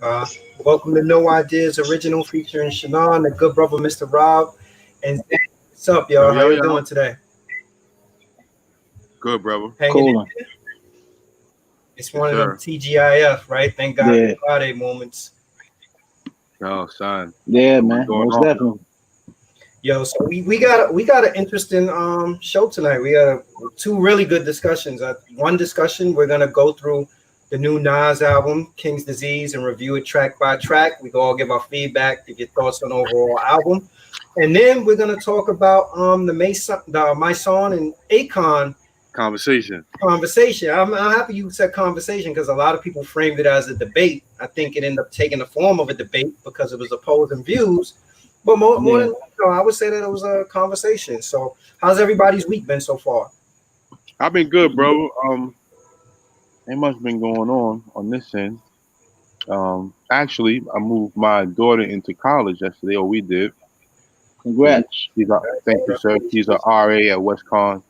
Uh, Welcome to No Ideas Original featuring Shannon, the good brother, Mr. Rob, and Zach. What's up, Yo, y'all? How you yo. doing today? Good, brother. Hanging in Cool. there? It's Yes, one of them sir. TGIF, right? Thank God Yeah. for Friday moments. Oh, son. Yeah, What's man. going Most on? definitely. Yo, so we got an interesting show tonight. We got two really good discussions. One discussion, we're gonna go through the new Nas album, King's Disease, and review it track by track. We can all give our feedback, give your thoughts on the overall album. And then we're gonna talk about the Mysonne and Akon Conversation. conversation. I'm happy you said conversation because a lot of people framed it as a debate. I think it ended up taking the form of a debate because it was opposing views. But more Yeah. than I would say that it was a conversation. So, how's everybody's week been so far? I've been good, bro. Ain't much been going on this end. Actually, I moved my daughter into college yesterday, or we did. Congrats. Thank you, sir. She's a RA at Wisconsin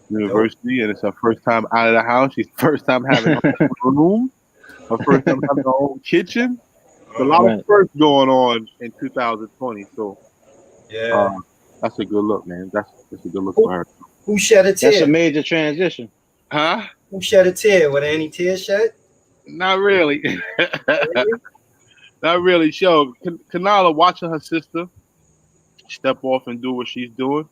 University, and it's her first time out of the house. She's first time having her own room, her first time having her own kitchen. There's a lot Right. of firsts going on in 2020, so Yeah. that's a good look, man. That's a good look for her. Who shed a That's a tear? major transition. Huh? Who shed a tear? Were there any tears shed? Not really. Not really. Show Kanala watching her sister step off and do what she's doing.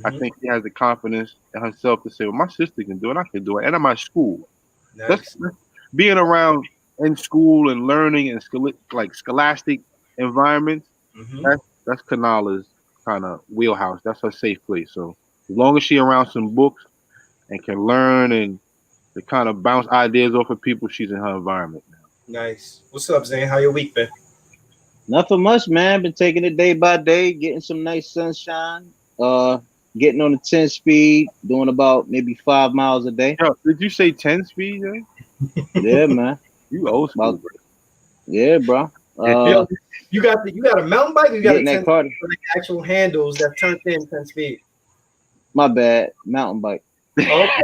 I think she has the confidence in herself to say, "Well, my sister can do it. I can do it." And I'm at school. Nice. That's being around in school and learning and scholastic environments. Mhm. That's Kanala's kind of wheelhouse. That's her safe place. So as long as she around some books and can learn and to kind of bounce ideas off of people, she's in her environment now. Nice. What's up, Zane? How your week been? Nothing much, man. Been taking it day by day, getting some nice sunshine. Getting on the 10 speed, doing about maybe 5 miles a day. Yo, did you say 10 speed? Yeah, man. You old school, About, yeah, bro. Yo, you got a mountain bike. Or you got a Getting 10 that car. for the actual handles that turned in 10 speed. My bad. Mountain bike. Okay.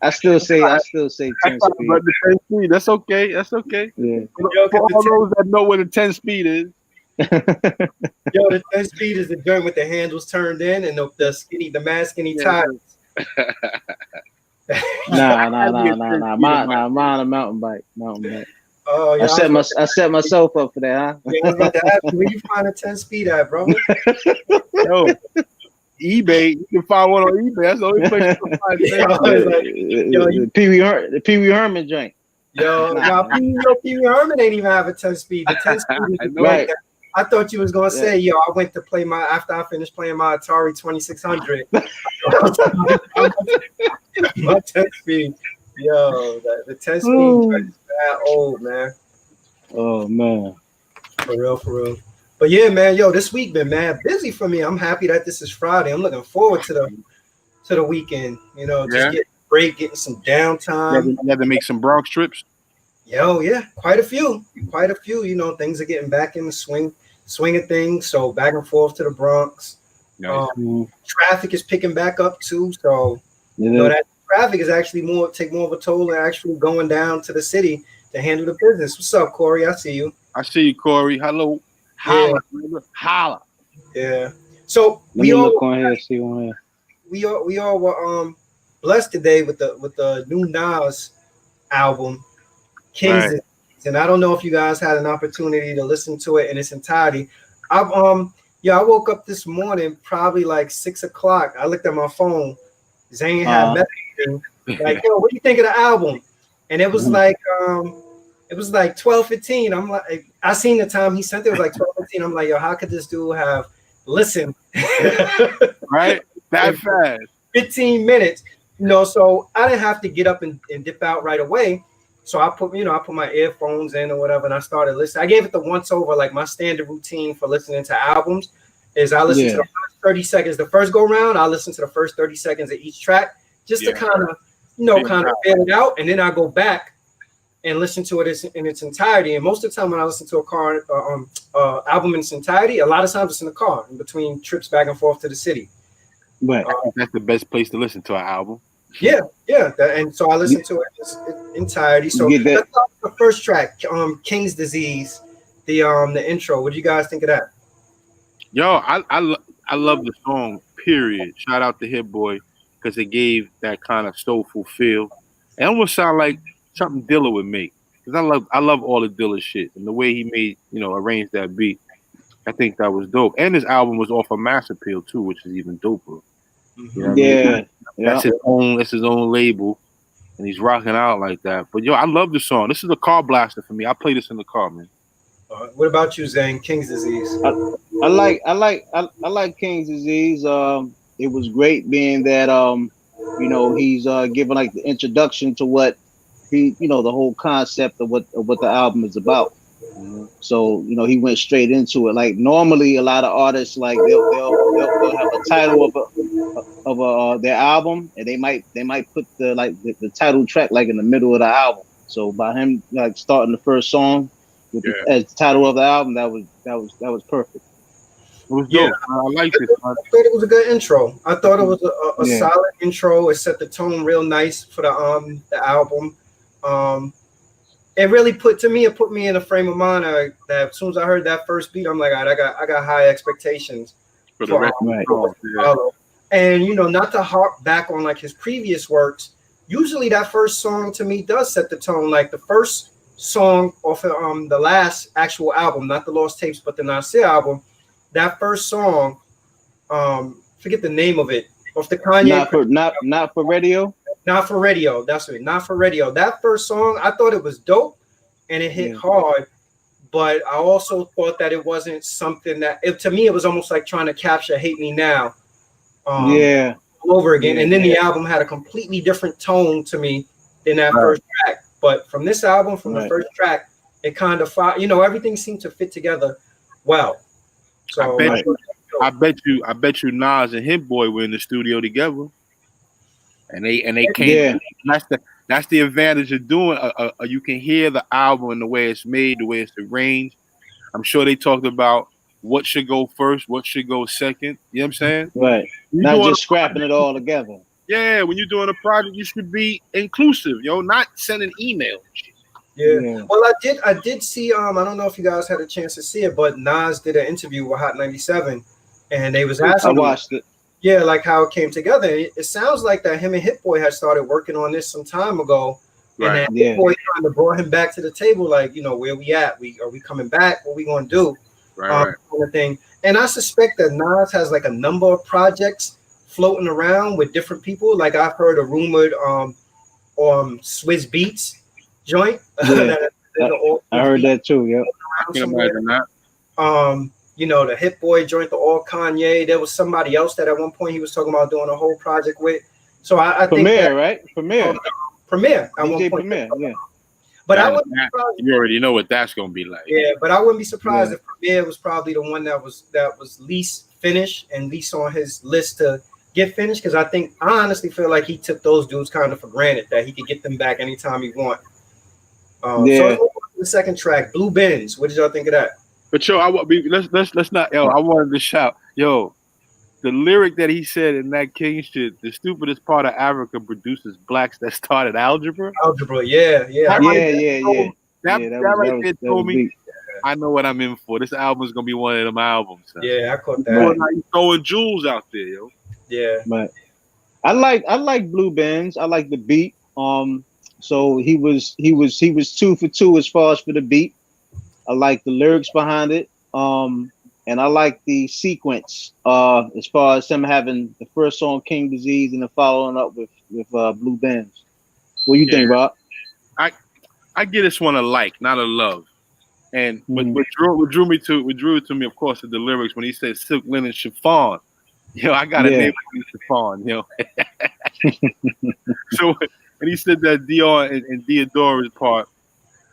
I still say 10 speed. But the 10 speed, that's okay. That's okay. Yeah. For all those that know what a 10 speed is. Yo, the 10 speed is the joint with the handles turned in and the mad skinny tires. Nah. Mine a mountain bike. Oh, yeah. I set myself up for that, huh? Yeah, I was about to ask you, where you find a 10 speed at, bro? Yo, eBay. You can find one on eBay. That's the only place you can find it. The Pee Wee Herman joint. Pee Wee Herman ain't even have a 10 speed. The 10 speed is right. I thought you was gonna say, yo, I went to play after I finished playing my Atari 2600. My 10 speed. Yo, the 10 speed is that old, man. Oh man. For real. But yeah, man, yo, this week been mad busy for me. I'm happy that this is Friday. I'm looking forward to the weekend. You know, just getting a break, getting some downtime. You had to make some Bronx trips. Yo, yeah, quite a few. You know, things are getting back in the swing of things. So back and forth to the Bronx. Nice. Traffic is picking back up too. So you know that traffic is actually take more of a toll than actually going down to the city to handle the business. What's up, Corey? I see you. I see you, Corey. Hello. Holla. Holla. Yeah. So we all were blessed today with the new Nas album, King's Disease. And I don't know if you guys had an opportunity to listen to it in its entirety. I woke up this morning probably like 6 o'clock. I looked at my phone. Zane had messaged me like, yo, what do you think of the album? And it was like 12:15. I'm like, I seen the time he sent it. It was like 12:15. I'm like, yo, how could this dude have listened? Right? That fast. 15 minutes. You know, so I didn't have to get up and dip out right away. So I put my earphones in or whatever, and I started listening. I gave it the once over. Like my standard routine for listening to albums is I listen to the first 30 seconds. The first go round, I listen to the first 30 seconds of each track just to kind of feel it out, and then I go back and listen to it in its entirety. And most of the time when I listen to album in its entirety, a lot of times it's in the car in between trips back and forth to the city. But I think that's the best place to listen to an album. Yeah, yeah. And so I listened to it in entirety. So You get that? let's talk about the first track, King's Disease, the intro. What do you guys think of that? Yo, I love the song. Period. Shout out to Hit Boy because it gave that kind of soulful feel. It almost sound like something Dilla would make. Cause I love all the Dilla shit and the way he made arranged that beat. I think that was dope. And this album was off of Mass Appeal too, which is even doper. You know what I mean? Yeah, yeah. That's his own label, and he's rocking out like that. But yo, I love the song. This is a car blaster for me. I play this in the car, man. What about you, Zane? King's Disease. I like King's Disease. It was great being that he's giving like the introduction to what the whole concept of what the album is about. So he went straight into it. Like normally, a lot of artists like they'll have a title of their album, and they might put the title track like in the middle of the album. So by him like starting the first song as the title of the album, that was perfect. It was dope. I liked it. I thought it was a good intro. I thought it was a solid intro. It set the tone real nice for the album. It really put me in a frame of mind that as soon as I heard that first beat, I'm like, all right, I got high expectations For the rest of the song, yeah. And not to harp back on like his previous works. Usually that first song to me does set the tone. Like the first song off of the last actual album, not the Lost Tapes, but the Nasir album. That first song, forget the name of it, off the Kanye. Not for radio. Not for radio. That's it. Not for radio. That first song, I thought it was dope, and it hit hard. But I also thought that it wasn't something that, to me, it was almost like trying to capture "Hate Me Now." All over again. And then the album had a completely different tone to me than that first track. But from this album, from the first track, it kind of everything seemed to fit together well. So I bet you Nas and Hit Boy were in the studio together. And they came. That's the advantage of doing. You can hear the album and the way it's made, the way it's arranged. I'm sure they talked about what should go first, what should go second. You know what I'm saying? Right. Not just scrapping it all together. Yeah, when you're doing a project, you should be inclusive, not sending emails. Yeah. Well, I did see. I don't know if you guys had a chance to see it, but Nas did an interview with Hot 97, and they was asking. I watched it. Yeah, like how it came together. It sounds like that him and Hit Boy had started working on this some time ago, and that Hit Boy kind of brought him back to the table. Like, where we at? Are we coming back? What we gonna do? Right. Kind of thing. And I suspect that Nas has like a number of projects floating around with different people. Like I've heard a rumored Swizz Beats joint. Yeah. I heard that too. Yeah, I can imagine that. The Hit Boy joint, the All Kanye. There was somebody else that at one point he was talking about doing a whole project with. So I think Premier, right? Premier. Premier. At DJ one point. Premier, yeah. But I wouldn't be surprised. You already know what that's gonna be like. Yeah, but I wouldn't be surprised if Premier was probably the one that was least finished and least on his list to get finished. Because I honestly feel like he took those dudes kind of for granted that he could get them back anytime he want. So the second track, Blue Benz. What did y'all think of that? But let's not. I wanted to shout, the lyric that he said in that King shit. The stupidest part of Africa produces blacks that started algebra. Algebra, yeah. That right there told me. I know what I'm in for. This album is gonna be one of them albums. Son. Yeah, I caught that. He's throwing jewels out there, yo. Yeah, but I like Blue Benz. I like the beat. So he was 2 for 2 as far as for the beat. I like the lyrics behind it. And I like the sequence as far as him having the first song King Disease and then following up with Blue Benz. What do you think, Rob? I give this one a like, not a love. And what drew it to me, of course, is the lyrics when he said silk linen chiffon. I got a name like chiffon, So and he said that Dior and Theodora's part,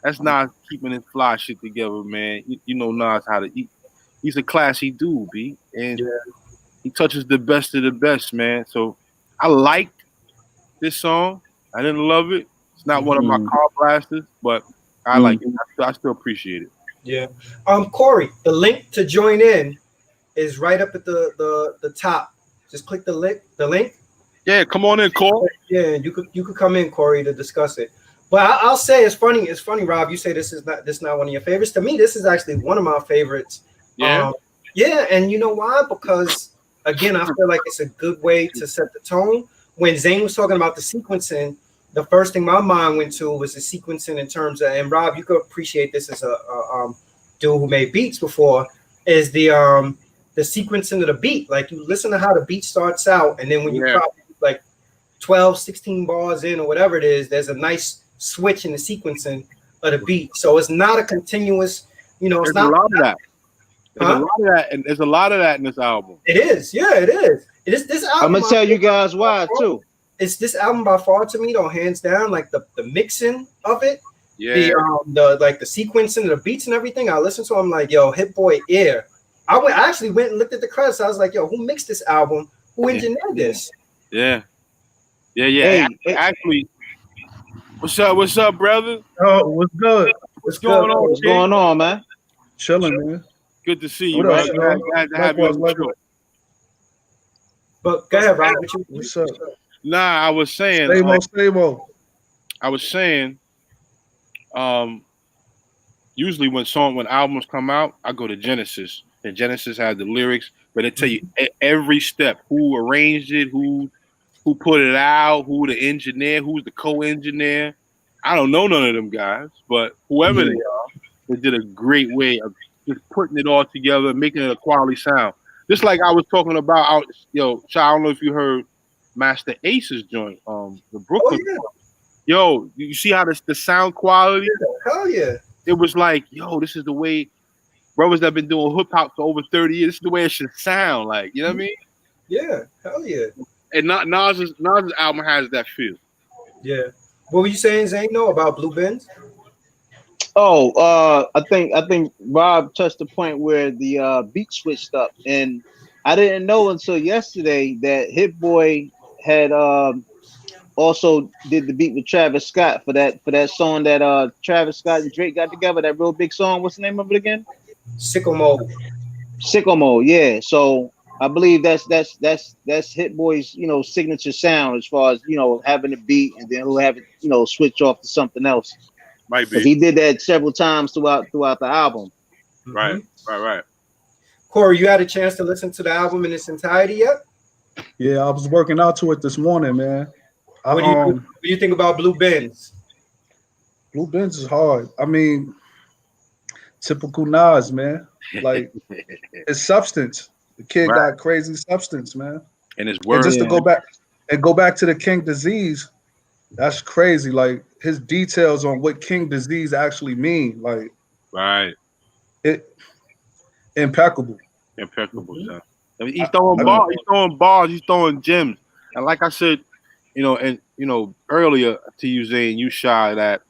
that's Nas keeping his fly shit together, man. You know Nas how to eat. He's a classy dude, B. And he touches the best of the best, man. So I liked this song. I didn't love it. It's not one of my car blasters, but I like it. I still appreciate it. Yeah. Corey, the link to join in is right up at the top. Just click the link. Yeah, come on in, Cole. Yeah, you could come in, Corey, to discuss it. But I'll say it's funny. It's funny, Rob. You say this is not one of your favorites. To me, this is actually one of my favorites. Yeah. Yeah, and you know why? Because again, I feel like it's a good way to set the tone. When Zane was talking about the sequencing, the first thing my mind went to was the sequencing in terms of. And Rob, you could appreciate this as a dude who made beats before. Is the sequencing of the beat? Like you listen to how the beat starts out, and then when you probably like 12, 16 bars in or whatever it is, there's a nice switch in the sequencing of the beat. So it's not a continuous, it's There's not a lot of that. There's a lot of that, and there's a lot of that in this album. It is, yeah, it is. It is this album. I'm gonna tell you guys why too. It's this album by far to me, though, hands down, like the mixing of it, Yeah. the like the sequencing of the beats and everything. I listened to, I'm like, yo, Hit Boy Air. I actually went and looked at the credits. I was like, yo, who mixed this album? Who engineered this? Yeah. Hey, actually, what's up, brother? Oh, what's good? What's going on? What's going on, man? Chilling, man. Good to see you, What man. up, Glad to have you on the show. But go ahead, Rob. What's up? Nah, I was saying. Stable. I was saying. Usually when albums come out, I go to Genesis, and Genesis has the lyrics, but it tell you every step, who arranged it, who put it out, who the engineer, who's the co-engineer. I don't know none of them guys, but whoever they are, they did a great way of just putting it all together, making it a quality sound. Just like I was talking about, I don't know if you heard Master Ace's joint, the Brooklyn. Oh, yeah. Yo, you see how the sound quality? Yeah, hell yeah. It was like, yo, this is the way brothers that have been doing hip hop for over 30 years. This is the way it should sound. Like, you know what I mean? Yeah, hell yeah. And Nas's album has that feel. Yeah. What were you saying, Zane? No, about Blue Benz? Oh, I think Rob touched the point where the beat switched up, and I didn't know until yesterday that Hit Boy had also did the beat with Travis Scott for that song that Travis Scott and Drake got together, that real big song. What's the name of it again? Sicko Mode. Sicko Mode, yeah. So I believe that's Hit Boy's signature sound as far as having the beat and then he'll have it switch off to something else. Might be. He did that several times throughout the album. Right. Corey, you had a chance to listen to the album in its entirety yet? Yeah, I was working out to it this morning, man. What do you think about Blue Benz? Blue Benz is hard. I mean, typical Nas, man. Like, it's substance. The kid got crazy substance, man. And his words. And just to go back to the King Disease, that's crazy. Like, his details on what King Disease actually mean, like, impeccable. Son. I mean, he's throwing bars, he's throwing gems. And like I said, earlier to you, Zane, you shy that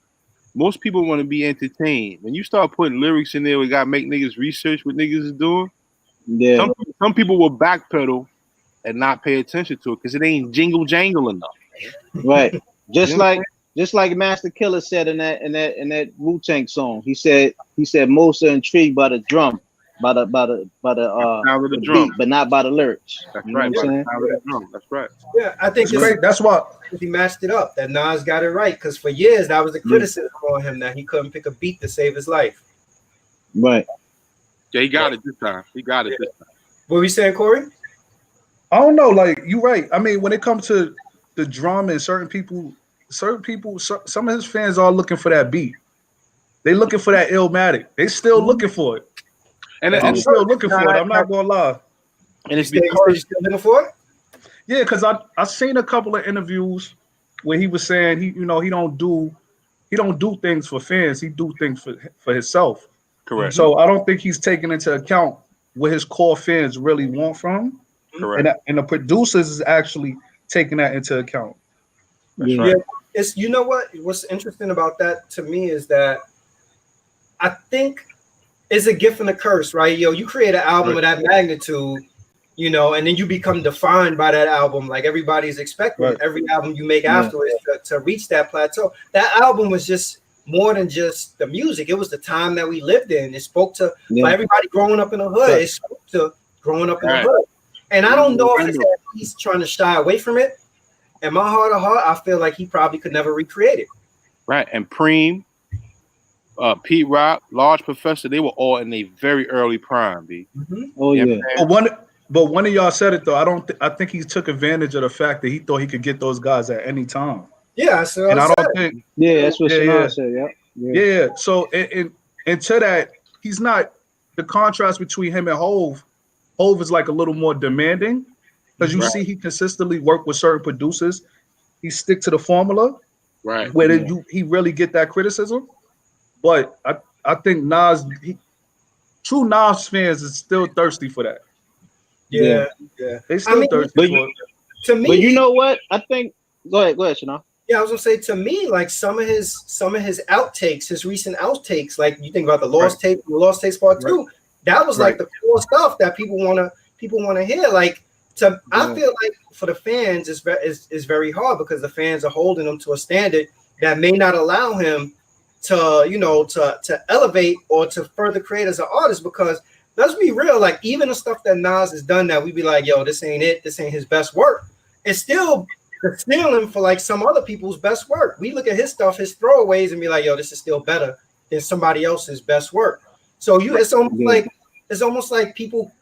most people want to be entertained. When you start putting lyrics in there, we gotta make niggas research what niggas is doing. Yeah. Some people will backpedal and not pay attention to it because it ain't jingle jangle enough. Right. Just like Master Killer said in that Wu-Tang song. He said most are intrigued by the drum, by the drum, beat, but not by the lyrics. That's you know right. What I'm saying? That's right. Yeah, I think it's great. That's why he matched it up. That Nas got it right because for years that was the criticism on him that he couldn't pick a beat to save his life. Right. Yeah, he got it this time. This time. What were you saying, Corey? I don't know. Like, you're right. I mean, when it comes to the drum and certain people, some of his fans are looking for that beat. They looking for that Illmatic. They still looking for it. And I'm still looking for it. I'm not gonna lie. And it's because you're still looking for it. Yeah, because I seen a couple of interviews where he was saying he don't do things for fans. He do things for himself. Correct. So I don't think he's taking into account what his core fans really want from him. Correct. And the producers is actually taking that into account. That's right. Yeah, it's what's interesting about that to me is that I think it's a gift and a curse, right? You create an album of that magnitude, and then you become defined by that album. Like everybody's expecting every album you make afterwards to reach that plateau. That album was just more than just the music. It was the time that we lived in. It spoke to everybody growing up in the hood. It spoke to growing up in the hood. And I don't know if it's that he's trying to shy away from it, in my heart of heart, I feel like he probably could never recreate it. Right. And Preem, Pete Rock, Large Professor, they were all in a very early prime, B. Mm-hmm. Oh yeah. But one of y'all said it though. I think he took advantage of the fact that he thought he could get those guys at any time. Yeah, so And I don't think. Yeah, that's what Yeah, Sanaa said. Yeah. So and to that, he's not the contrast between him and Hove. Hove is like a little more demanding because you see he consistently work with certain producers. He stick to the formula, Right. where he really get that criticism. But I think Nas, true Nas fans is still thirsty for that. Yeah. They still thirsty for it. To me, But you know what? I think. Go ahead, Sanaa. Yeah, I was gonna say, to me, like some of his outtakes, his recent outtakes, like you think about the Lost Tape, the Lost Tapes Part 2, that was like the core stuff that people wanna hear. Like I feel like for the fans, it's very hard because the fans are holding him to a standard that may not allow him to elevate or to further create as an artist. Because let's be real, like even the stuff that Nas has done that we be like, yo, this ain't it, this ain't his best work. It's still stealing for like some other people's best work. We look at his stuff, his throwaways, and be like, yo, this is still better than somebody else's best work. So it's almost like people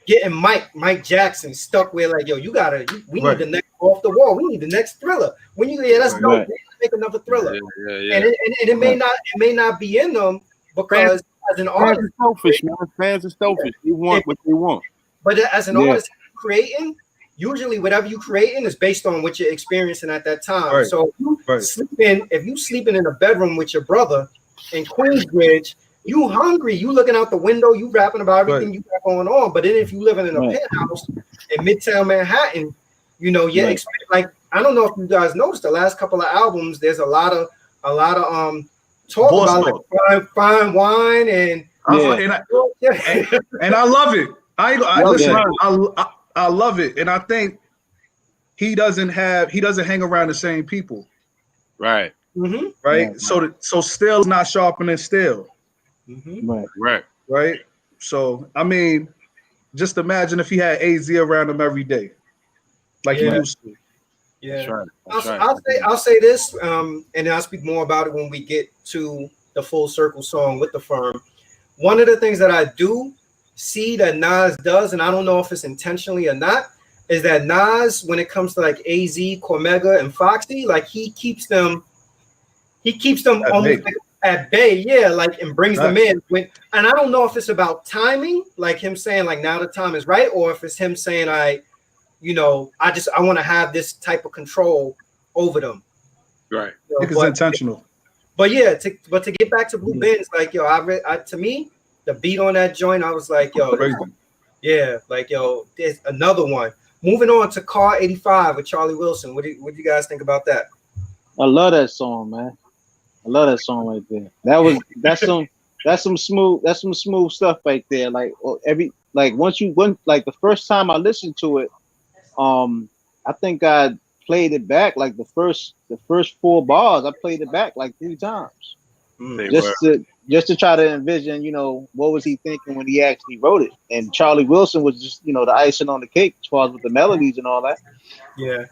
getting Mike Jackson stuck with like, yo, we need the next Off the Wall, we need the next Thriller. When you that's dope, we need to make another Thriller. And it may not be in them because as an artist, fans are selfish, man. Fans are selfish. They want what they want. But as an artist creating, usually whatever you creating is based on what you're experiencing at that time. Right. So if you sleeping in a bedroom with your brother in Queensbridge, you hungry, you looking out the window, you rapping about everything you got going on. But then if you living in a penthouse in Midtown Manhattan, like I don't know if you guys noticed the last couple of albums, there's a lot of talk about like, fine wine and and I love it. I love it, and I think he doesn't hang around the same people, right? Mm-hmm. Right. Yeah, so Still's not sharpening Still, right. So I mean, just imagine if he had AZ around him every day, like he used to. Yeah, that's right. I'll say this, and then I'll speak more about it when we get to the Full Circle song with the Firm. One of the things that I do see that Nas does, and I don't know if it's intentionally or not, is that Nas, when it comes to like AZ, Cormega, and Foxy, like he keeps them almost like at bay, and brings them in. And I don't know if it's about timing, like him saying like now the time is right, or if it's him saying I want to have this type of control over them. Right. I think it's intentional. But to get back to Blue Benz, like yo, to me, the beat on that joint, I was like, yo, there's another one. Moving on to Car 85 with Charlie Wilson. What do you guys think about that? I love that song, man. I love that song right there. That's some smooth stuff right there. Like once the first time I listened to it, I think I played it back like the first 4 bars. I played it back like 3 times, just to try to envision, what was he thinking when he actually wrote it. And Charlie Wilson was just, the icing on the cake as far as with the melodies and all that. Yeah.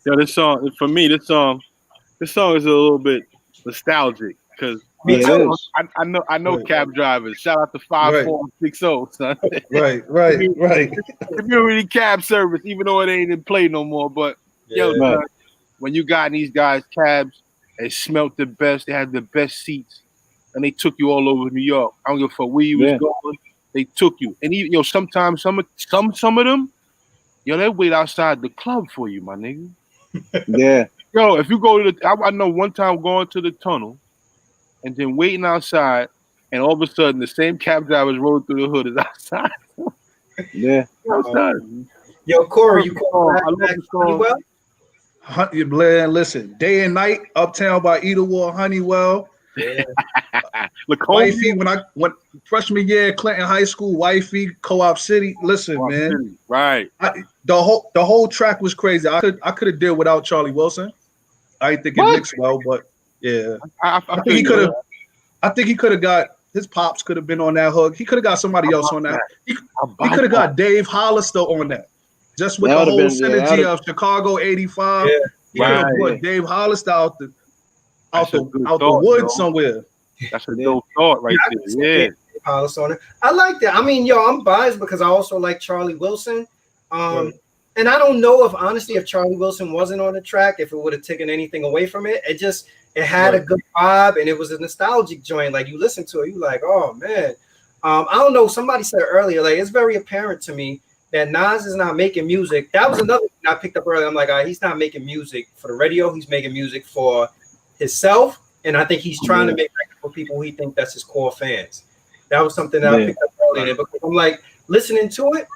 Yeah, this song for me, this song is a little bit nostalgic because I know cab drivers. Shout out to 5460, son. Right. Community cab service, even though it ain't in play no more. But son, when you got in these guys' cabs, they smelt the best. They had the best seats, and they took you all over New York. I don't give a fuck where you was going. They took you, and even sometimes some of them, they wait outside the club for you, my nigga. Yeah. Yo, if you go to I know one time going to the tunnel and then waiting outside, and all of a sudden the same cab drivers rolling through the hood is outside. Yeah. Outside. Yo, Corey, you call I love the song. Honeywell? Listen, Day and Night, Uptown by Idlewild, Honeywell. Yeah. Wifey, when freshman year, Clinton High School, Wifey, Co-op City. Listen, Co-op man. City. Right. The whole track was crazy. I could have did without Charlie Wilson. I think it mixed well, but yeah. I think he could have. I think he could have got his pops could have been on that hook. He could have got somebody else on that. He could have got Dave Hollister on that. Just with That the would've whole been- yeah, synergy that'd- of Chicago '85, Yeah. he could have Right. put Dave Hollister out the That's a good out the thought, woods yo. somewhere. That's a Yeah. dope thought right I can see there. Yeah. Dave Hollis on it. I like that. I mean, yo, I'm biased because I also like Charlie Wilson. Right. And I don't know if honestly, if Charlie Wilson wasn't on the track, if it would have taken anything away from it. It had a Right. good vibe and it was a nostalgic joint. Like you listen to it, you like, oh man. I don't know. Somebody said earlier, like it's very apparent to me that Nas is not making music. That was another thing I picked up earlier. I'm like, he's not making music for the radio. He's making music for himself. And I think he's trying to make records for people who he think that's his core fans. That was something that I picked up earlier because I'm like listening to it.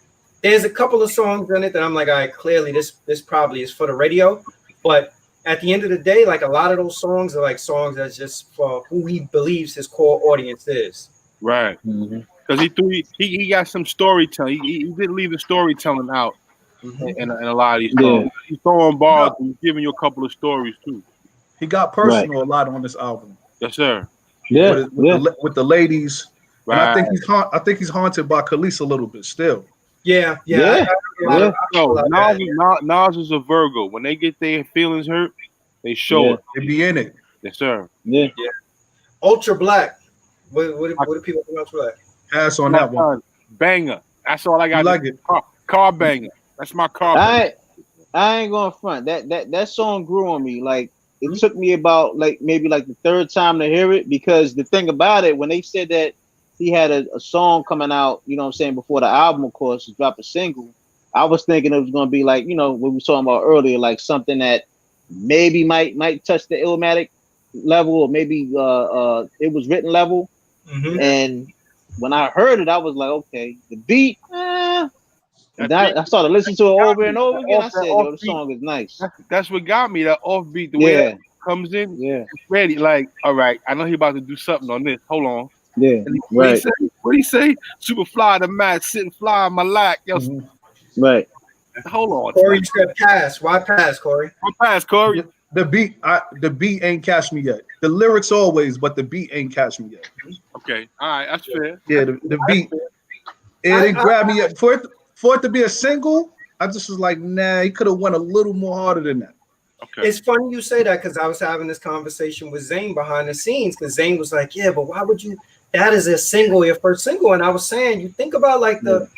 There's a couple of songs in it that I'm like, all right, clearly this probably is for the radio. But at the end of the day, like a lot of those songs are like songs that's just for who he believes his core audience is. Right. Because he got some storytelling. He did leave the storytelling out in a lot of these songs. He's throwing balls and he's giving you a couple of stories too. He got personal a lot on this album. Yes, sir. Yeah, with the ladies. Right. And I think he's haunted by Khalees a little bit still. Yeah. Nas is a Virgo. When they get their feelings hurt, they show it. They be in it. Yes, sir. Yeah. Ultra Black. What do people think Ultra Black? Pass on that one. Banger. That's all I got. You like it? Car banger. That's my car banger. I ain't going front. That song grew on me. Like it took me about maybe the third time to hear it, because the thing about it, when they said that he had a song coming out, you know what I'm saying, before the album, of course, to drop a single, I was thinking it was going to be like, you know, what we were talking about earlier, like something that maybe might touch the Illmatic level, or maybe it was written level. And when I heard it, I was like, okay, the beat, and I started listening to it over and over again. I said, yo, the song is nice. That's what got me, that offbeat, the way it comes in. Yeah. It's ready. Like, all right, I know he about to do something on this. Hold on. Yeah. What he say? Super fly the mat, sitting fly on my lap. Yo, right. Hold on. Corey, you said pass. Why pass, Corey? Why pass, Corey? The beat ain't catch me yet. The lyrics always, but the beat ain't catch me yet. Okay. All right. That's fair. Yeah, the beat. It didn't grab me yet. For it to be a single, I just was like, nah, he could have went a little more harder than that. Okay. It's funny you say that, because I was having this conversation with Zane behind the scenes, because Zane was like, yeah, but why would you, that is a single, your first single. And I was saying, you think about like the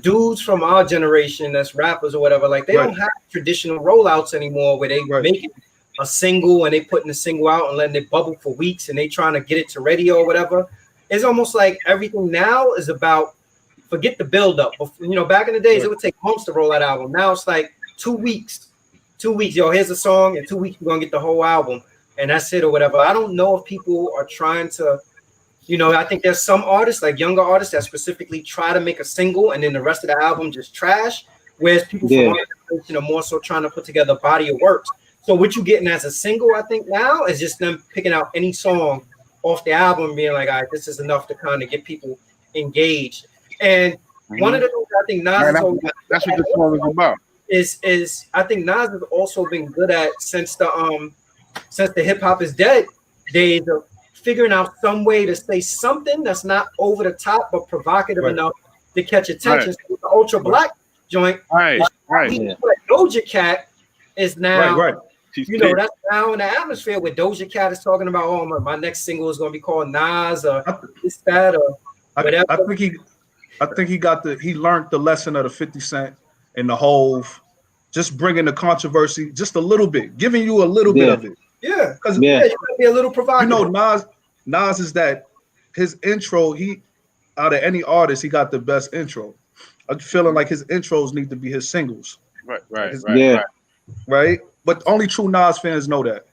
dudes from our generation that's rappers or whatever, like they don't have traditional rollouts anymore where they make it a single and they putting the single out and letting it bubble for weeks and they trying to get it to radio or whatever. It's almost like everything now is about, forget the build up. You know, back in the days, it would take months to roll that album. Now it's like 2 weeks. 2 weeks, yo, here's a song. In 2 weeks, we're gonna get the whole album, and that's it or whatever. I don't know if people are trying to, you know, I think there's some artists, like younger artists, that specifically try to make a single and then the rest of the album just trash. Whereas people from our generation are more so trying to put together a body of works. So what you're getting as a single, I think now, is just them picking out any song off the album and being like, all right, this is enough to kind of get people engaged. And one of the things I think Nas that's what this song is about. Is I think Nas has also been good at since the hip hop is dead days of figuring out some way to say something that's not over the top but provocative enough to catch attention. So the Ultra Black joint, Doja Cat is now, you know, that's now in the atmosphere where Doja Cat is talking about, oh, my next single is going to be called Nas or this, that, or whatever. I think he learned the lesson of the 50 Cent and the whole, just bringing the controversy just a little bit, giving you a little bit of it. Yeah, because you gotta be a little provocative. You know, Nas is that his intro. He, out of any artist, he got the best intro. I'm feeling like his intros need to be his singles. Right. But only true Nas fans know that.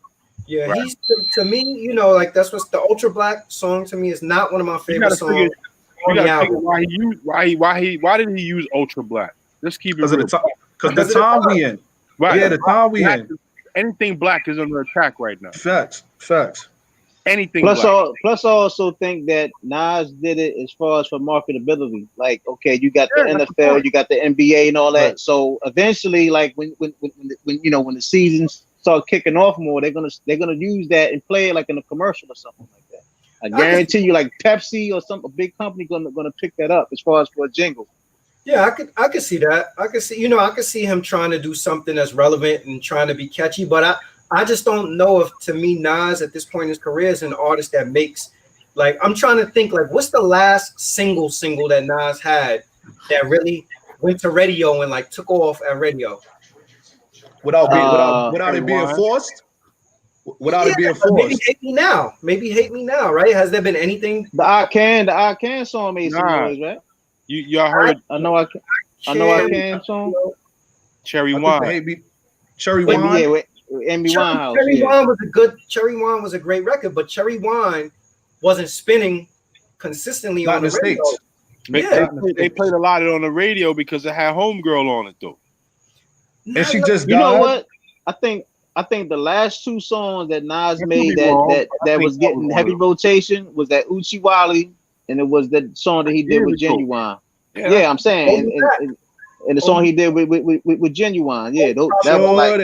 Yeah, he's to me, you know, like that's what's the Ultra Black song to me is not one of my favorite songs. Why did he use Ultra Black? Let's keep it real. Because the time we in. Right. Yeah, the time we in. Anything black is under attack right now. Facts. Anything plus black. Plus I also think that Nas did it as far as for marketability. Like, okay, you got the NFL, you got the NBA and all that. Right. So eventually, like when you know, when the seasons start kicking off more, they're gonna use that and play it like in a commercial or something like that. I guarantee you, like Pepsi or a big company gonna pick that up as far as for a jingle. Yeah, I could see that. I could see, I could see him trying to do something that's relevant and trying to be catchy, but I just don't know if, to me, Nas at this point in his career is an artist that makes, like, I'm trying to think, like, what's the last single that Nas had that really went to radio and like took off at radio without Cherry it being Wine. forced. Without yeah, it being but maybe forced. hate me now, right? Has there been anything? The I Can song made some Nah. noise, right? Y'all heard I know I can song. Cherry I think Wine. the hate me, Cherry With, Wine. yeah, with Amy Winehouse. Cherry Yeah. Wine was a great record, but Cherry Wine wasn't spinning consistently Not on in the the radio. States. Yeah. They played a lot of it on the radio because it had Homegirl on it though. And she just You know died. what? I think the last two songs that Nas made wrong, that was getting heavy rotation was that Uchiwali, and it was the song that he did with Genuine. Yeah, I'm saying, and the song he did with Genuine. Yeah, that was like,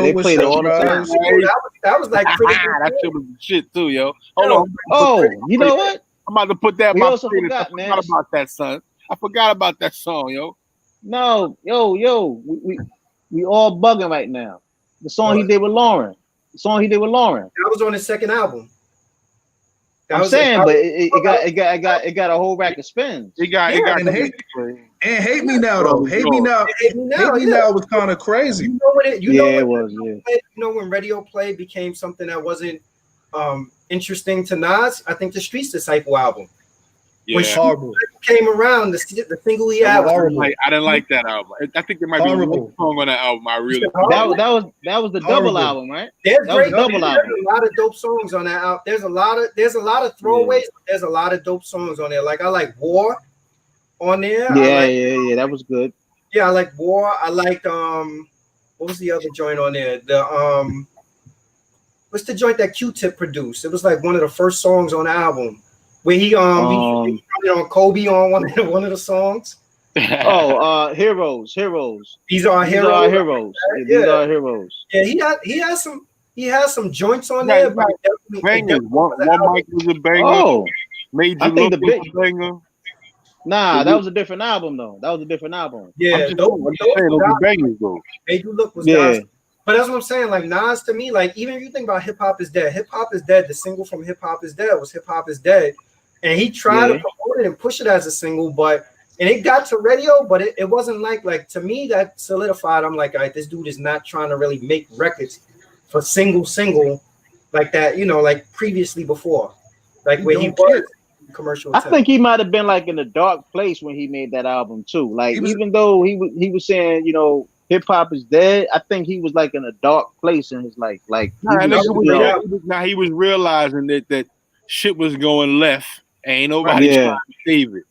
they played it all the time. That was like pretty. That shit was shit too, yo. Hold on. Oh, you know what? I'm about to put that in We my also playlist. forgot, I man. forgot about that, son. I forgot about that song, yo. No, we all bugging right now. The song he did with Lauren. That was on his second album. I'm saying, but it got a whole rack of spins. It got and hate me now though. Hate me now was kind of crazy. You know when it was. You know when radio play became something that wasn't interesting to Nas? I think the Streets Disciple album. Yeah. When Horrible. came around, the single he had was horrible. I didn't like that album. I think there might be one song on that album I really. That was the double album, right? There's That was double there's album. a lot of dope songs on that album. There's a lot of throwaways. But there's a lot of dope songs on there. Like I like War on there. Yeah, that was good. Yeah, I like War. I liked what was the other joint on there? The what's the joint that Q-Tip produced? It was like one of the first songs on the album where he on Kobe on one of the songs. Heroes. These are heroes. These are heroes. Yeah, he has some joints on there. But bangers. One mic was a banger. Oh, Made I You think Look the was a banger. Nah, that was a different album though. Yeah, those bangers though. Made You Look was Nas. But that's what I'm saying. Like Nas to me, like even if you think about Hip Hop Is Dead, Hip Hop Is Dead, the single from Hip Hop Is Dead was Hip Hop Is Dead. And he tried to promote it and push it as a single, and it got to radio, but it wasn't like to me that solidified. I'm like, all right, this dude is not trying to really make records for single like that, like previously before. Like where he was commercial. I think he might have been like in a dark place when he made that album too. Like even though he was saying, hip hop is dead, I think he was like in a dark place in his life. Like he was realizing that shit was going left. Ain't nobody trying to save it.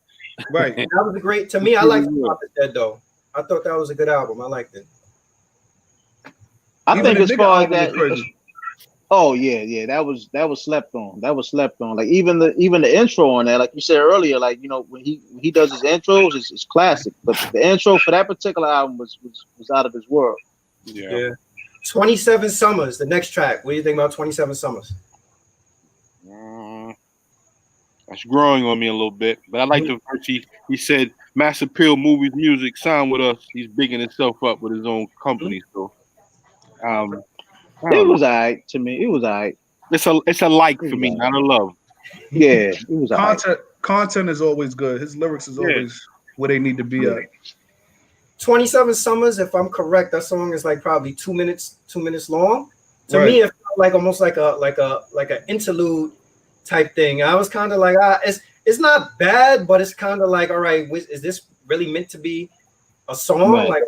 Right. That was a great, to me, I liked Hip Hop Is Dead though. I thought that was a good album. I liked it. I think as far as that, that was slept on. Like even the intro on that, like you said earlier, like when he does his intros, it's classic. But the intro for that particular album was out of this world. Yeah. 27 Summers, the next track. What do you think about 27 Summers? That's growing on me a little bit, but I like the verse. He said, "Mass Appeal Movies Music signed with us. He's bigging himself up with his own company." So, it was alright to me. It was alright. It's a like for me, not a love. Yeah, it was content is always good. His lyrics is always where they need to be at. 27 Summers, if I'm correct, that song is like probably 2 minutes long. To me, it felt like almost like an interlude type thing. I was kind of like, it's not bad, but it's kind of like, all right, is this really meant to be a song? Right. Like,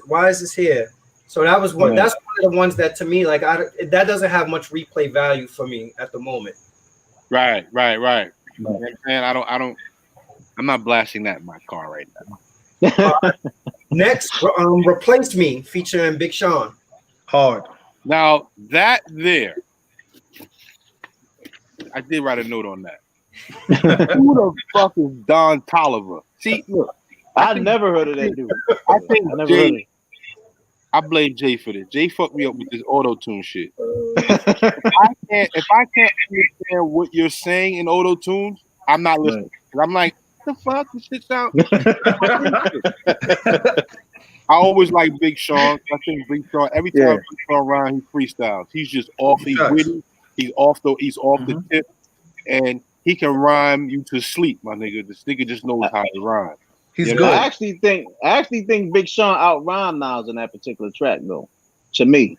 why is this here? So that was one. Right. That's one of the ones that to me, like, that doesn't have much replay value for me at the moment. Right. You know what I'm saying? I'm not blasting that in my car right now. Next, Replace Me featuring Big Sean. Hard. Now that there. I did write a note on that. Who the fuck is Don Toliver? See, look, I never heard of that dude. I think I blame Jay for this. Jay fucked me up with this auto-tune shit. If I can't understand what you're saying in auto-tunes, I'm not listening. I'm like, the fuck? This shit sound. I always like Big Sean. I think Big Sean. Every time Big Sean around, he freestyles. He's just off. He's witty. He's off the tip, and he can rhyme you to sleep, my nigga. This nigga just knows how to rhyme. He's good. I actually think Big Sean out rhymed Nas in that particular track, though. To me,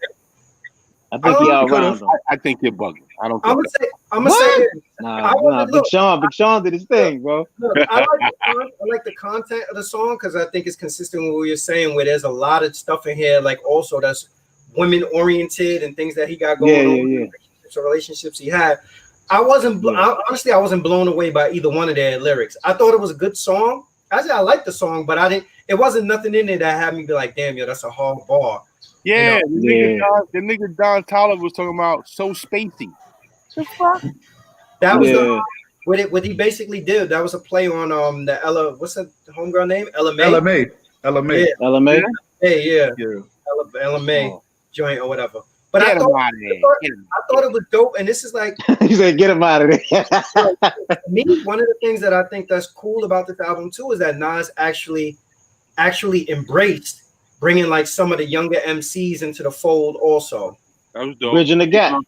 I think he out rhymed him. I think you're bugging. I don't. I'm gonna say. Nah, Big Sean did his thing, bro. Look, I like the content of the song because I think it's consistent with what you're saying. Where there's a lot of stuff in here, like also that's women oriented and things that he got going on. Relationships he had. Honestly, I wasn't blown away by either one of their lyrics. I thought it was a good song. I liked the song, but it wasn't nothing in it that had me be like, damn, yo, that's a hard bar. Yeah, the nigga Don Tyler was talking about so spacey. The fuck? That was what he basically did. That was a play on the Ella. What's that homegirl name? Ella May. Yeah. Ella May joint or whatever. But I thought it was dope, and this is like he said, "Get him out of there." Me, one of the things that I think that's cool about this album too is that Nas actually embraced bringing like some of the younger MCs into the fold. Also, that was dope. Bridging the gap.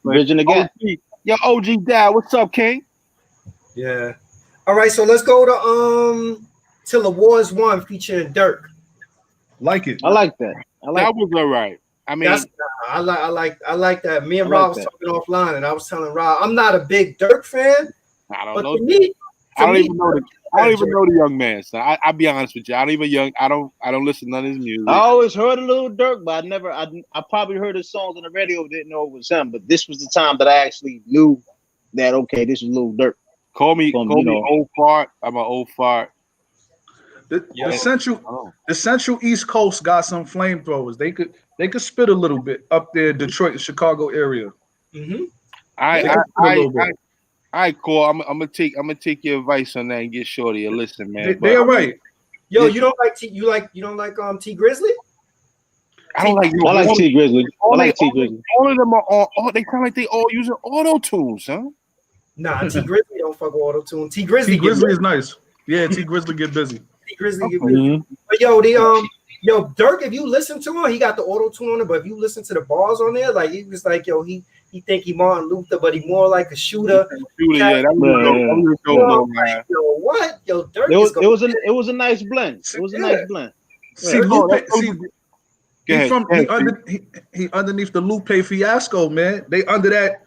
Yo, OG Dad, what's up, King? Yeah. All right, so let's go to Till the War Is Won featuring Dirk. Like it. I like that. That was all right. I mean, I like that. Me and Rob was talking offline, and I was telling Rob, I'm not a big Dirk fan. I don't know. I don't even know the young man. So I'll be honest with you. I don't listen to none of his music. I always heard a little Dirk, but I probably heard his songs on the radio, didn't know it was him. But this was the time that I actually knew that okay, this is Lil Durk. Call me old fart. I'm an old fart. The central East Coast got some flamethrowers. They could spit a little bit up there, Detroit, Chicago area. Mm-hmm. All right, cool. I'm gonna take your advice on that and get shorty a listen, man. They're right. Yo, you don't like T Grizzly? I don't like. I like T Grizzly. All of them are on. They sound like they all using auto tunes, huh? Nah, T Grizzly don't fuck with auto tune. T Grizzly is nice. Yeah, T Grizzly get busy. T Grizzly get busy. But yo, Dirk, if you listen to him, he got the auto tune on it. But if you listen to the bars on there, like he was like, yo, he think he Martin Luther, but he more like a shooter. Yeah, that was dope, man. Yo, what? Yo, Dirk. It was a nice blend. It was a nice blend. See, he underneath the Lupe fiasco, man. They under that,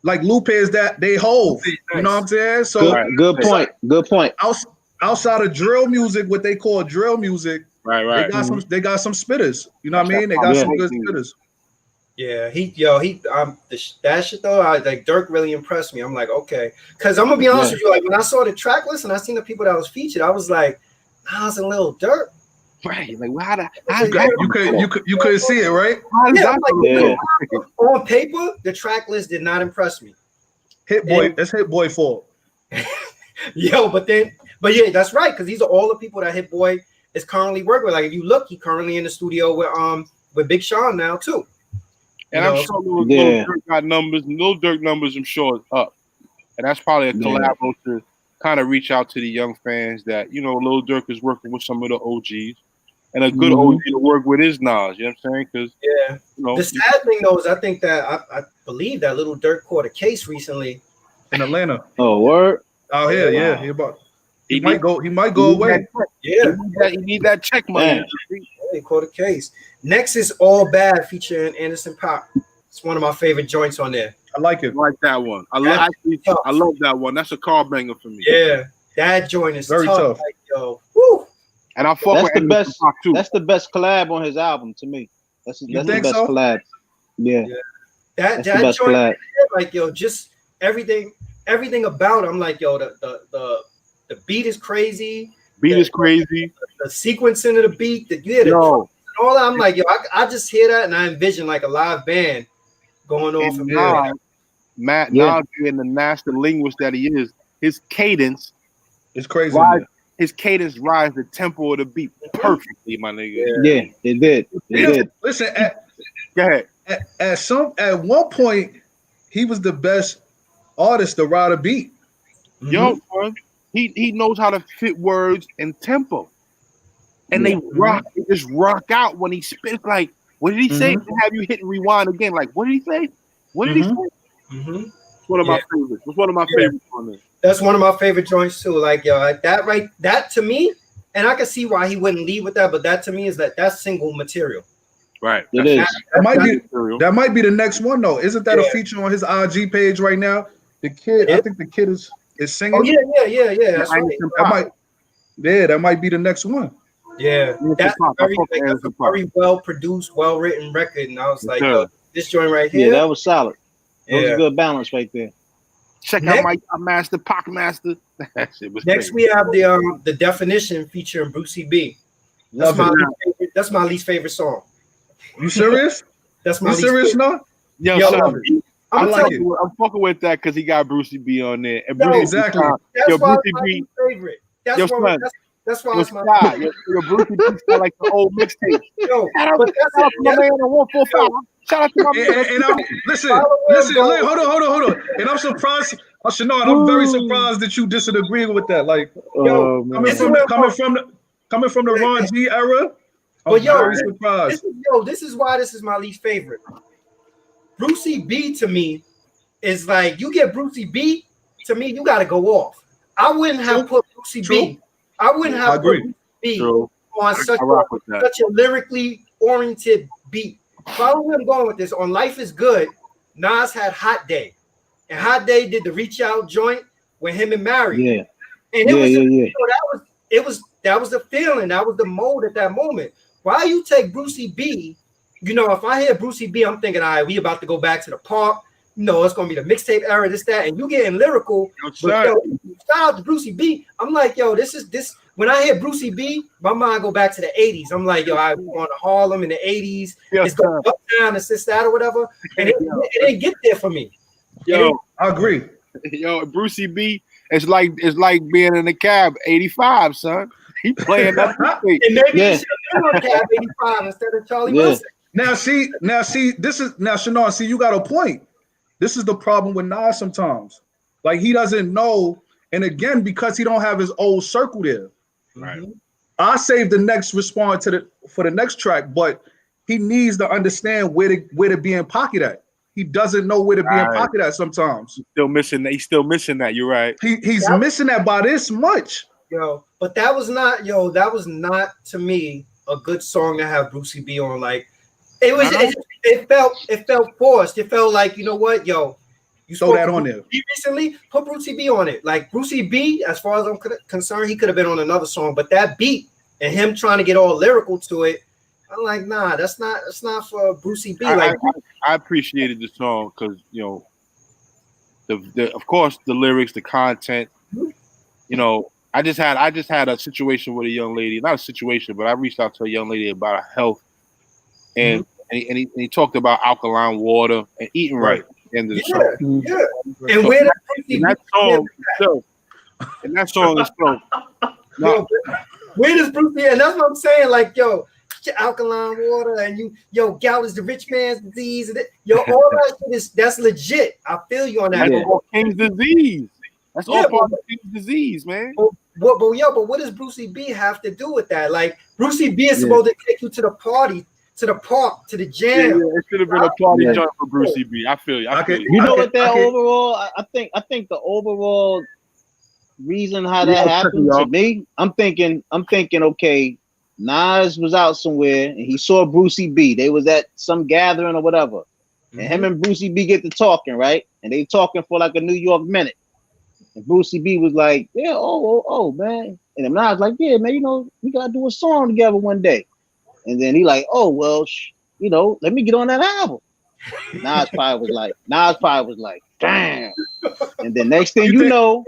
like Lupe is that they hold. You know what I'm saying? So good point. Outside of drill music, what they call drill music, right. They got some spitters. You know what I mean? They got some good spitters. Yeah, that shit though, like Dirk really impressed me. I'm like, okay, because I'm gonna be honest with you, like when I saw the track list and I seen the people that was featured, I was like, Nas and Lil Durk. Right, like you couldn't see it, right? On paper, the track list did not impress me. That's Hit Boy fault. Yo, but yeah, that's right, because these are all the people that Hit Boy is currently working with. Like if you look, he currently in the studio with Big Sean now too. And I'm sure Lil Durk got numbers. Lil Durk numbers, I'm sure, is up. And that's probably a collab to kind of reach out to the young fans that, Lil Durk is working with some of the OGs. And a good OG to work with is Nas. You know what I'm saying? Because the sad thing though is I think that I believe that Lil Durk caught a case recently in Atlanta. Oh, word! Oh yeah. He might go away. Yeah, he need that check money. He caught a case. Next is All Bad featuring Anderson .Paak. It's one of my favorite joints on there. I like it. I like that one. I love that one. That's a car banger for me. Yeah, that joint is very tough. Like, yo, woo. And I fuck with best. That's the best collab on his album to me. That's the best collab. Yeah. That the best joint, collab. like yo, just everything about it. I'm like, yo, the beat is crazy. The sequencing of the beat, all that. I'm like, yo, I just hear that and I envision like a live band going on from there. Nas being the master linguist that he is, his cadence is crazy. His cadence rides the tempo of the beat perfectly, my nigga. Yeah, it did. Listen, go ahead. At one point, he was the best artist to ride a beat. Yo, he knows how to fit words and tempo, and they just rock out when he spits. Like, what did he say? To have you hit and rewind again. Like, what did he say? What did he say? It's one of my favorites. It's one of my favorites on there. That's one of my favorite joints too. Like, yo, like that to me, and I can see why he wouldn't lead with that, but that to me is that's single material. Right. It is. That might be the next one though. Isn't that a feature on his IG page right now? The kid, I think the kid is singing. Oh yeah. That's right. That might be the next one. Yeah, that's a very well produced, well written record, and I was like, yo, this joint right here. Yeah, that was solid. That was a good balance right there. Check out my master, Pac Master. That shit was next, crazy. we have the Definition featuring Brucey B. That's my least favorite song. You serious? That's my least serious, favorite. No? Yo, I like it. I'm fucking with that because he got Brucey B on there. And exactly. That's why it's my least favorite. That's why it's my favorite. Your Brucey B sound like the old mixtape. Yo, shout out to my man on 145. Shout out to my man. And I'm listen, hold on. And I'm surprised. I'm very surprised that you disagree with that. Like, coming from the Ron G era. I'm very surprised. This is why this is my least favorite. Brucey B to me is like, you get Brucey B, to me, you gotta go off. I wouldn't have put Brucey B. I wouldn't have put Brucey B on such a lyrically oriented beat. Follow where I'm going with this. On Life is Good, Nas had Hot Day. And Hot Day did the Reach Out joint with him and Mary. Yeah. And that was the feeling. That was the mode at that moment. Why you take Brucey B? You know, if I hear Brucey B, I'm thinking, all right, we about to go back to the park. You know, it's gonna be the mixtape era, this, that, and you getting lyrical. Shout out to Brucey B. I'm like, yo, this. When I hear Brucey B, my mind go back to the 80s. I'm like, yo, I was on to Harlem in the 80s. It's going up, down, and this, that, or whatever. And it didn't get there for me. Yo, I agree. Yo, Brucey B, it's like being in the cab 85, son. He playing that. And maybe he should have been on cab 85 instead of Charlie Wilson. Now see, Shannon, see, you got a point. This is the problem with Nas sometimes. Like, he doesn't know, and again, because he don't have his old circle there. Right. I saved the next response for the next track, but he needs to understand where to be in pocket at. He doesn't know where to be in pocket at sometimes. He's still missing that. You're right. He's missing that by this much. But that was not to me a good song to have Brucey B on. Like, it felt forced. It felt like, you know what, yo, you throw that on there. Recently, put Brucey B on it. Like, Brucey B, as far as I'm concerned, he could have been on another song. But that beat and him trying to get all lyrical to it, I'm like, nah, that's not for Brucey B. I appreciated the song because, you know, the of course the lyrics, the content. You know, I just had a situation with a young lady, not a situation, but I reached out to a young lady about her health, and he talked about alkaline water and eating right at the end of the song. Yeah. And where that song is so. No. Where does Brucey? And that's what I'm saying. Like, yo, alkaline water, and gout is the rich man's disease. And all that shit that's legit. I feel you on that. That's all King's disease. That's all part of King's disease, man. But what does Brucey B have to do with that? Like, Brucey B is supposed to take you to the party, to the park, to the jam. Yeah, it should have been a party joint for Brucey B. I feel you. You know what? Overall, I think the overall reason how that happened to me, I'm thinking, okay, Nas was out somewhere and he saw Brucey B. They was at some gathering or whatever, and him and Brucey B get to talking, right? And they talking for like a New York minute. And Brucey B was like, yeah, oh, man. And then Nas like, yeah, man, you know, we gotta do a song together one day. And then he like, oh, well, you know, let me get on that album. Nas probably was like, damn. And then next thing you know,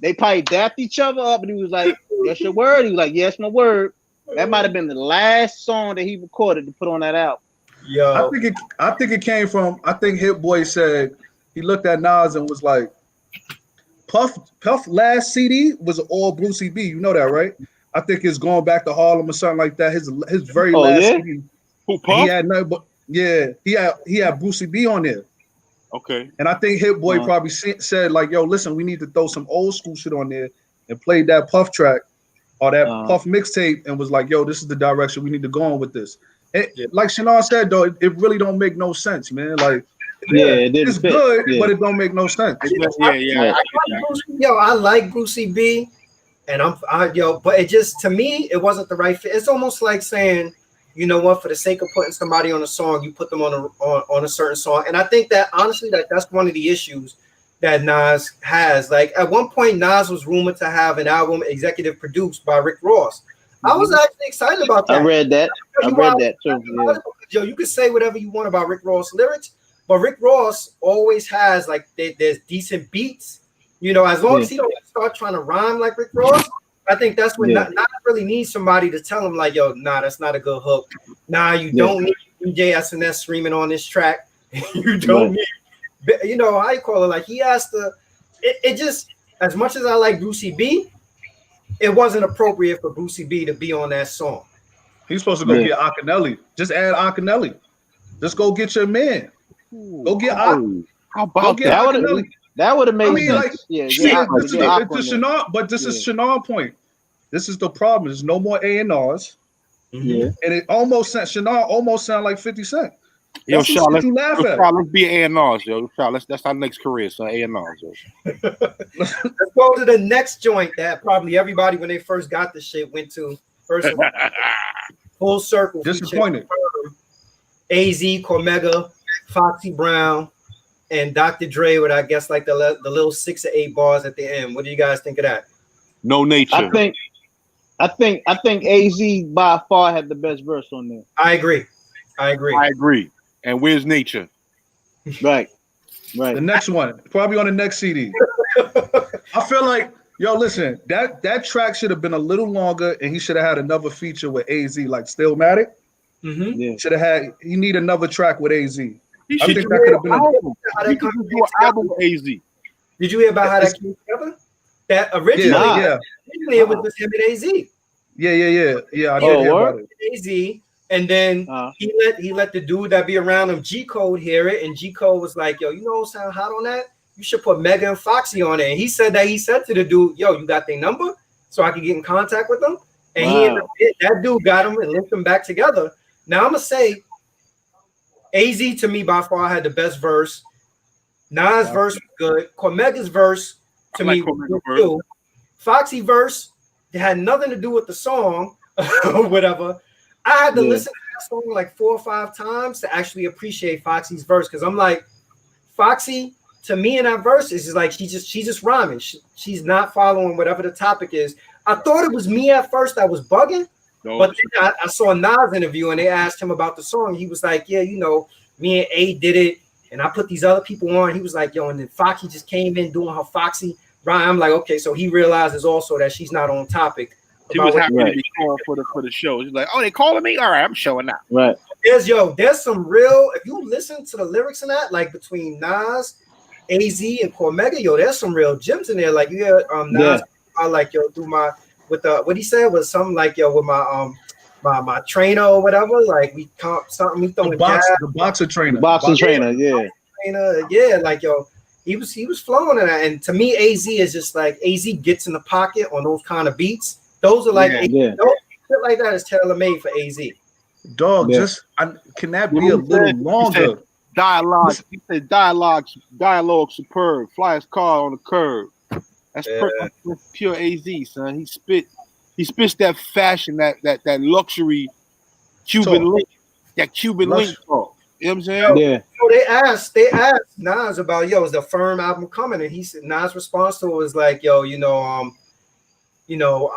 they probably dapped each other up, and he was like, that's your word? He was like, yes, my word. That might have been the last song that he recorded to put on that album. Yo, I think it came from, I think Hit Boy said he looked at Nas and was like, Puff last CD was all Brucey B. You know that, right? I think it's going back to Harlem or something like that. His very last CD. Who, Puff? He had nothing but he had Brucey B on there. Okay. And I think Hit Boy probably said like, yo, listen, we need to throw some old school shit on there and played that Puff track or that Puff mixtape and was like, yo, this is the direction we need to go on with this. Like Shannon said, though, it really don't make no sense, man. Like, it's fit. good, but it don't make no sense. I like Brucey B, and but it just, to me, it wasn't the right fit. It's almost like saying, you know what, for the sake of putting somebody on a song, you put them on a certain song. And I think that honestly, that's one of the issues that Nas has. Like at one point, Nas was rumored to have an album executive produced by Rick Ross. I was actually excited about that. I read that too. Yeah. Yo, you can say whatever you want about Rick Ross lyrics, but Rick Ross always has like there's decent beats. You know, as long as he don't start trying to rhyme like Rick Ross, I think that's when not really needs somebody to tell him like, yo, nah, that's not a good hook. Nah, you don't need DJ SNS screaming on this track. You don't need, you know, how you call it? Like he has to. It just, as much as I like Brucey B, it wasn't appropriate for Brucey B to be on that song. He's supposed to go get Akinelli. Just add Akinelli. Just go get your man. Go get How about Akinelli. That would have made sense. Like, this is Shannon point. This is the problem. There's no more A&Rs. And it almost sound like 50 Cent. Yo, Shaw, let's be A&Rs, yo. Shaw, that's our next career, so A&Rs, yo. Let's go to the next joint that probably everybody, when they first got this shit, went to. First of all, Full Circle. Disappointed. AZ, Cormega, Foxy Brown, and Dr. Dre with, I guess, like the little 6 or 8 bars at the end. What do you guys think of that? No Nature. I think AZ by far had the best verse on there. I agree. And where's Nature? Right. The next one, probably on the next CD. I feel like, yo, listen, that track should have been a little longer, and he should have had another feature with AZ, like Stillmatic. Should have had. He need another track with AZ. I think that could have been an album with AZ. Did you hear about how that came together? That originally, it was just him and AZ. Yeah. I did hear about it. AZ, and then he let the dude that be around him, G Code, hear it, and G Code was like, "Yo, you know what sound hot on that? You should put Mega and Foxy on it." And he said to the dude, "Yo, you got their number so I can get in contact with them." And that dude got him and linked them back together. Now I'm gonna say, AZ to me by far had the best verse. Nas' verse was good. Cormega's verse to me was good too. Foxy verse had nothing to do with the song or whatever. I had to listen to that song like 4 or 5 times to actually appreciate Foxy's verse, because I'm like, Foxy to me in that verse is just like she's just rhyming. She's not following whatever the topic is. I thought it was me at first that was bugging, but then I saw a Nas interview and they asked him about the song. He was like, "Yeah, you know, me and A did it, and I put these other people on." He was like, "Yo," and then Foxy just came in doing her Foxy rhyme. I'm like, okay, so he realizes also that she's not on topic. She was happy to be called for the show. She's like, "Oh, they calling me? All right, I'm showing up." Right. There's some real. If you listen to the lyrics in that, like between Nas, AZ, and Cormega, yo, there's some real gems in there. Like Nas, I like through my what he said was something like with my my trainer or whatever. Like we something he throwing the boxer trainer. Yeah, like he was flowing in that. And to me, AZ is just like AZ gets in the pocket on those kind of beats. Those are like shit like that is tailor made for AZ. Dog, can that be a little longer? Dialogue. He said dialogue superb. Flyest car on the curb. That's pure AZ, son. He spits that fashion, that luxury Cuban link, that Cuban link talk. You know what I'm saying? Yeah. So they asked Nas about is the Firm album coming, and he said Nas' response to it was like, "Yo, I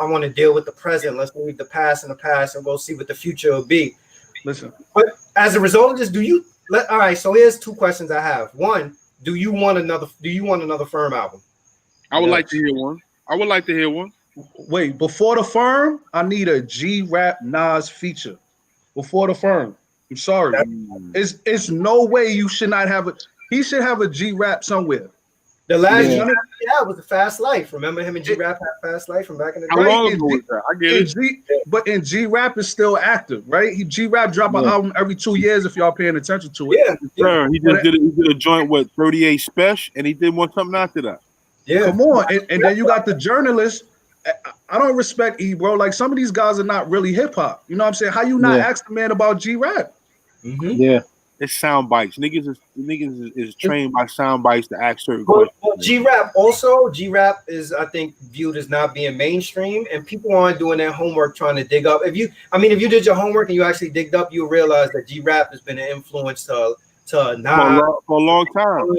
want to deal with the present. Let's leave the past in the past, and we'll see what the future will be." Listen, but as a result of this, all right, so here's 2 questions I have. One, do you want another Firm album? I would like to hear one. Wait, before the Firm, I need a G-Rap Nas feature. Before the Firm. I'm sorry. It's no way you should not have he should have a G-Rap somewhere. The last G-Rap was the Fast Life. Remember him and G-Rap had Fast Life from back in the day? How long ago was that? I get it. But G-Rap is still active, right? G-Rap drop an album every 2 years if y'all paying attention to it. Yeah. He did a joint with 38 Special, and he did something after that. Yeah. Come on. And then you got the journalist I don't respect E, bro. Like some of these guys are not really hip hop. You know what I'm saying? How you not ask the man about G-Rap? Yeah. It's sound bites. Niggas is trained by sound bites to ask certain questions. Well, G-Rap is, I think, viewed as not being mainstream, and people aren't doing their homework trying to dig up. If you did your homework and you actually digged up, you'll realize that G-Rap has been an influence to Nas for a long time.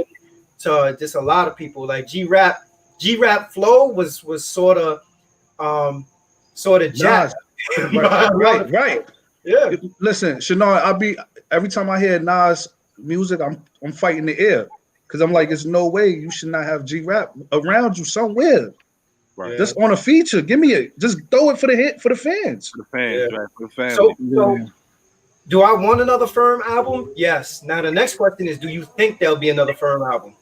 To just a lot of people. Like G-Rap flow was sort of jazz. Right. Yeah. Listen, Shannon, every time I hear Nas music, I'm fighting the air because I'm like, there's no way you should not have G-Rap around you somewhere. Right. Just on a feature, give me it. Just throw it for the fans. For the fans, right? For the family. So do I want another Firm album? Yes. Now the next question is, do you think there'll be another Firm album?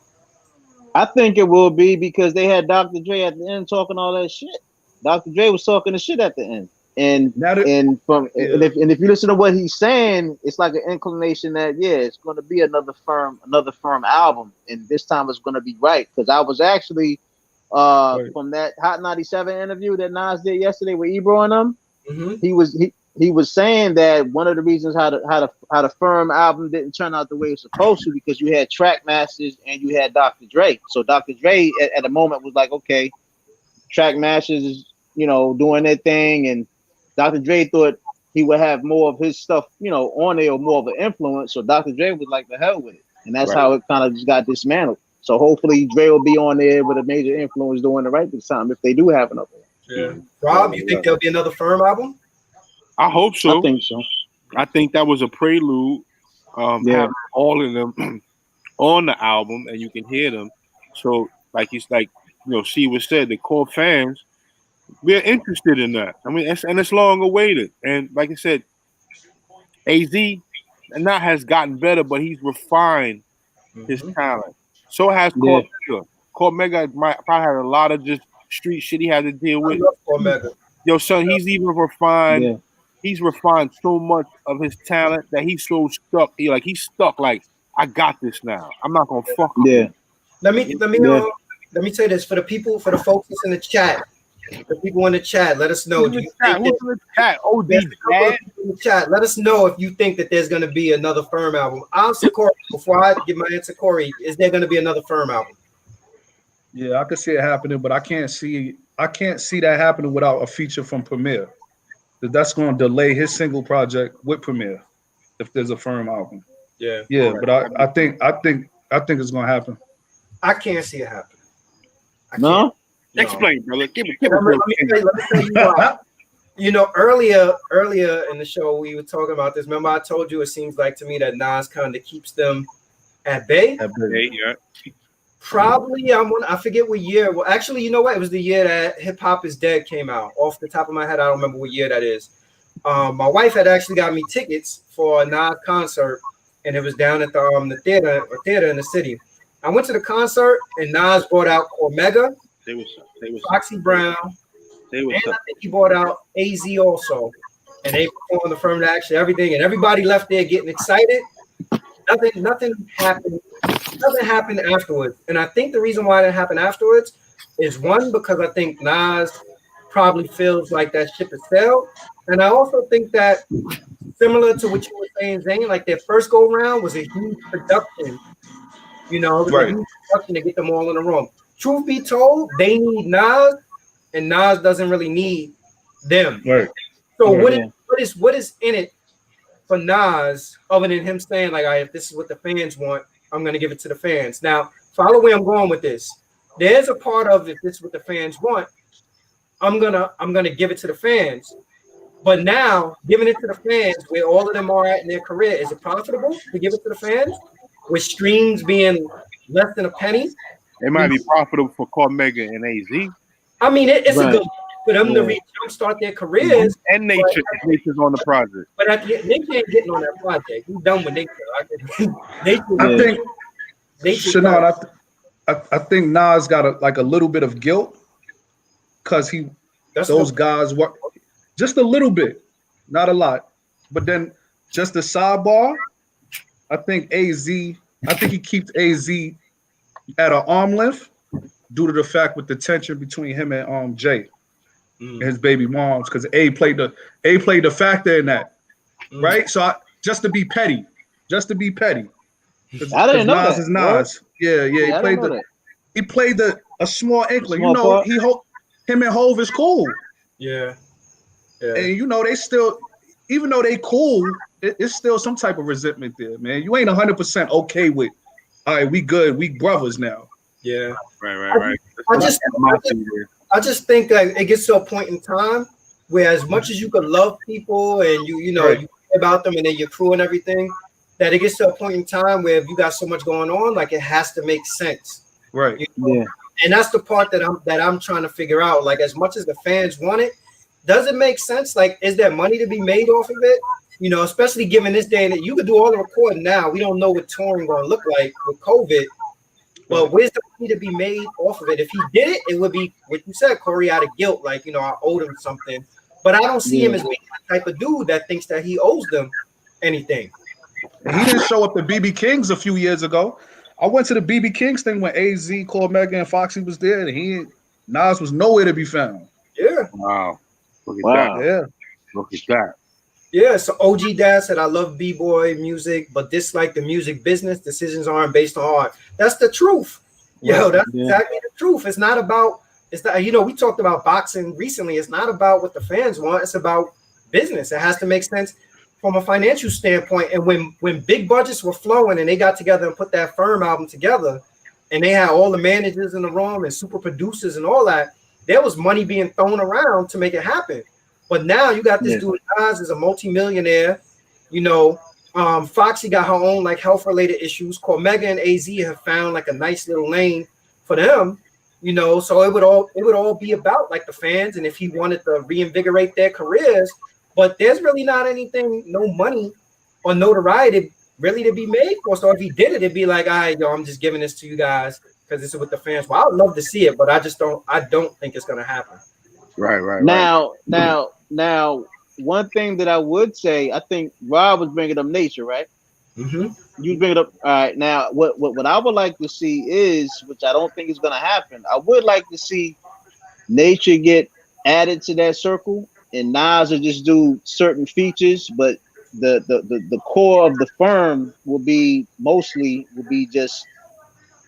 I think it will be because they had Dr. Dre at the end talking all that shit. Dr. Dre was talking the shit at the end. And if you listen to what he's saying, it's like an inclination that it's going to be another firm album, and this time it's going to be right. Because I was actually from that Hot 97 interview that Nas did yesterday with Ebro and them. Mm-hmm. He was saying that one of the reasons how the Firm album didn't turn out the way it was supposed to because you had Track Masters and you had Dr. Dre. So Dr. Dre at the moment was like, okay, Track Masters is doing their thing, and Dr. Dre thought he would have more of his stuff, on there or more of an influence. So Dr. Dre was like, the hell with it. And that's how it kind of just got dismantled. So hopefully Dre will be on there with a major influence doing the right this time if they do have another one. Yeah. Rob, you think there'll be another Firm album? I hope so. I think so. I think that was a prelude. Having all of them on the album and you can hear them. So she was said, the core fans, we're interested in that. I mean, it's long awaited. And like I said, AZ not has gotten better, but he's refined his talent. So has Cormega. Cormega probably had a lot of just street shit he had to deal with. I love Cormega. Yo, son, he's even refined. Yeah. He's refined so much of his talent that he's so stuck. He's stuck. Like, I got this now. I'm not gonna fuck him. Yeah. Let me say this for the folks that's in the chat. The people in the chat, let us know. Do you think in the chat? Oh, in the chat, let us know if you think that there's going to be another Firm album. Corey, before I give my answer, Corey, is there going to be another Firm album? Yeah, I could see it happening, but I can't see that happening without a feature from Premier. That's going to delay his single project with Premier if there's a Firm album. Yeah, but I think it's going to happen. I can't see it happen. No. Explain, brother. Give me let me tell you why. Earlier in the show, we were talking about this. Remember, I told you it seems like to me that Nas kind of keeps them at bay. Yeah. Probably, I forget what year. Well, actually, you know what? It was the year that Hip Hop Is Dead came out. Off the top of my head, I don't remember what year that is. My wife had actually got me tickets for a Nas concert, and it was down at the theater in the city. I went to the concert, and Nas brought out Cormega. They was Foxy Brown, and I think he brought out AZ also, and they performed the Firm Action, everything, and everybody left there getting excited. Nothing happened. Nothing happened afterwards, and I think the reason why that happened afterwards is one because I think Nas probably feels like that ship has sailed, and I also think that similar to what you were saying, Zane, like their first go round was a huge production. It was a huge production to get them all in the room. Truth be told, they need Nas, and Nas doesn't really need them. Right. So what is in it for Nas other than him saying like, if this is what the fans want, I'm gonna give it to the fans. Now, follow where I'm going with this. There's a part of if this is what the fans want, I'm gonna give it to the fans. But now giving it to the fans, where all of them are at in their career, is it profitable to give it to the fans? With streams being less than a penny. It might be profitable for Cormega and AZ. I mean, it's a good for them to jumpstart their careers. And Nature's on the project. But Nature ain't getting on that project. He's done with Nature. I think Nas got a little bit of guilt because those guys were just a little bit, not a lot. But then just the sidebar, I think he keeps AZ at an arm length due to the fact with the tension between him and Jay. and his baby moms, because A played the factor in that, right? So just to be petty, because I didn't know Nas that. is Nas. Yeah, I didn't know that. he played a small inkling. Small part. Him and Hove is cool. Yeah. And they still, even though they cool, it's still some type of resentment there, man. You ain't 100% okay with, all right, we good, we brothers now. Yeah. Right. I just think that it gets to a point in time where, as much as you could love people and you know Right. you care about them and then your crew and everything, that it gets to a point in time where if you got so much going on, like it has to make sense. Right. You know? Yeah. And that's the part that I'm trying to figure out. Like, as much as the fans want it, does it make sense? Like, is there money to be made off of it? You know, especially given this day that you could do all the recording now. We don't know what touring going to look like with COVID. But where's the money to be made off of it? If he did it, it would be what you said, Corey, out of guilt. Like, you know, I owed him something. But I don't see him as being the type of dude that thinks that he owes them anything. He didn't show up to BB King's a few years ago. I went to the BB King's thing when AZ, Cormega, and Foxy was there, and Nas was nowhere to be found. Yeah. Wow. Look at Wow. that. Yeah. Look at that. Yeah, so OG Dad said, I love B-boy music, but dislike the music business. Decisions aren't based on art. That's the truth. Yo, that's exactly the truth. It's not, you know, we talked about boxing recently. It's not about what the fans want. It's about business. It has to make sense from a financial standpoint. And when big budgets were flowing and they got together and put that Firm album together, and they had all the managers in the room and super producers and all that, there was money being thrown around to make it happen. But now you got this dude, Nas is a multimillionaire. You know, Foxy got her own like health related issues. Cormega and AZ have found like a nice little lane for them. You know, so it would all be about like the fans, and if he wanted to reinvigorate their careers. But there's really not anything, no money or notoriety really to be made for. So if he did it, it'd be like, all right, yo, I'm just giving this to you guys because this is what the fans. Well, I would love to see it, but I don't think it's gonna happen. Right. Now, one thing that I would say, I think Rob was bringing up nature, right? Mm-hmm. You bring it up. All right. Now, what I would like to see is, which I don't think is going to happen. I would like to see nature get added to that circle, and Nas will just do certain features, but the core of the Firm will be just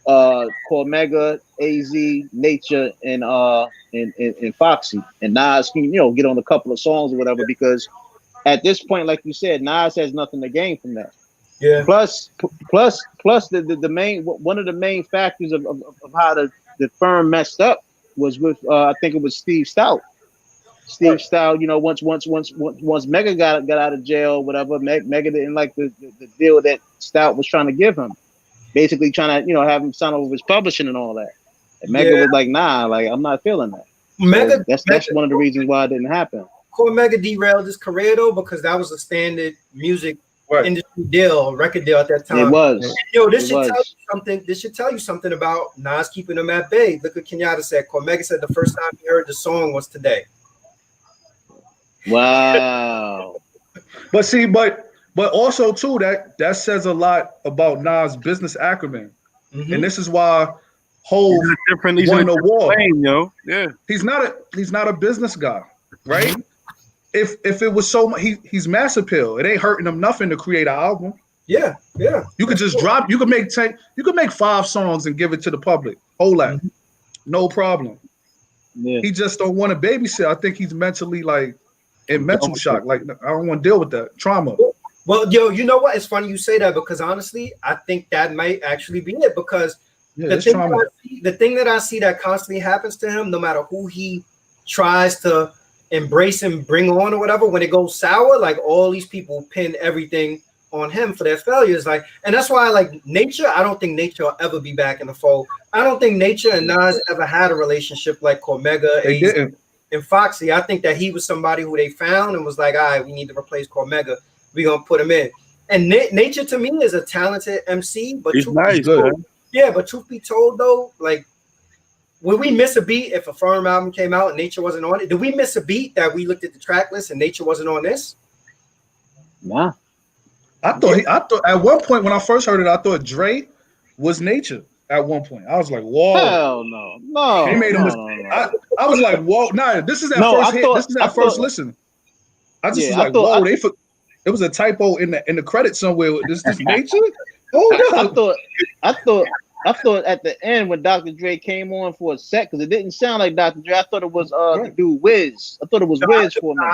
Cormega, AZ, Nature, and Foxy, and Nas can get on a couple of songs or whatever, because at this point, like you said, Nas has nothing to gain from that. Yeah. Plus the main one of the main factors of how the Firm messed up was with I think it was Steve Stout. Steve Stout, once Mega got out of jail, whatever, Mega didn't like the deal that Stout was trying to give him. Basically trying to, have him sign over his publishing and all that. And Mega was like, nah, like I'm not feeling that. Mega, so that's one of the reasons why it didn't happen. Cormega derailed his career though, because that was a standard music industry deal, record deal at that time. It was. Yo, this should tell you something. This should tell you something about Nas keeping him at bay. Look what Kenyatta said. Cormega said the first time he heard the song was today. Wow. But also too, that says a lot about Nas' business acumen, and this is why Hov won the war. Yeah, he's not a business guy, right? If it was so, he's mass appeal. It ain't hurting him nothing to create an album. Yeah. You could just drop. You could make 5 songs and give it to the public. Whole lot, no problem. Yeah. He just don't want to babysit. I think he's mentally like in mental shock. Like I don't want to deal with that trauma. Well, yo, you know what? It's funny you say that, because honestly, I think that might actually be it. Because the thing that I see that constantly happens to him, no matter who he tries to embrace and bring on or whatever, when it goes sour, like all these people pin everything on him for their failures. Like, and that's why, like Nature, I don't think Nature will ever be back in the fold. I don't think Nature and Nas ever had a relationship like Cormega and Foxy. I think that he was somebody who they found and was like, all right, we need to replace Cormega. We're gonna put him in. And Nature to me is a talented MC, but he's nice, good. Yeah, but truth be told though, like, would we miss a beat if a Firm album came out and Nature wasn't on it? Did we miss a beat that we looked at the track list and Nature wasn't on this? Nah. I thought at one point when I first heard it, I thought Dre was Nature. at one point. I was like, whoa. Hell no. They made him. I was like, whoa. Nah, this is that first hit. This is that first listen. I just was like, whoa. It was a typo in the credit somewhere. This nature. Hold up. I thought at the end when Dr. Dre came on for a sec, because it didn't sound like Dr. Dre. I thought it was the dude Wiz. I thought it was Wiz for a minute.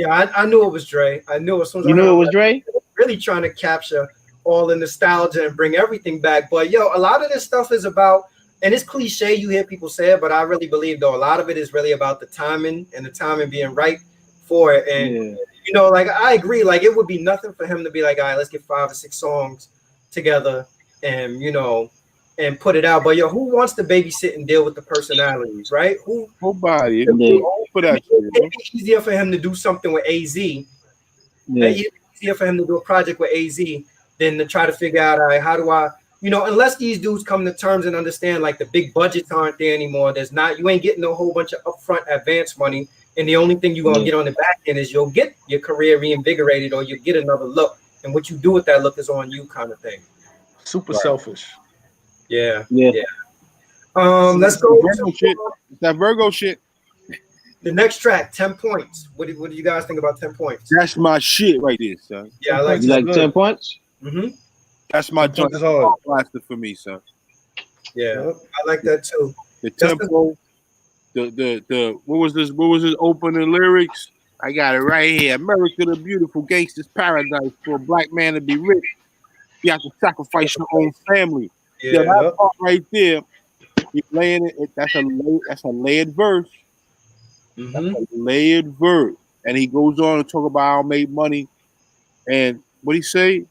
I knew it was Dre. I knew as soon as you knew it was Dre. Really trying to capture all the nostalgia and bring everything back. But yo, a lot of this stuff is about, and it's cliche, you hear people say it, but I really believe though a lot of it is really about the timing and the timing being right for it. And you know, like I agree, like it would be nothing for him to be like, all right, let's get 5 or 6 songs together and you know, and put it out. But yo, who wants to babysit and deal with the personalities, right? Nobody. It's easier for him to do something with AZ. It's easier for him to do a project with AZ than to try to figure out, all right, how do I, you know, unless these dudes come to terms and understand like the big budgets aren't there anymore. You ain't getting a whole bunch of upfront advance money. And the only thing you're going to get on the back end is you'll get your career reinvigorated or you get another look. And what you do with that look is on you kind of thing. Super selfish. Yeah. Let's go. That Virgo shit. The next track, 10 points. What do you guys think about 10 points? That's my shit right there, son. Yeah, I like you like 10 points? Mm-hmm. That's my joint blaster for me, son. Yeah, I like that too. The tempo, the what was this opening lyrics? I got it right here. America the beautiful, gangster's paradise. For a black man to be rich, you have to sacrifice your own family. Yeah, that part right there. He's laying it. That's a layered verse. Mm-hmm. That's a layered verse, and he goes on to talk about how I made money. And what he say?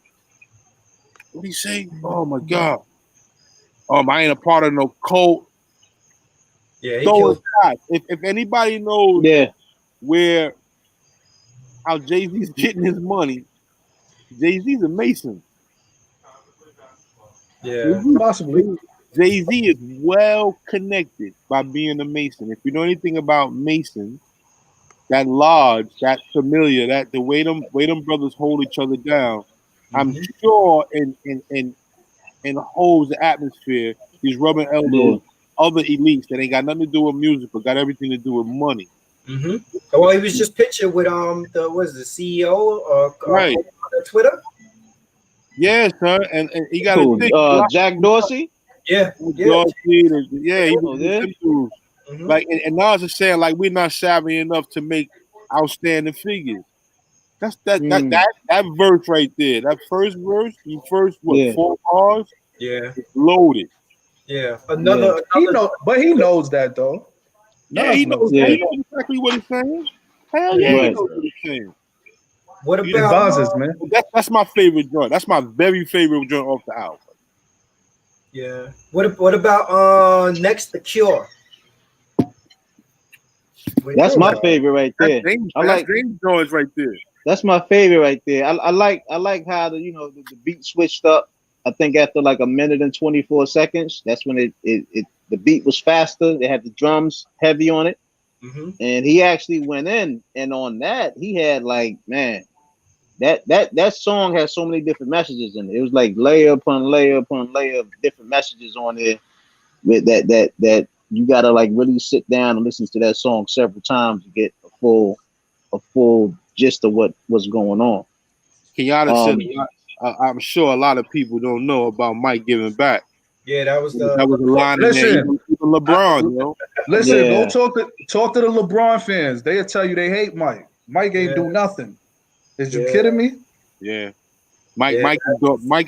Oh my God! I ain't a part of no cult. Yeah, if anybody knows where how Jay-Z's getting his money, Jay-Z's a Mason. Yeah, possibly. Jay-Z is well connected by being a Mason. If you know anything about Mason, that lodge, that familiar, that the way them brothers hold each other down, I'm sure in holds the atmosphere, he's rubbing elbows, other elites that ain't got nothing to do with music, but got everything to do with money. Mm-hmm. Well, he was just pictured with the CEO right Twitter. Yeah, son, and he got a thing. Jack Dorsey. Yeah. Dorsey, he was like, and Nas is saying like we're not savvy enough to make outstanding figures. That's that verse right there. That first verse, the first 4 bars, loaded. Yeah, another. He knows that though. Yeah, he knows exactly what he's saying. Hell yeah, he knows what he's saying. What about man? That's my favorite joint. That's my very favorite joint off the album. Yeah. What about next The Cure? That's my favorite right there. I like James Jones right there. That's my favorite right there. I like how the beat switched up. I think after like a minute and 24 seconds, that's when the beat was faster. They had the drums heavy on it, and he actually went in, and on that he had like, man, that song has so many different messages in it. It was like layer upon layer upon layer of different messages on there. With that you gotta like really sit down and listen to that song several times to get a full gist of what's going on. Kenyatta said, I'm sure a lot of people don't know about Mike giving back. Yeah, that was a line. Listen, in there. Even LeBron, you know. Listen, go talk to the LeBron fans. They'll tell you they hate Mike. Mike ain't do nothing. Is you kidding me? Yeah. Mike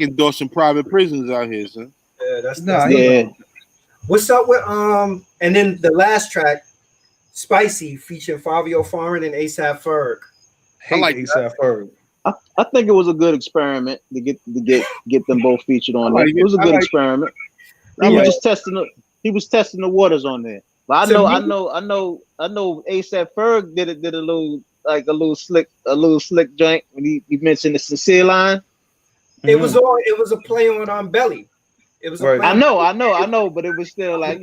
endorsing private prisons out here, son. Yeah, that's What's up with and then the last track, Spicy, featuring Fabio Foreign and ASAP Ferg. I like ASAP Ferg. I think it was a good experiment to get them both featured on there. It was a good experiment. He was testing the waters on there. But I know ASAP Ferg did a little slick joint when he mentioned the sincere line. It was a play on Belly. It was I know, but it was still like,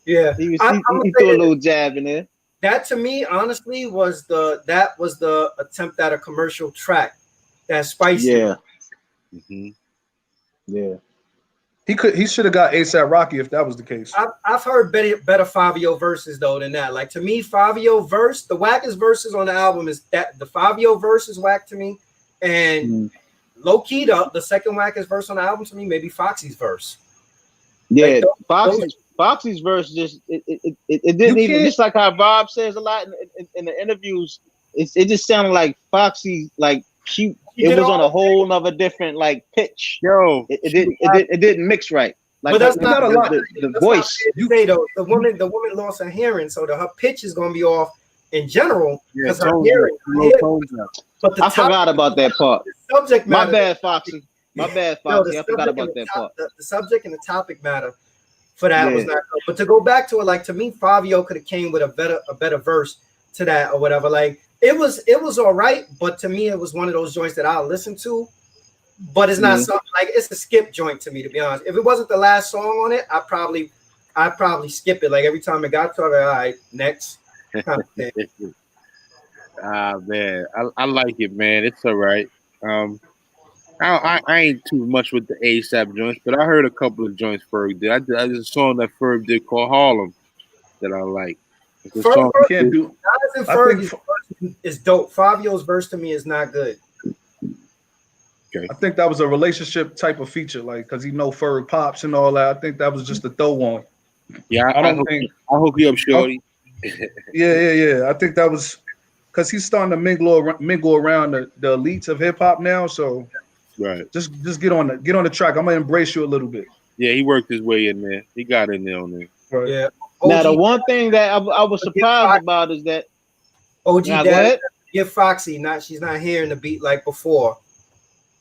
Yeah. He threw a little jab in there. That to me, honestly, was the attempt at a commercial track. That's Spicy. Yeah. Mm-hmm. Yeah. He should have got ASAP Rocky if that was the case. I've heard better Fabio verses though than that. Like to me, Fabio verse, the wackest verses on the album is that the Fabio verse is whack to me, and low key the second wackest verse on the album to me maybe Foxy's verse. Yeah, like Foxy's verse just it didn't even, just like how Bob says a lot in the interviews. It just sounded like Foxy, like it was on a whole nother different like pitch. Yo, it didn't mix right. Like, but that's not a lot. The voice. You say though, the woman lost her hearing, so her pitch is gonna be off in general because her hearing. But I forgot about that part. Subject matter. My bad, Foxy. My bad, Foxy. I forgot about that part. The subject and the topic matter for that was not good. But to go back to it, like to me, Fabio could have came with a better verse to that or whatever. Like it was all right, but to me, it was one of those joints that I'll listen to. But it's not something like it's a skip joint to me, to be honest. If it wasn't the last song on it, I'd probably skip it. Like every time it got to it, all right, next. Man, I like it, man. It's all right. I ain't too much with the ASAP joints, but I heard a couple of joints Ferg did. I did a song that Ferg did called Harlem that I like. Ferg is dope. Fabio's verse to me is not good. Okay. I think that was a relationship type of feature, like because he know Ferg pops and all that. I think that was just a throw on. Yeah, I hook you up, shorty. Yeah. I think that was because he's starting to mingle around the elites of hip hop now. So right, just get on the track. I'm gonna embrace you a little bit. Yeah, he worked his way in there. He got in there on there. Right. Yeah. Now the one thing that I was surprised about is that OG Dad give Foxy she's not hearing the beat like before.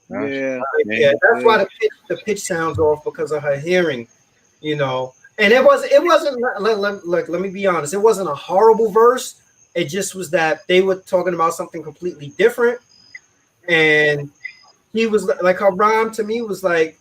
Yeah, that's why the pitch sounds off because of her hearing, you know. And it wasn't like let me be honest, it wasn't a horrible verse. It just was that they were talking about something completely different, and he was like her rhyme to me was like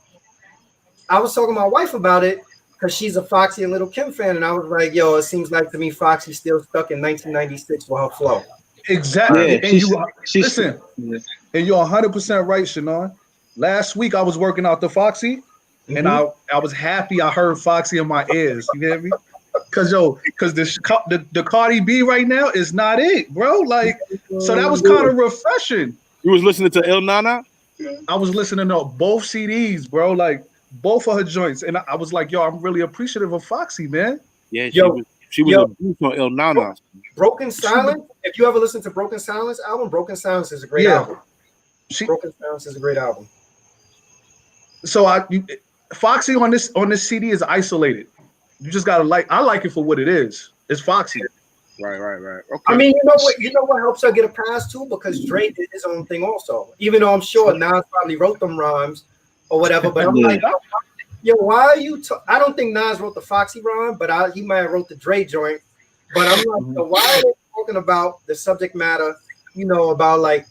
I was talking to my wife about it because she's a Foxy and Lil' Kim fan, and I was like, yo, it seems like to me Foxy's still stuck in 1996 with her flow. Exactly. Yeah, listen, and you're 100% right, Shannon. Last week I was working out the Foxy, and I was happy I heard Foxy in my ears. You hear me? Because the Cardi B right now is not it, bro. Like, so that was kind of refreshing. You was listening to Il Nana? I was listening to both CDs, bro. Like both of her joints, and I was like, yo, I'm really appreciative of Foxy, man. Yeah, she was a beast on Il Nana. Broken Silence. If you ever listen to Broken Silence album, Broken Silence is a great album. Broken Silence is a great album. So Foxy on this CD is isolated. You just gotta I like it for what it is. It's Foxy. Right. Okay. I mean, you know what helps her get a pass too, because Dre did his own thing also. Even though I'm sure Nas probably wrote them rhymes or whatever, but I'm like, yo, why are you? I don't think Nas wrote the Foxy rhyme, but he might have wrote the Dre joint. But I'm like, so why are they talking about the subject matter? You know, about like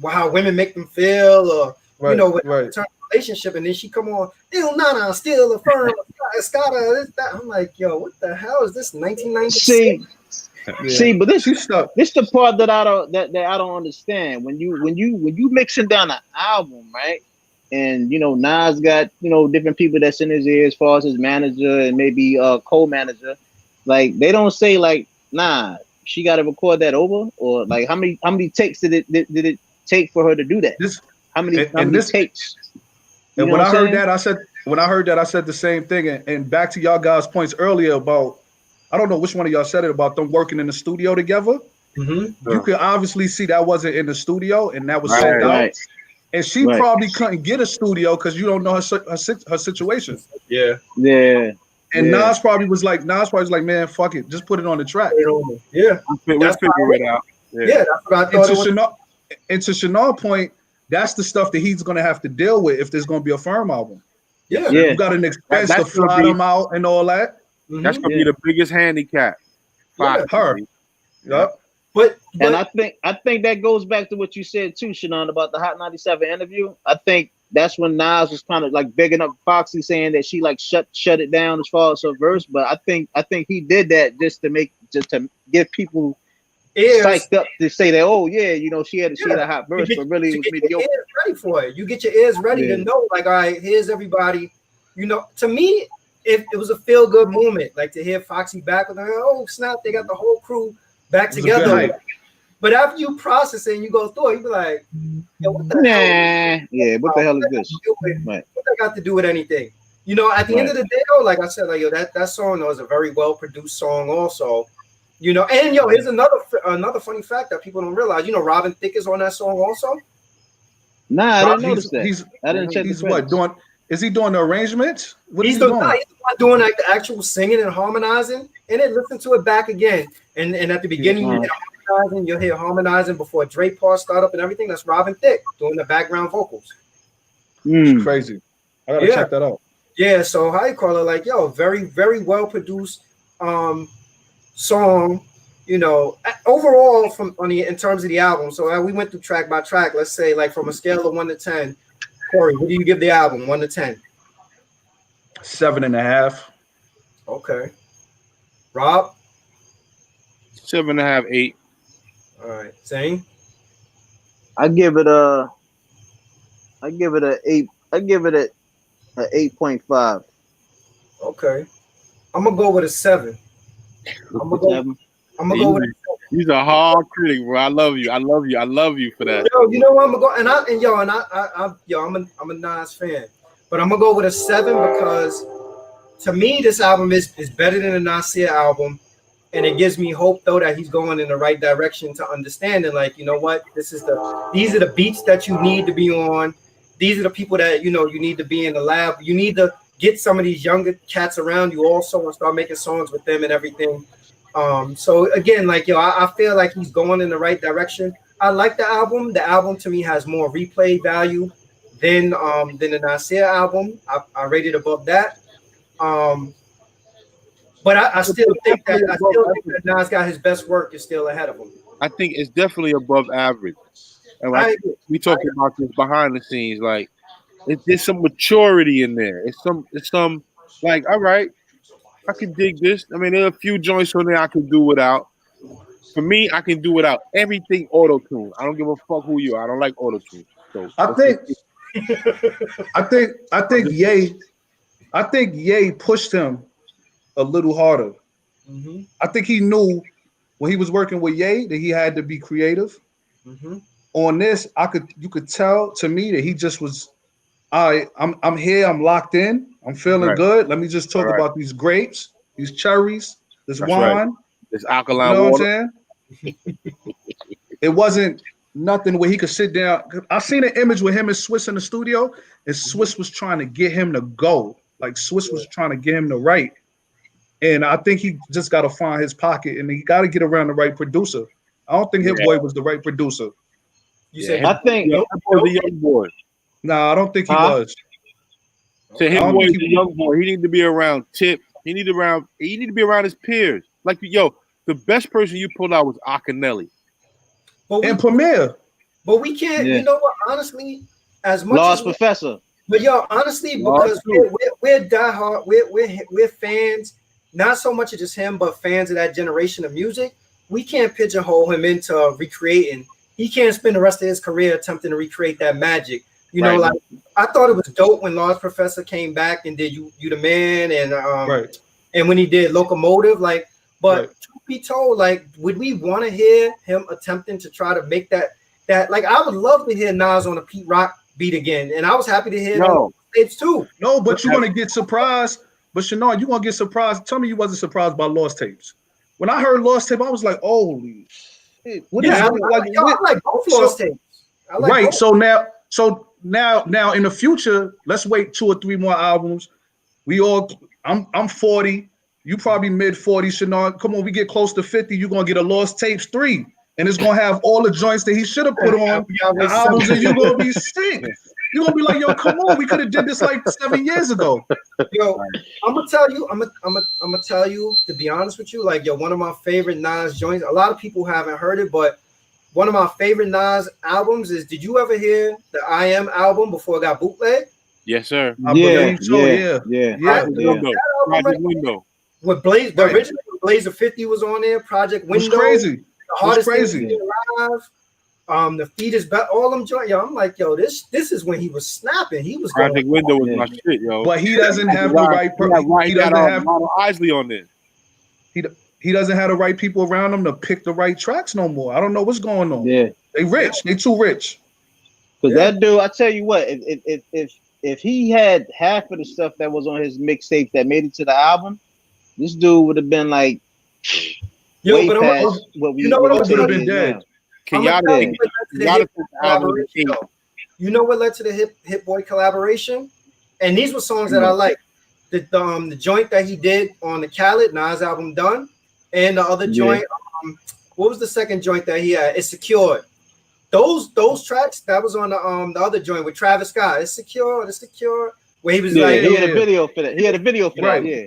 how women make them feel, or with relationship, and then she come on, "Ew, Nana, still a firm, Escada." I'm like, yo, what the hell is this? 1996. See, but this the part that I don't understand. When you mixing down an album, right? And Nas got different people that's in his ear as far as his manager and maybe co-manager. Like they don't say like, nah, she got to record that over, or like how many takes did it take for her to do that? How many takes? And when I heard that, I said the same thing. And back to y'all guys' points earlier about, I don't know which one of y'all said it about them working in the studio together. You could obviously see that wasn't in the studio, and that was sent out. And she probably couldn't get a studio because you don't know her situation. Yeah. And Nas probably was like, man, fuck it, just put it on the track. Yeah, let's figure it out. Yeah, that's what I thought. And to Chanel's point, that's the stuff that he's gonna have to deal with if there's gonna be a firm album. Yeah. You got an expense to fly them out and all that. That's gonna be the biggest handicap. Her. Yep. But and I think that goes back to what you said too, Shannon, about the Hot 97 interview. I think that's when Nas was kind of like bigging up Foxy, saying that she like shut it down as far as her verse. But I think he did that just to get people psyched up to say that, oh yeah, she had a hot verse, but really it was mediocre. Ready for it. You get your ears ready to know, like, all right, here's everybody you know, to me, it was a feel good moment, like to hear Foxy back with her. Oh snap, they got the whole crew back together. But after you process it and you go through it, you be like, yo, what the hell? Yeah, what the hell is this? What that got to do with anything? You know, at the end of the day, though, like I said, like yo, that song was a very well produced song, also. You know, and yo, here's another funny fact that people don't realize. You know, Robin Thicke is on that song also. Nah, I didn't notice that. I didn't check he's what doing? Is he doing the arrangements? What he's is he doing? He's doing like the actual singing and harmonizing, and then listen to it back again. And at the beginning, you hear harmonizing, you'll hear harmonizing before Dre part start up and everything. That's Robin Thicke doing the background vocals. It's crazy. I gotta check that out. Yeah, so how you call it? Like, yo, very, very well produced song. You know, overall in terms of the album. So we went through track by track. Let's say, like, from a scale of 1 to 10, Corey, what do you give the album? 1 to 10? 7.5. Okay. Rob? 7.5, 8. All right. Zane? I give it a 8. I give it a 8.5. Okay. I'm gonna go with a 7. I'm gonna go with a 7. He's a hard critic, bro. I love you. I love you for that. Yo, you know what I'm gonna go I'm a Nas fan, but I'm gonna go with a 7 because to me this album is better than the Nasir album, and it gives me hope though that he's going in the right direction to understanding, like, you know what, these are the beats that you need to be on. These are the people that you need to be in the lab. You need to get some of these younger cats around you also and start making songs with them and everything. So again, like, yo, I feel like he's going in the right direction. I like the album. The album to me has more replay value than the Nasir album. I rate it above that. But I still think that Nas got his best work is still ahead of him. I think it's definitely above average. And like we talked about this behind the scenes, like there's some maturity in there. It's some like, all right, I can dig this. I mean, there are a few joints on there I can do without. For me, I can do without everything auto-tune. I don't give a fuck who you are. I don't like auto-tune. So I think Ye pushed him a little harder. Mm-hmm. I think he knew when he was working with Ye that he had to be creative. Mm-hmm. On this, you could tell to me that he just was, I'm here, I'm locked in, I'm feeling good. Let me just talk about these grapes, these cherries, this wine, this alkaline water. What I'm saying? It wasn't nothing where he could sit down. I seen an image with him and Swiss in the studio, and Swiss was trying to get him to go. Like Swiss was trying to get him to write. And I think he just got to find his pocket, and he got to get around the right producer. I don't think Hit Boy was the right producer. You said I think Hit Boy was a young boy. Nah, I don't think he was. So Hit Boy is a young boy. He need to be around Tip. He need to be around his peers. Like, yo, the best person you pulled out was Akinelli. And Premier. But we can't, you know what, honestly, as much Lost as Professor. But yo, honestly, because we're diehard, we're fans, not so much of just him, but fans of that generation of music. We can't pigeonhole him into recreating. He can't spend the rest of his career attempting to recreate that magic. You know, like I thought it was dope when Lost Professor came back and did You the Man, and and when he did Locomotive, like, but truth be told, like, would we want to hear him attempting to try to make that like, I would love to hear Nas on a Pete Rock beat again, and I was happy to hear tapes too. No, but you're gonna get surprised. But Shannon, you're gonna get surprised. Tell me you wasn't surprised by Lost Tapes. When I heard Lost Tape, I was like, holy shit. What is I like both Lost Tapes. Right. So now in the future, let's wait 2 or 3 more albums. I'm 40. You probably mid-40s, Shannon. Come on, we get close to 50. You're gonna get a Lost Tapes 3. And it's gonna have all the joints that he should have put on the albums, and you're gonna be sick. You're gonna be like, yo, come on, we could have did this like 7 years ago. Yo, I'm gonna tell you, to be honest with you, like, yo, one of my favorite Nas joints. A lot of people haven't heard it, but one of my favorite Nas albums is. Did you ever hear the I Am album before it got bootleg? Yes, sir. I believe so. Yeah. Project Window. With Blaze, the original Blazer 50 was on there. Project Window. It was crazy. The hardest thing alive. The feet is better. All them joint, yo. I'm like, yo, this is when he was snapping. He was Project going. Window was my shit, yo. But he doesn't have the right. He doesn't have Isley on this. He doesn't have the right people around him to pick the right tracks no more. I don't know what's going on. Yeah, they rich. They too rich. Because that dude, I tell you what, if he had half of the stuff that was on his mixtape that made it to the album, this dude would have been like, yo, but what we, you know what would have been dead. You know what led to the Hit Boy collaboration? And these were songs that I like. The joint that he did on the Khaled Nas album, Done, and the other joint. What was the second joint that he had? It's Secured. Those tracks that was on the other joint with Travis Scott. It's Secure. Where he was he had a video for that. He had a video for that. Yeah.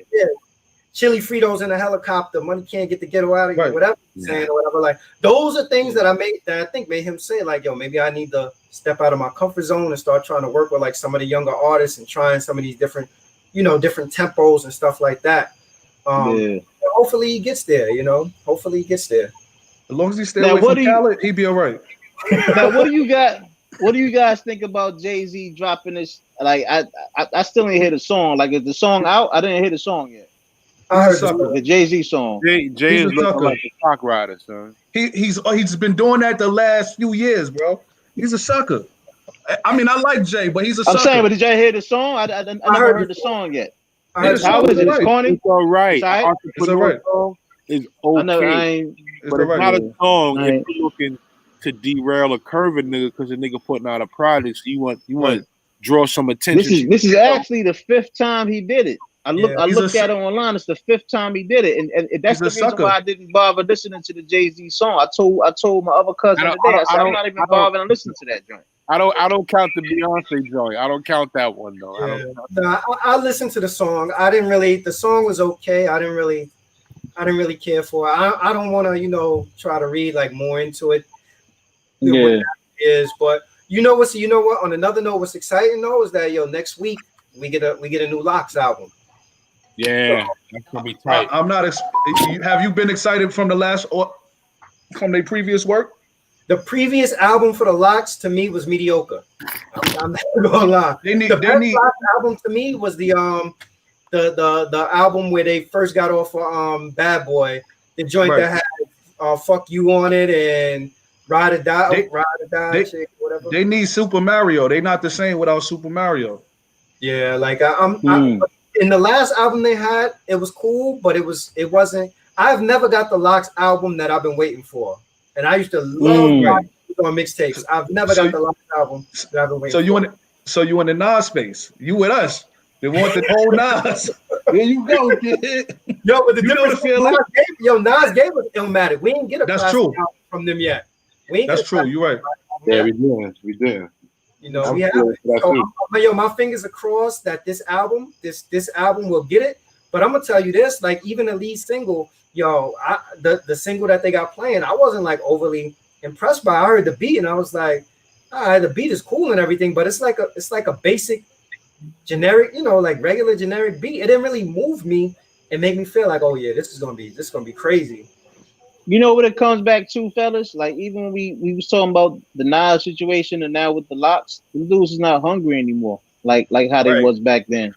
Chili Fritos in a helicopter. Money can't get the ghetto out of here. Whatever he's saying or whatever. Like those are things that I think made him say like, yo, maybe I need to step out of my comfort zone and start trying to work with like some of the younger artists and trying some of these different tempos and stuff like that. Hopefully he gets there. Hopefully he gets there. As long as he stay away from Khaled, he'd be all right. Now, what do you guys think about Jay-Z dropping this? Like, I still ain't hear the song. Like, is the song out? I didn't hear the song yet. I heard the Jay-Z song. Jay is looking like a cock rider, son. He's been doing that the last few years, bro. He's a sucker. I mean, I like Jay, but he's a sucker. I'm saying, but did y'all hear the song? I never heard the song yet. How is it? It's corny. It's all right. It's all right. It's okay. But it's not a song if you're looking to derail or curve a nigga because a nigga putting out a project. So you want to draw some attention. This is actually the fifth time he did it. I looked at it online. It's the fifth time he did it, and that's the reason why I didn't bother listening to the Jay-Z song. I told my other cousin today. I said I'm not even bothering to listen to that joint. I don't count the Beyonce joint. I don't count that one though. I listened to the song. The song was okay. I didn't really care for it. I don't want to try to read like more into it. What that is, but you know what? On another note, what's exciting though is that next week we get a new Locks album. Yeah, that's gonna be tight. I'm not. Have you been excited from from their previous work? The previous album for the Locks to me was mediocre. I'm not gonna lie. The best Locks album to me was the album where they first got off of Bad Boy, the joint that had "Fuck You" on it and Ride or Die, whatever. They need Super Mario. They're not the same without Super Mario. Yeah, like in the last album they had, it was cool, but it wasn't. I've never got the Locks album that I've been waiting for, and I used to love on mixtapes. I've never got the Locks album that I've been waiting for. So you in the Nas space? You with us? They want the whole Nas. There you go, kid. Yo, but the difference Nas gave us Illmatic. We didn't get a classic album from them yet. That's true. You're right. Yeah, we did. We have it. So, my fingers are crossed that this album will get it. But I'm gonna tell you this: like, even the lead single, the single that they got playing, I wasn't like overly impressed by. I heard the beat and I was like, all right, the beat is cool and everything, but it's like a basic, generic, like regular generic beat. It didn't really move me and make me feel like, oh yeah, this is gonna be crazy. You know what it comes back to, fellas? Like, even when we was talking about the Nas situation and now with the Locks, the dudes is not hungry anymore. Like how they was back then.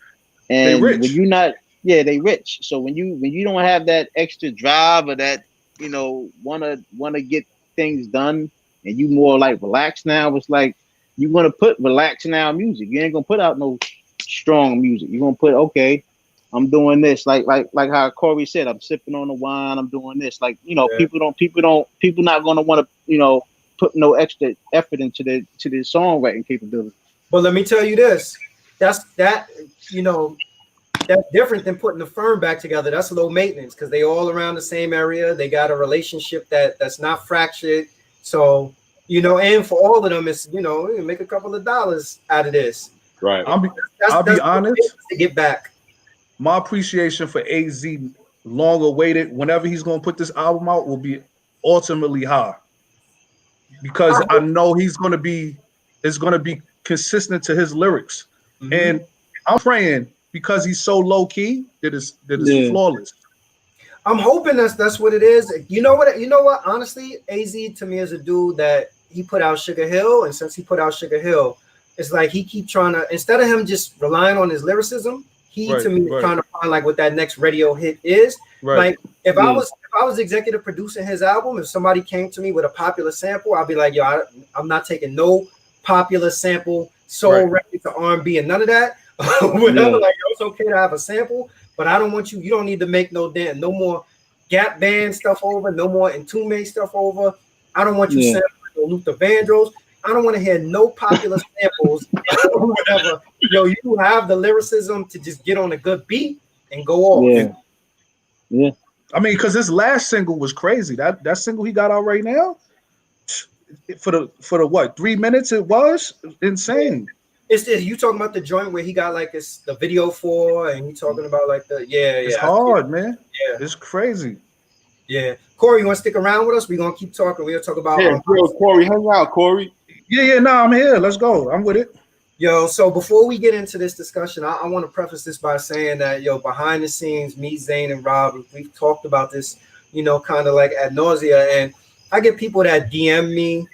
And they rich. When you not, they rich. So when you don't have that extra drive or that, wanna get things done, and you more like relaxed now, it's like you want to put relax now music. You ain't gonna put out no strong music. You're gonna put, okay, I'm doing this, like how Corey said, I'm sipping on the wine, I'm doing this. Like, people not gonna want to, put no extra effort into their songwriting capability. But let me tell you this, that's different than putting the firm back together. That's low maintenance because they all around the same area. They got a relationship that's not fractured. So, and for all of them, it's, make a couple of dollars out of this. Right. I'll be honest. To get back. My appreciation for AZ, long awaited, whenever he's going to put this album out, will be ultimately high. Because I know it's going to be consistent to his lyrics. Mm-hmm. And I'm praying, because he's so low key, that is flawless. I'm hoping that's what it is. You know what? Honestly, AZ to me is a dude that he put out Sugar Hill, and since he put out Sugar Hill, it's like he keep trying to, instead of him just relying on his lyricism, he to me is trying to find like what that next radio hit is. Like if I was executive producing his album, if somebody came to me with a popular sample, I'd be like, yo, I'm not taking no popular sample, soul record to R&B and none of that. Whatever, like it's okay to have a sample, but I don't want you don't need to make no more Gap Band stuff over, no more Entombed stuff over. I don't want you sampling no Luther Vandross. I don't want to hear no popular samples or whatever. Yo, you have the lyricism to just get on a good beat and go off. Yeah. I mean, because his last single was crazy. That single he got out right now, for the what, 3 minutes it was insane. It's you talking about the joint where he got like the video for, and you talking about like it's hard, man. Yeah, it's crazy. Yeah, Corey, you want to stick around with us? We're gonna keep talking. We'll talk about Corey, hang out, Corey. Nah, I'm here. Let's go. I'm with it. Yo, so before we get into this discussion, I want to preface this by saying that, behind the scenes, me, Zane, and Rob, we've talked about this, kind of like ad nausea. And I get people that DM me,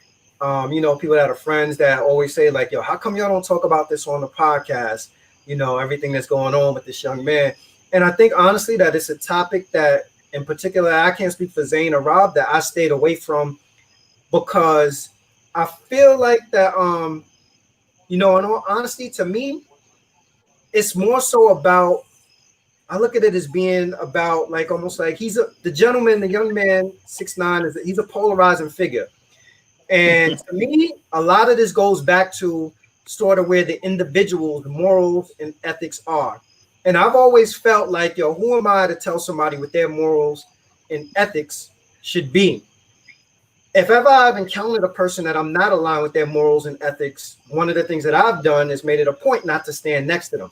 people that are friends that always say like, yo, how come y'all don't talk about this on the podcast? Everything that's going on with this young man. And I think honestly that it's a topic that in particular, I can't speak for Zane or Rob, that I stayed away from because I feel like that, in all honesty, to me, it's more so about, I look at it as being about like almost like the gentleman, the young man, 6'9", he's a polarizing figure. And to me, a lot of this goes back to sort of where the individual's morals and ethics are. And I've always felt like, who am I to tell somebody what their morals and ethics should be? If ever I've encountered a person that I'm not aligned with their morals and ethics, one of the things that I've done is made it a point not to stand next to them.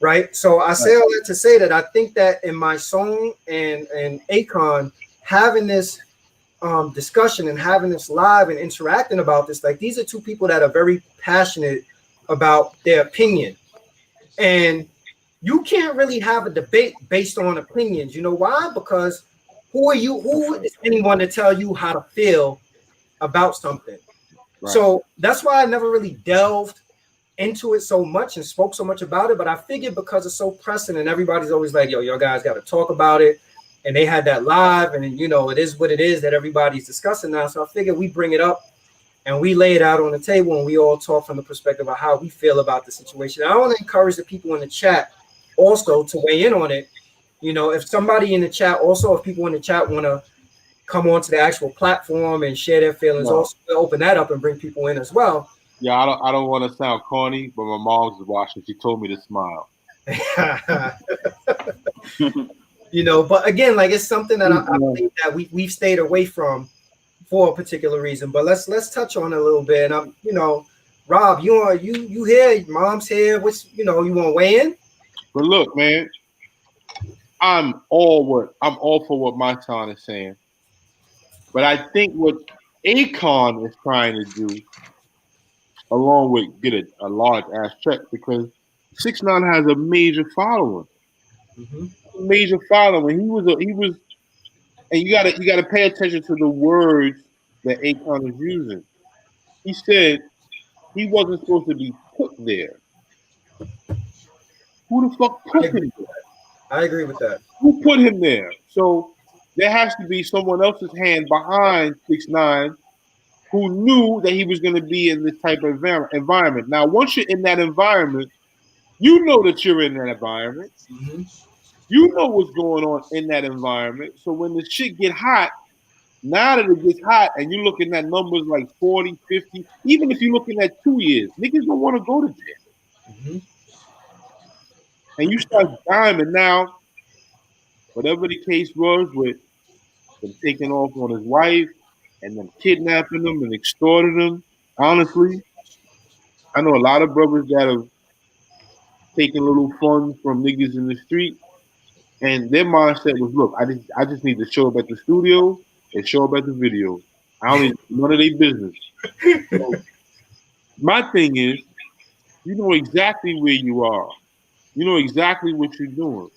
Right. So I say all that to say that I think that in Mysonne and Akon, having this discussion and having this live and interacting about this, like these are two people that are very passionate about their opinion. And you can't really have a debate based on opinions. You know why? Because who is anyone to tell you how to feel about something? Right. So that's why I never really delved into it so much and spoke so much about it. But I figured because it's so pressing and everybody's always like, yo, y'all guys got to talk about it. And they had that live and, it is what it is that everybody's discussing now. So I figured we bring it up and we lay it out on the table and we all talk from the perspective of how we feel about the situation. I want to encourage the people in the chat also to weigh in on it. If somebody in the chat, also if people in the chat want to come onto the actual platform and share their feelings, also open that up and bring people in as well. Yeah, I don't want to sound corny, but my mom's watching. She told me to smile. But again, like it's something that I believe that we've stayed away from for a particular reason. But let's touch on it a little bit. And Rob, you here? Mom's here. You want to weigh in? But look, man, I'm all for what my son is saying. But I think what Akon is trying to do, along with get a large ass check, because 6ix9ine has a major following. Mm-hmm. Major following. He was, and you gotta pay attention to the words that Akon is using. He said he wasn't supposed to be put there. Who the fuck put him there? I agree with that. Who put him there? So there has to be someone else's hand behind 6ix9ine who knew that he was going to be in this type of environment. Now, once you're in that environment, you know that you're in that environment. Mm-hmm. You know what's going on in that environment. So when the shit get hot, now that it gets hot and you're looking at numbers like 40, 50, even if you're looking at 2 years, niggas don't want to go to jail. Mm-hmm. And you start diming now, whatever the case was with them taking off on his wife and them kidnapping him and extorting him. Honestly, I know a lot of brothers that have taken little funds from niggas in the street, and their mindset was, look, I just need to show up at the studio and show up at the video. I don't need none of their business. So, my thing is, you know exactly where you are. You know exactly what you're doing.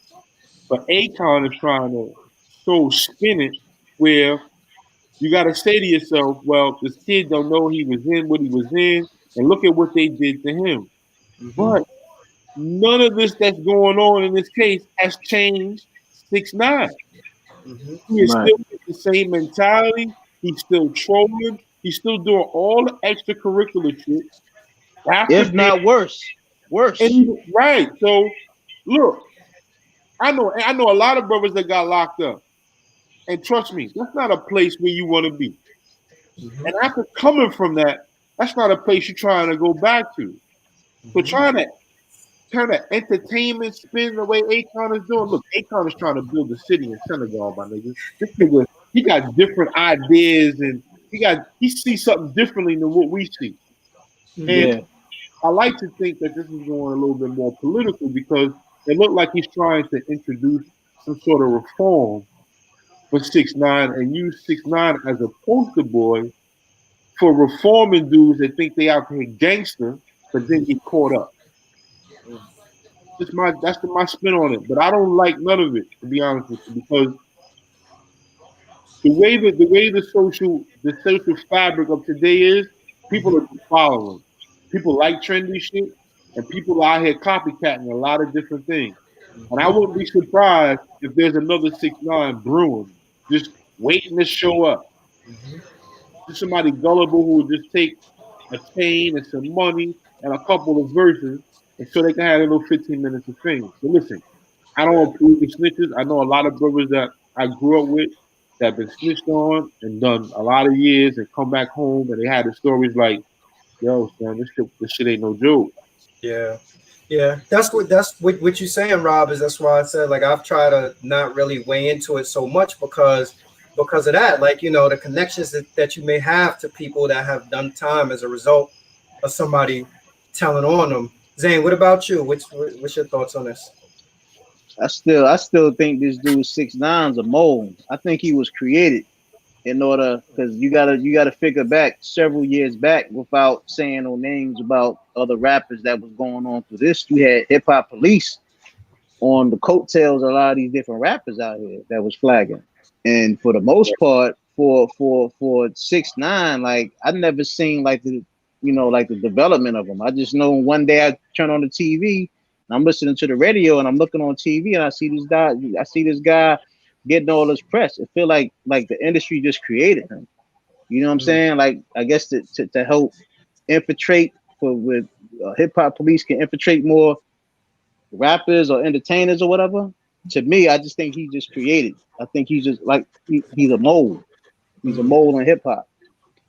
But Akon is trying to spin it where you got to say to yourself, well, this kid don't know he was in what he was in, and look at what they did to him. Mm-hmm. But none of this that's going on in this case has changed 6ix9ine. Mm-hmm. He is Right. still with the same mentality. He's still trolling. He's still doing all the extracurricular shit. After If being not worse. and Worse. right. So look, I know a lot of brothers that got locked up. And trust me, that's not a place where you want to be. Mm-hmm. And after coming from that, that's not a place you're trying to go back to. So Mm-hmm. trying to turn the entertainment spin the way Akon is doing. Look, Akon is trying to build a city in Senegal, my nigga. This nigga, he got different ideas and he sees something differently than what we see. And Yeah. I like to think that this is going a little bit more political because it looked like he's trying to introduce some sort of reform for 6ix9ine and use 6ix9ine as a poster boy for reforming dudes that think they out here gangster, but then get caught up. That's my spin on it. But I don't like none of it, to be honest with you, because the way the social fabric of today is, people are just following. People like trendy shit, and people are out here copycatting a lot of different things. And I wouldn't be surprised if there's another 6ix9ine brewing, just waiting to show up. Just somebody gullible who would just take a chain and some money and a couple of verses, and so they can have a little 15 minutes of fame. So listen, I don't approve of snitches. I know a lot of brothers that I grew up with that have been snitched on and done a lot of years and come back home and they had the stories like, yo, son, this shit ain't no joke. Yeah. Yeah, that's what you're saying, Rob. Is that's why I said like I've tried to not really weigh into it so much because of that. Like the connections that you may have to people that have done time as a result of somebody telling on them. Zane, what about you? What's your thoughts on this? I still think this dude 6ix9ine's a mole. I think he was created in order because you gotta figure back several years back without saying no names about other rappers that was going on through this. You had hip hop police on the coattails of a lot of these different rappers out here that was flagging. And for the most part, for 6ix9ine, like I never seen like like the development of them. I just know one day I turn on the TV and I'm listening to the radio and I'm looking on TV and I see this guy getting all this press. It feel like the industry just created him. You know what I'm Mm, saying? Like I guess to help infiltrate for with hip hop police can infiltrate more rappers or entertainers or whatever. To me, I just think he just created. I think he's just like he's a mole. He's a mm, mole in hip hop,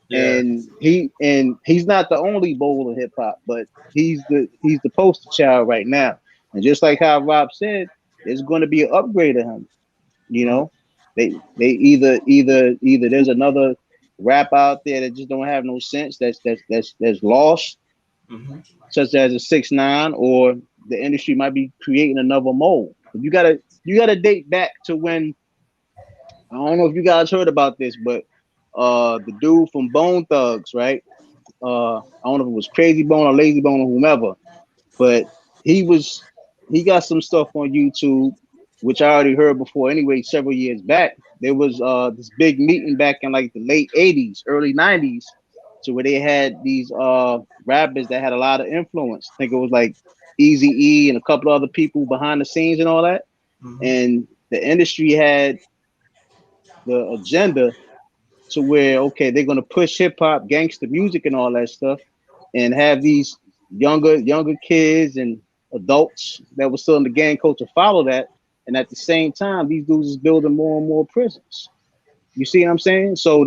yeah. and he's not the only mole in hip hop, but he's the poster child right now. And just like how Rob said, there's going to be an upgrade of him. You Mm, know, they either there's another rap out there that just don't have no sense that's lost, mhm. such as a 6ix9ine, or the industry might be creating another mold. You gotta date back to when I don't know if you guys heard about this, but the dude from Bone Thugs, right? I don't know if it was Crazy Bone or Lazy Bone or whomever, but he was he got some stuff on YouTube, which I already heard before anyway, several years back. There was this big meeting back in like the late 80s, early 90s, to where they had these rappers that had a lot of influence. I think it was like Easy E and a couple other people behind the scenes and all that. Mhm. And the industry had the agenda to where okay, they're gonna push hip hop, gangster music, and all that stuff, and have these younger kids and adults that were still in the gang culture follow that. And at the same time, these dudes is building more and more prisons. You see what I'm saying? So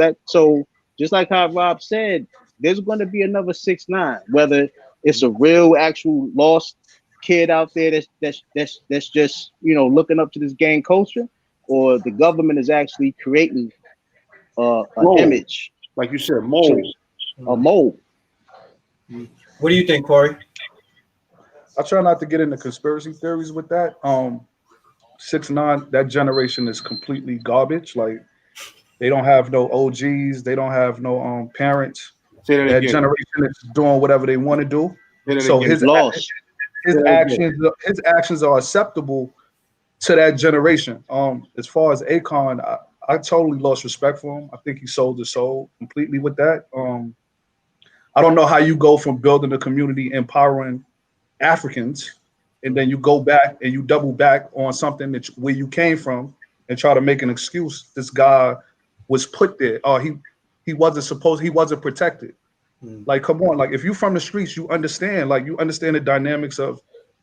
just like how Rob said, there's going to be another 6ix9ine, whether it's a real actual lost kid out there that's just looking up to this gang culture, or the government is actually creating an Mold, image like you said, to mold. a Mm, mold. mm. What do you think, Corey? I try not to get into conspiracy theories with that. 6ix9ine, that generation is completely garbage. Like they don't have no OGs, they don't have no parents. Say that That again. generation is doing whatever they want to do. Say that So again. It's lost. his Say that again. actions are acceptable to that generation. As far as Akon, I totally lost respect for him. I think he sold his soul completely with that. I don't know how you go from building a community, empowering Africans, and then you go back and you double back on something that where you came from and try to make an excuse. This guy was put there. Oh, he wasn't protected. Like, come on, like if you from the streets, you understand the dynamics of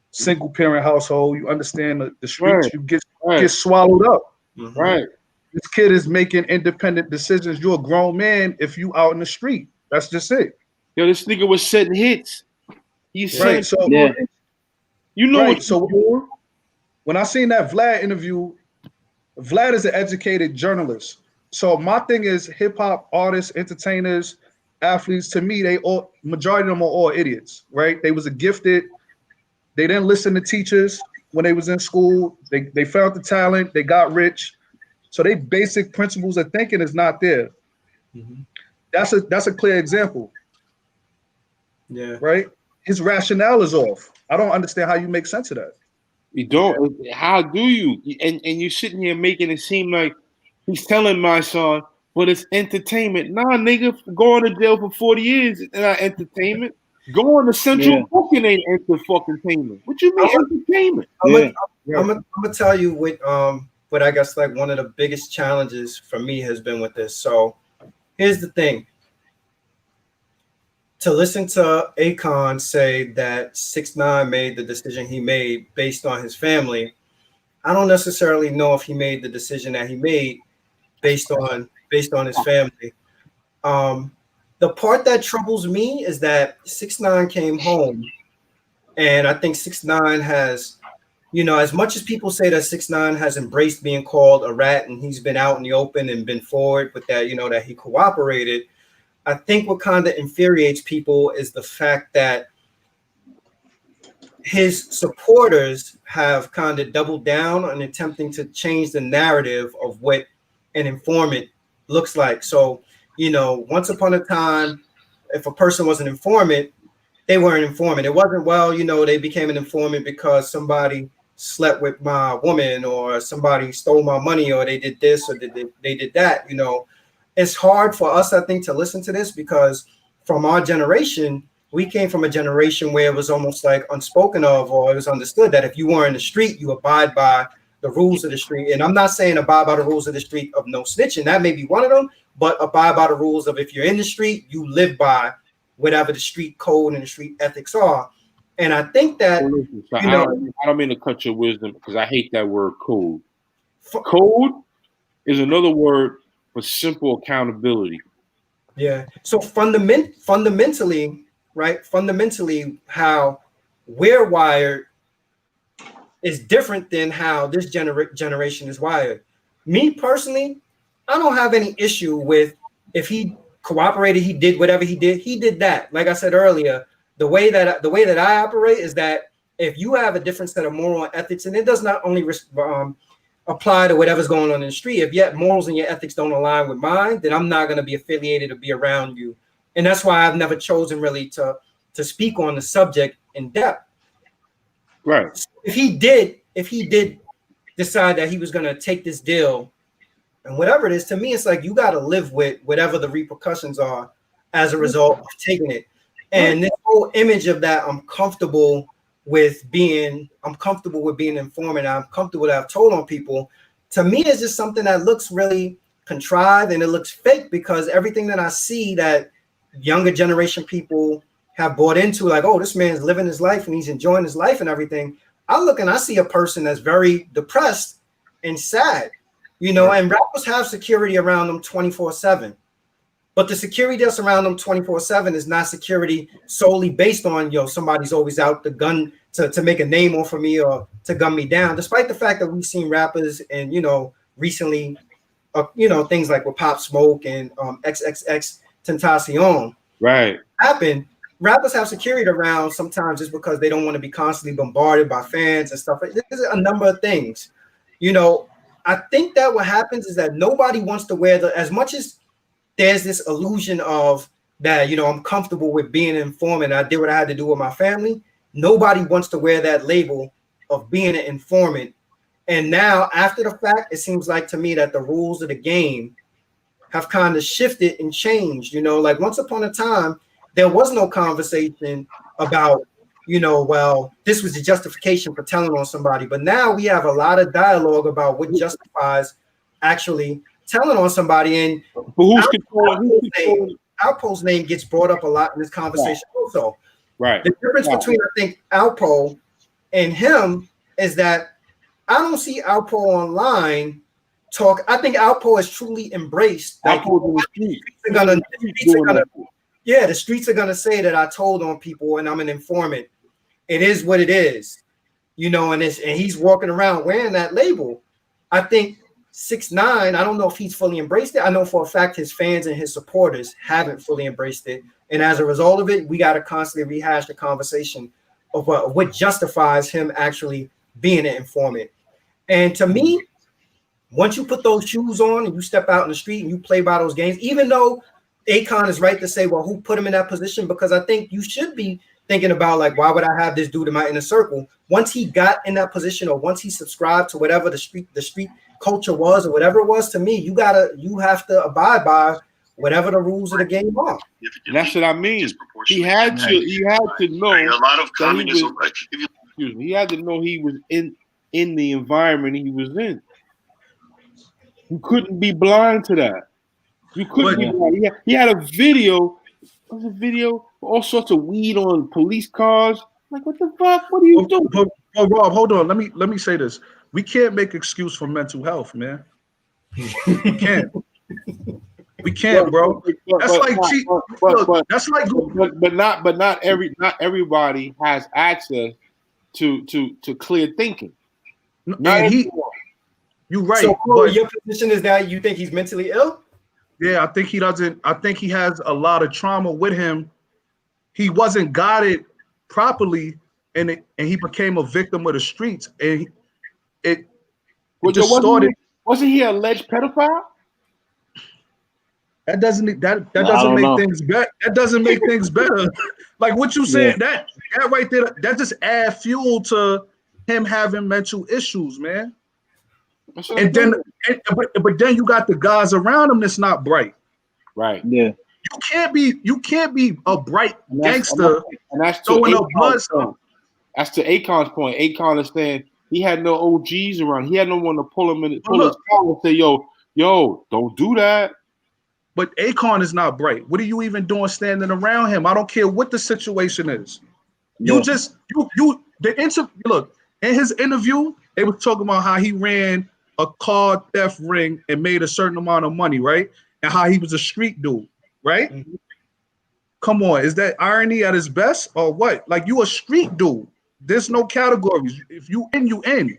single parent household. You understand the streets. Right. You get swallowed up. Right. This kid is making independent decisions. You're a grown man if you out in the street. That's just it. Yo, this nigga was setting hits. He's Right. So Yeah. you know right. what So when I seen that Vlad interview, Vlad is an educated journalist. So my thing is hip hop artists, entertainers, athletes, to me, majority of them are all idiots, right? They was gifted. They didn't listen to teachers when they was in school. They found the talent. They got rich. So they basic principles of thinking is not there. That's a clear example. Yeah. Right? His rationale is off. I don't understand how you make sense of that. you don't. How do you? And you're sitting here making it seem like he's telling my son, but it's entertainment. Nah, nigga, going to jail for 40 years is not entertainment. Going to Central Booking ain't entertainment. What you mean entertainment? I'm gonna tell you what I guess like one of the biggest challenges for me has been with this. So here's the thing. To listen to Akon say that 6ix9ine made the decision he made based on his family, I don't necessarily know if he made the decision that he made based on his family. The part that troubles me is that 6ix9ine came home, and I think 6ix9ine has, you know, as much as people say that 6ix9ine has embraced being called a rat and he's been out in the open and been forward with that, you know, that he cooperated. I think what kind of infuriates people is the fact that his supporters have kind of doubled down on attempting to change the narrative of what an informant looks like. So, you know, once upon a time, if a person was an informant, they were an informant. It wasn't, well, you know, they became an informant because somebody slept with my woman or somebody stole my money or they did this or they did that, you know. It's hard for us, I think, to listen to this because from our generation, we came from a generation where it was almost like unspoken of, or it was understood that if you were in the street, you abide by the rules of the street. And I'm not saying abide by the rules of the street of no snitching. That may be one of them, but abide by the rules of if you're in the street, you live by whatever the street code and the street ethics are. And I think that, I don't mean to cut your wisdom because I hate that word code. Code is another word for simple accountability. Yeah. So fundamentally, right? Fundamentally, how we're wired is different than how this generation is wired. Me personally, I don't have any issue with if he cooperated, he did whatever he did that. Like I said earlier, the way that I operate is that if you have a different set of moral and ethics, and it does not only apply to whatever's going on in the street. If your morals and your ethics don't align with mine, then I'm not going to be affiliated or be around you. And that's why I've never chosen really to speak on the subject in depth. Right. So if he did decide that he was going to take this deal and whatever it is, to me, it's like you got to live with whatever the repercussions are as a result of taking it. And this whole image of that, I'm comfortable with being informant. I'm comfortable that I've told on people. To me, it's just something that looks really contrived and it looks fake because everything that I see that younger generation people have bought into, like, oh, this man's living his life and he's enjoying his life and everything. I look and I see a person that's very depressed and sad, you know, and rappers have security around them 24/7. But the security that's around them 24/7 is not security solely based on, yo, somebody's always out the gun to make a name off of me or to gun me down. Despite the fact that we've seen rappers and, you know, recently, you know, things like with Pop Smoke and XXX Tentacion happen. Rappers have security around sometimes just because they don't want to be constantly bombarded by fans and stuff. There's a number of things. You know, I think that what happens is that nobody wants to wear as much as there's this illusion of that, you know, I'm comfortable with being an informant. I did what I had to do with my family. Nobody wants to wear that label of being an informant And now, after the fact, it seems like to me that the rules of the game have kind of shifted and changed. You know, like once upon a time, there was no conversation about, you know, well, this was the justification for telling on somebody. But now we have a lot of dialogue about what justifies actually telling on somebody. And but who's controlling? Alpo's name gets brought up a lot in this conversation also. Right. The difference between, I think, Alpo and him is that I don't see Alpo online talk. I think Alpo has truly embraced. Like, the streets are gonna say that I told on people and I'm an informant. It is what it is, you know. And he's walking around wearing that label. I think 6ix9ine, I don't know if he's fully embraced it. I know for a fact his fans and his supporters haven't fully embraced it. And as a result of it, we got to constantly rehash the conversation of what justifies him actually being an informant. And to me, once you put those shoes on and you step out in the street and you play by those games, even though Akon is right to say, well, who put him in that position? Because I think you should be thinking about, like, why would I have this dude in my inner circle? Once he got in that position, or once he subscribed to whatever the street culture was, or whatever it was, to me, you have to abide by whatever the rules of the game are. And that's what I mean. He had to know a lot of communism. He had to know he was in the environment he was in. You couldn't be blind to that. You couldn't be blind. He had a video. What was a video? All sorts of weed on police cars. Like, what the fuck? What are you doing? Oh, Rob, hold on. Let me say this. We can't make excuse for mental health, man. We can't. We can't, bro. That's like cheap. That's like. But not everybody has access to clear thinking. You're right. So your position is that you think he's mentally ill? Yeah, I think he doesn't. I think he has a lot of trauma with him. He wasn't guided properly, and he became a victim of the streets. And it distorted. Wasn't he an alleged pedophile? That doesn't make things better. That doesn't make things better. Like what you saying, that right there, that just add fuel to him having mental issues, man. And then, but then you got the guys around him that's not bright. Right. Yeah. You can't be a bright gangster and that's throwing up blood stuff. That's to Akon's point. Akon is saying he had no OGs around. He had no one to pull him in, pull his car and say, yo, don't do that. But Akon is not bright. What are you even doing standing around him? I don't care what the situation is. Yeah. Look, in his interview, they were talking about how he ran a car theft ring and made a certain amount of money, right? And how he was a street dude, right? Mm-hmm. Come on, is that irony at its best or what? Like, you a street dude. There's no categories. If you in, you in.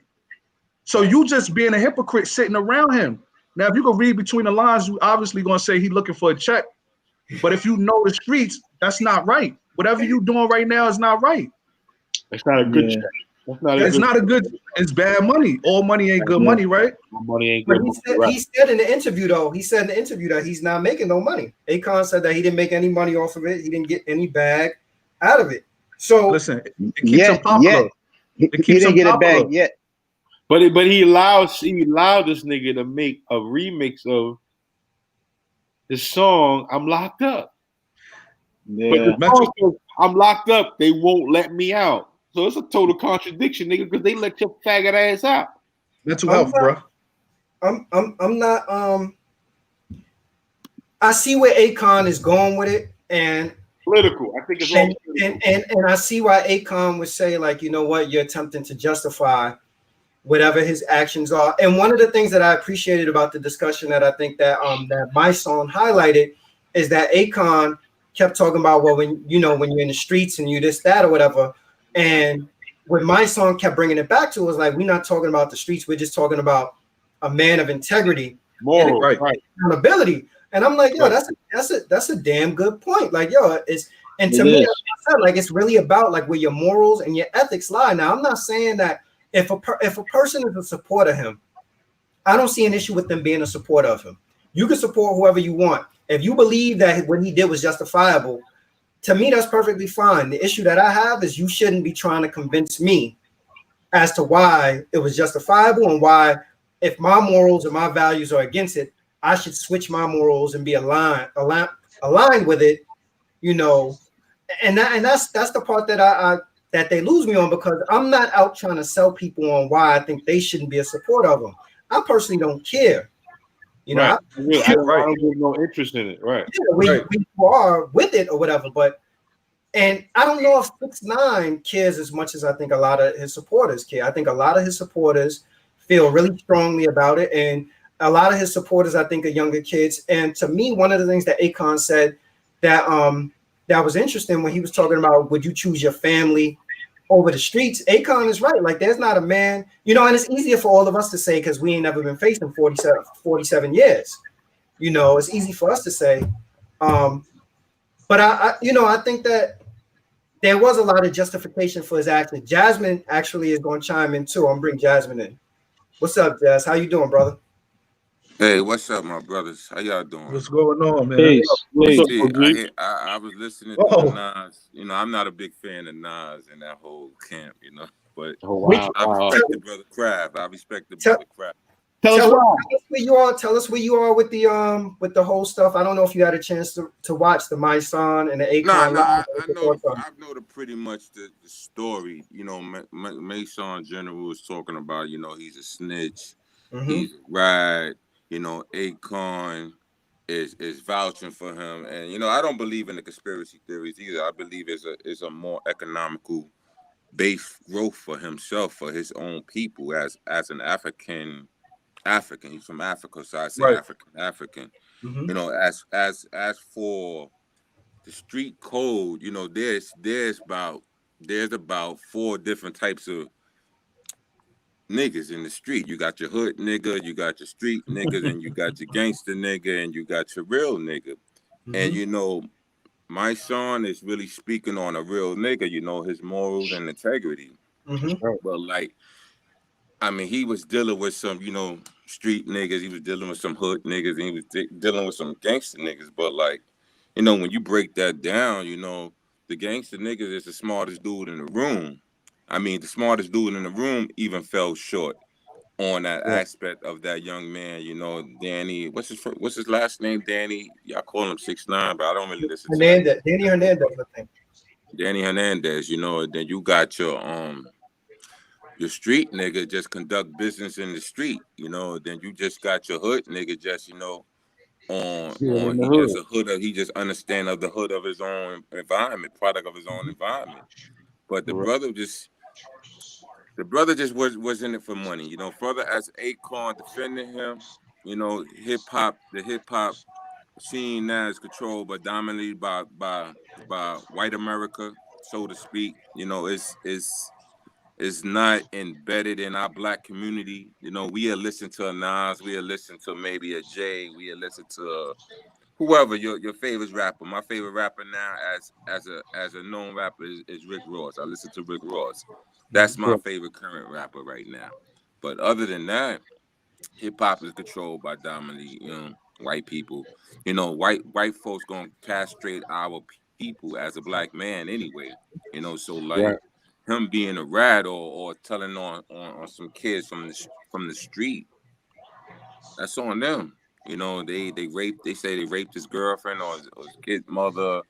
So you just being a hypocrite sitting around him. Now, if you can read between the lines, you obviously gonna say he looking for a check. But if you know the streets, that's not right. Whatever you doing right now is not right. It's not a good check. It's bad money. All money ain't good money, right? Money ain't good. He said in the interview that he's not making no money. Akon said that he didn't make any money off of it. He didn't get any bag out of it. So listen, it keeps him popular. He didn't get a bag yet. But he allowed this nigga to make a remix of the song "I'm Locked Up." Yeah, but the song, I'm locked up. They won't let me out. So it's a total contradiction, nigga, because they let your faggot ass out. Mental health, bro. I'm not. I see where Akon is going with it, and political. I think it's all political. And I see why Akon would say, like, you know what, you're attempting to justify whatever his actions are. And one of the things that I appreciated about the discussion that I think that Mysonne highlighted is that Akon kept talking about, well, when you're in the streets and you this, that, or whatever. And what Mysonne kept bringing it back to was like, we're not talking about the streets. We're just talking about a man of integrity, moral, right, accountability. And I'm like, yo, that's a damn good point. Like, yo, to me, like, it's really about like where your morals and your ethics lie. Now, I'm not saying that if a person is a supporter of him, I don't see an issue with them being a supporter of him. You can support whoever you want. If you believe that what he did was justifiable, to me, that's perfectly fine. The issue that I have is you shouldn't be trying to convince me as to why it was justifiable and why, if my morals and my values are against it, I should switch my morals and be aligned with it, you know. And that's the part that I that they lose me on, because I'm not out trying to sell people on why I think they shouldn't be a supporter of them. I personally don't care. You know, right. I Right. don't give no interest in it. Right. we are with it or whatever, but and I don't know if 6ix9ine cares as much as I think a lot of his supporters care. I think a lot of his supporters feel really strongly about it, and a lot of his supporters, I think, are younger kids. And to me, one of the things that Akon said that that was interesting when he was talking about, would you choose your family over the streets? Akon is right. Like, there's not a man, you know, and it's easier for all of us to say because we ain't never been facing 47 years. You know, it's easy for us to say. But I think that there was a lot of justification for his action. Jasmine actually is going to chime in too. I'm bring Jasmine in. What's up, Jazz? How you doing, brother? Hey, what's up, my brothers? How y'all doing? What's going on, man? Peace. Peace. See, I was listening to Whoa. Nas. You know, I'm not a big fan of Nas and that whole camp, you know, but Oh, wow. I respect the brother Craft. I respect the Tell- brother Craft. Tell us why. where you are. Tell us where you are with the whole stuff. I don't know if you had a chance to watch the Mysonne and the Akon. No, live. I know pretty much the story. You know, Mysonne General was talking about, you know, he's a snitch, he's a ride. You know, Akon is vouching for him, and you know, I don't believe in the conspiracy theories either. I believe it's a more economical base growth for himself, for his own people, as an African. He's from Africa, so I say Right. African. You know, as for the street code, you know, there's about 4 different types of niggas in the street. You got your hood nigga, you got your street niggas, and you got your gangster nigga, and you got your real nigga. And you know, Mysonne is really speaking on a real nigga, you know, his morals and integrity. But like, I mean, he was dealing with some, you know, street niggas, he was dealing with some hood niggas, and he was dealing with some gangster niggas. But like, you know, when you break that down, you know, the gangster niggas is the smartest dude in the room. I mean, the smartest dude in the room even fell short on that aspect of that young man. You know, Danny, what's his last name? Danny. Y'all call him 6ix9ine, but I don't really listen to that. Danny Hernandez, I think. Danny Hernandez. You know, then you got your street nigga just conduct business in the street. You know, then you just got your hood nigga just, you know, he just understand of the hood of his own environment, product of his own environment. But the brother just was in it for money. You know, further as Akon defending him, you know, the hip hop scene now is controlled but dominated by white America, so to speak. You know, it's not embedded in our black community. You know, we'll listen to a Nas, we'll listen to maybe a Jay, we'll listen to whoever your favorite rapper. My favorite rapper now, as a known rapper, is Rick Ross. I listen to Rick Ross. That's my favorite current rapper right now. But other than that, hip hop is controlled by dominantly, you know, white people. You know, white folks gonna castrate our people as a black man anyway. You know, so like him being a rat or telling on some kids from the street, that's on them. You know, they say they raped his girlfriend or his kid's mother,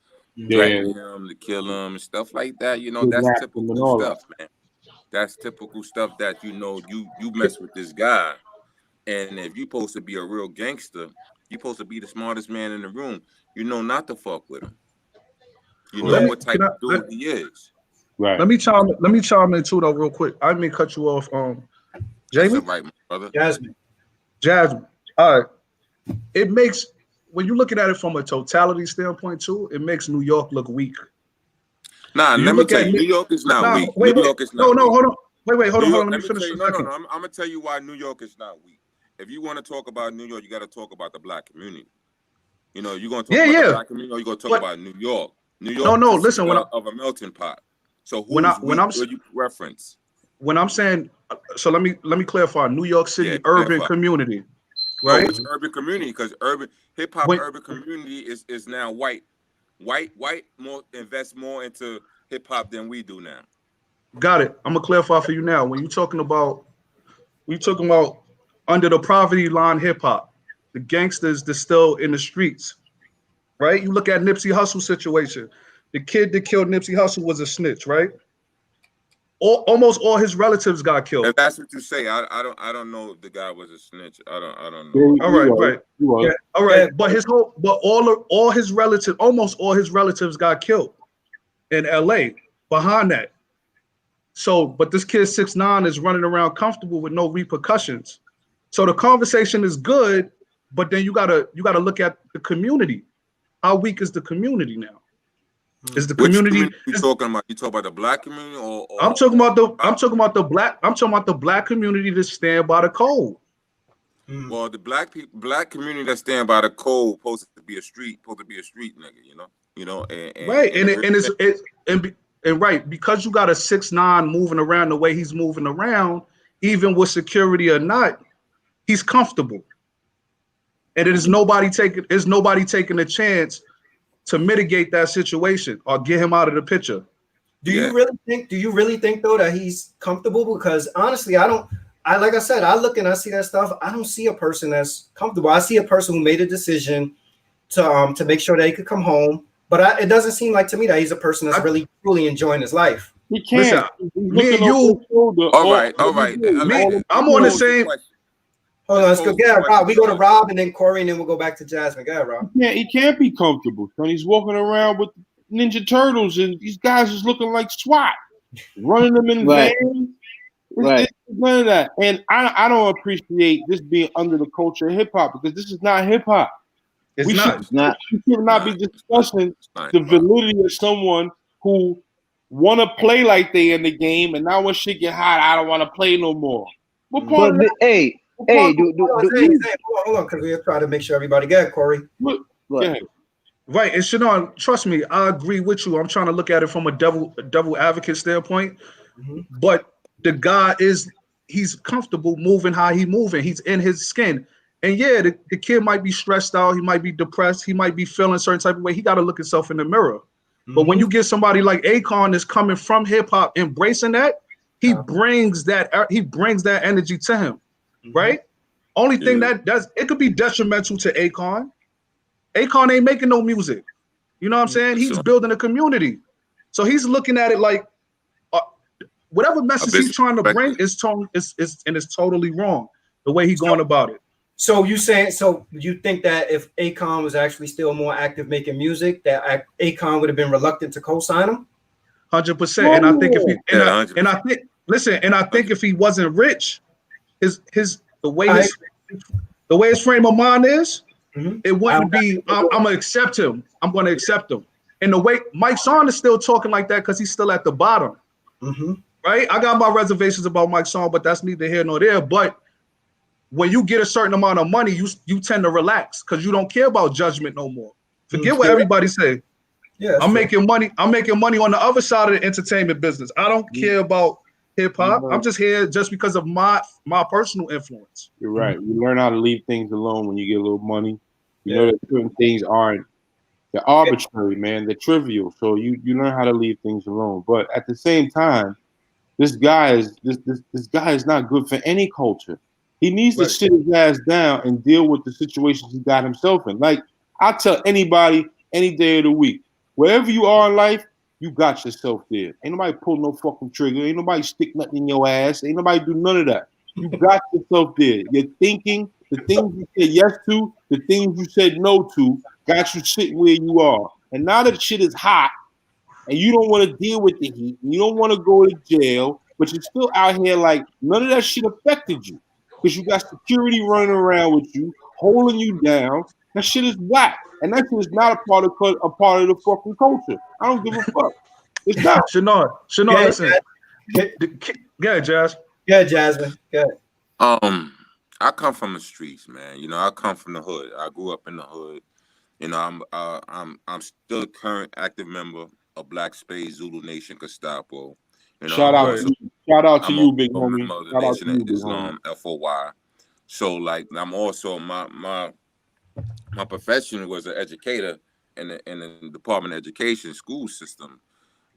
threatening him to kill him and stuff like that. You know, that's typical stuff, man. That's typical stuff that, you know, you mess with this guy. And if you're supposed to be a real gangster, you're supposed to be the smartest man in the room. You know not to fuck with him. You know what type of dude he is. Right. Let me chime in too though, real quick. I didn't mean to cut you off. Jamie? That's right, my brother. Jasmine. All right. It makes, when you're looking at it from a totality standpoint too, it makes New York look weak. Nah, let me tell you, New York is not weak. New York is not weak. Hold on. Hold on. Let me finish. No, I'm gonna tell you why New York is not weak. If you want to talk about New York, you got to talk about the black community. You know, you're gonna talk about the black community, or you're gonna talk about New York. New York listen, of a melting pot. So when you reference? When I'm saying, so let me clarify. New York City urban community, right? No, it's urban community because urban hip hop urban community is now white more invest more into hip hop than we do now. Got it. I'm gonna clarify for you now. When you're talking about under the poverty line hip hop, the gangsters that's still in the streets, right? You look at Nipsey Hussle situation. The kid that killed Nipsey Hussle was a snitch, right? Almost all his relatives got killed. If that's what you say, I don't know if the guy was a snitch. I don't Yeah, know. All right, right. Yeah. All right. But all his relatives, almost all his relatives got killed in LA behind that. So, but this kid 6'9" is running around comfortable with no repercussions. So the conversation is good, but then you gotta look at the community. How weak is the community now? Is the Which community you talking about? You talking about the black community or I'm talking about the black community that stand by the code. Well, the black community that stand by the code supposed to be a street nigga, Right, and right, because you got a 6'9" moving around the way he's moving around, even with security or not, he's comfortable. And there's nobody taking a chance to mitigate that situation or get him out of the picture. Do you really think though that he's comfortable? Because honestly, like I said, I look and I see that stuff. I don't see a person that's comfortable. I see a person who made a decision to make sure that he could come home. But it doesn't seem like to me that he's a person that's really truly enjoying his life. He can't. Listen, me and you. All right. I'm on the same. Hold on, let's go. Yeah, Rob. We go to Rob and then Corey, and then we'll go back to Jasmine. Go ahead, Rob. He can't be comfortable. Son. He's walking around with Ninja Turtles, and these guys is looking like SWAT, running them in vans. Right. None of that. And I don't appreciate this being under the culture of hip hop because this is not hip hop. We should not be discussing the validity of someone who want to play like they in the game, and now when shit get hot, I don't want to play no more. What part of that? Hey, hold on, because we're trying to make sure everybody get it, Corey. Look. Right, and Shannon, trust me, I agree with you. I'm trying to look at it from a devil advocate standpoint, but the guy he's comfortable moving how he moving. He's in his skin. And yeah, the kid might be stressed out. He might be depressed. He might be feeling a certain type of way. He got to look himself in the mirror. But when you get somebody like Akon that's coming from hip hop, embracing that, he brings that energy to him, right? Only thing that does it could be detrimental to Akon. Akon ain't making no music. You know what I'm saying? He's building a community. So he's looking at it like whatever message he's trying to bring is totally wrong the way he's going about it. So you think that if Akon was actually still more active making music, that Akon would have been reluctant to co-sign him? 100%. And I think if he wasn't rich, the way his frame of mind is, it wouldn't be. I'm gonna accept him. I'm gonna accept him. And the way Mysonne is still talking like that because he's still at the bottom, right? I got my reservations about Mysonne, but that's neither here nor there. But when you get a certain amount of money, you tend to relax because you don't care about judgment no more. Forget what everybody say. Yeah, I'm making money. I'm making money on the other side of the entertainment business. I don't care about hip hop. I'm just here just because of my personal influence. You're right. You learn how to leave things alone when you get a little money. You know that certain things they're arbitrary, man. They're trivial. So you learn how to leave things alone. But at the same time, this guy is not good for any culture. He needs to sit his ass down and deal with the situations he got himself in. Like I tell anybody any day of the week, wherever you are in life, you got yourself there. Ain't nobody pull no fucking trigger. Ain't nobody stick nothing in your ass. Ain't nobody do none of that. You got yourself there. You're thinking, the things you said yes to, the things you said no to, got you sitting where you are. And now that shit is hot, and you don't want to deal with the heat, and you don't want to go to jail, but you're still out here like none of that shit affected you. Because you got security running around with you, holding you down. That shit is whack. And that shit is not a part of the fucking culture. I don't give a fuck. It's not. Shannon, listen. Yeah, Jazz. Yeah, Jasmine. Yeah. I come from the streets, man. I come from the hood. I grew up in the hood. I'm still a current active member of Black Space Zulu Nation Gestapo. Shout out to you, big homie. Shout out to you, Islam, FOY. So like I'm also my profession was an educator in the Department of Education school system.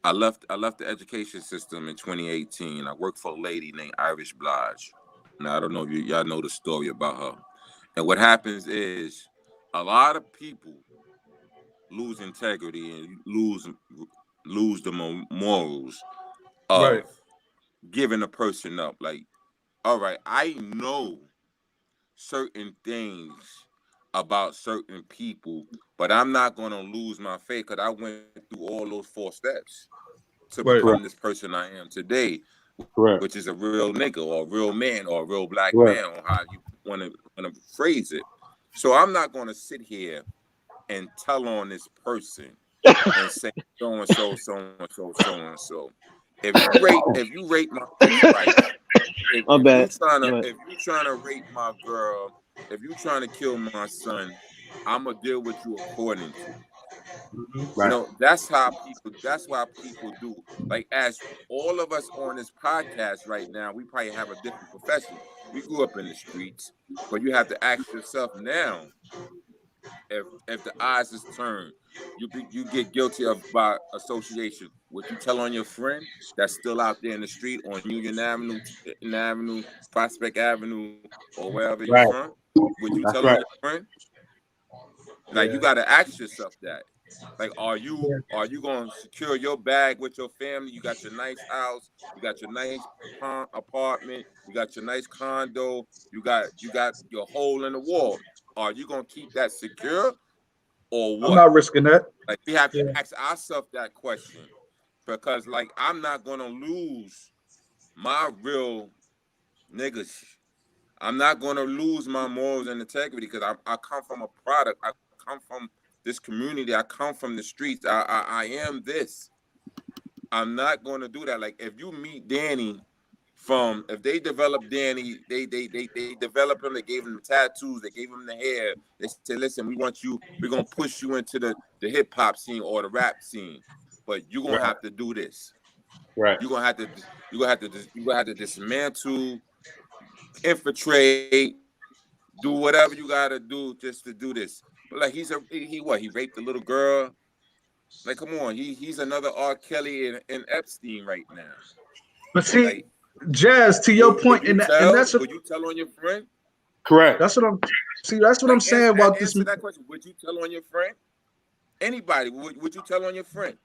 I left the education system in 2018. I worked for a lady named Irish Blige. Now I don't know if y'all know the story about her. And what happens is a lot of people lose integrity and lose the morals Right. of giving a person up. Like, all right, I know certain things about certain people, but I'm not gonna lose my faith because I went through all those 4 steps to Right. become this person I am today, Correct. which is a real nigga or a real man or a real black Right. man, or how you want to phrase it. So I'm not gonna sit here and tell on this person and say so and so, so and so, so and so. If you rate my ex-wife, My bad. if you trying to rape my girl, if you trying to kill my son, I'm gonna deal with you according to. Right. That's why people do. Like, as all of us on this podcast right now, we probably have a different profession. We grew up in the streets, but you have to ask yourself now, if the eyes is turned, you get guilty of by association. Would you tell on your friend that's still out there in the street on Union Avenue, Prospect Avenue, or wherever you Right. from? Would you That's tell on right. your friend? Like, you got to ask yourself that. Like, are you gonna secure your bag with your family? You got your nice house, you got your nice apartment, you got your nice condo, you got your hole in the wall. Are you gonna keep that secure or I'm what? not risking that. Like, we have to ask ourselves that question, because like, I'm not gonna lose my real niggas. I'm not gonna lose my morals and integrity because I come from a product. I come from this community. I come from the streets. I am this. I'm not gonna do that. Like, if you meet Danny if they developed Danny, they developed him. They gave him the tattoos. They gave him the hair. They said, "Listen, we're gonna push you into the hip hop scene or the rap scene, but you're gonna have to do this. Right. You're gonna have to dismantle, infiltrate, do whatever you gotta do just to do this." But like, he raped a little girl. Like, come on, he's another R. Kelly and Epstein right now. But see, Like, Jazz, to your point, and that's would you tell on your friend? Correct. that's what I'm. See, that's what I'm saying about this. Answer that question. Would you tell on your friend? Anybody? Would you tell on your friend?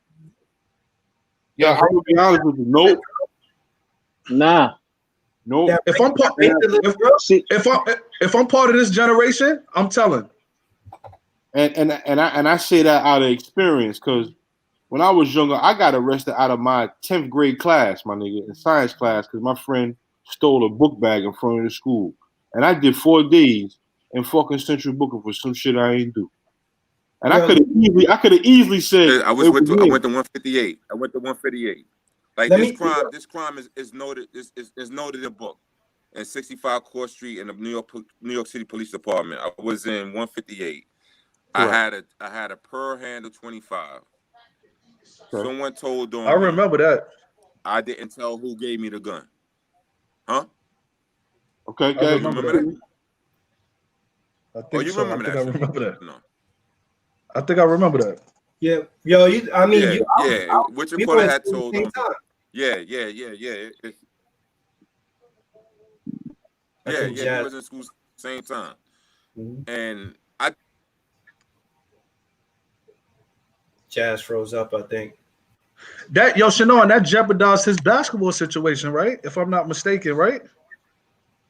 Yeah, I would be honest with you. Nope. Nah. Nope. If I'm part, if I'm part of this generation, I'm telling. And I say that out of experience, because when I was younger, I got arrested out of my 10th grade class, my nigga, in science class, because my friend stole a book bag in front of the school. And I did 4 days in fucking Central Booking for some shit I ain't do. And I could have easily said I went to 158. I went to 158. Like, this crime is noted is noted in a book in 65 Court Street in the New York City Police Department. I was in 158. Correct. I had a Pearl handle 25. Okay. Someone told on I remember that. I didn't tell who gave me the gun. Huh? Okay. I remember that. I think you so. remember I remember that. No. I think I remember that. Yeah, yo, What you call it had told on. Yeah. We was in school same time. Mm-hmm. And Jazz froze up, I think. That Shannon, that jeopardized his basketball situation, right? If I'm not mistaken, right?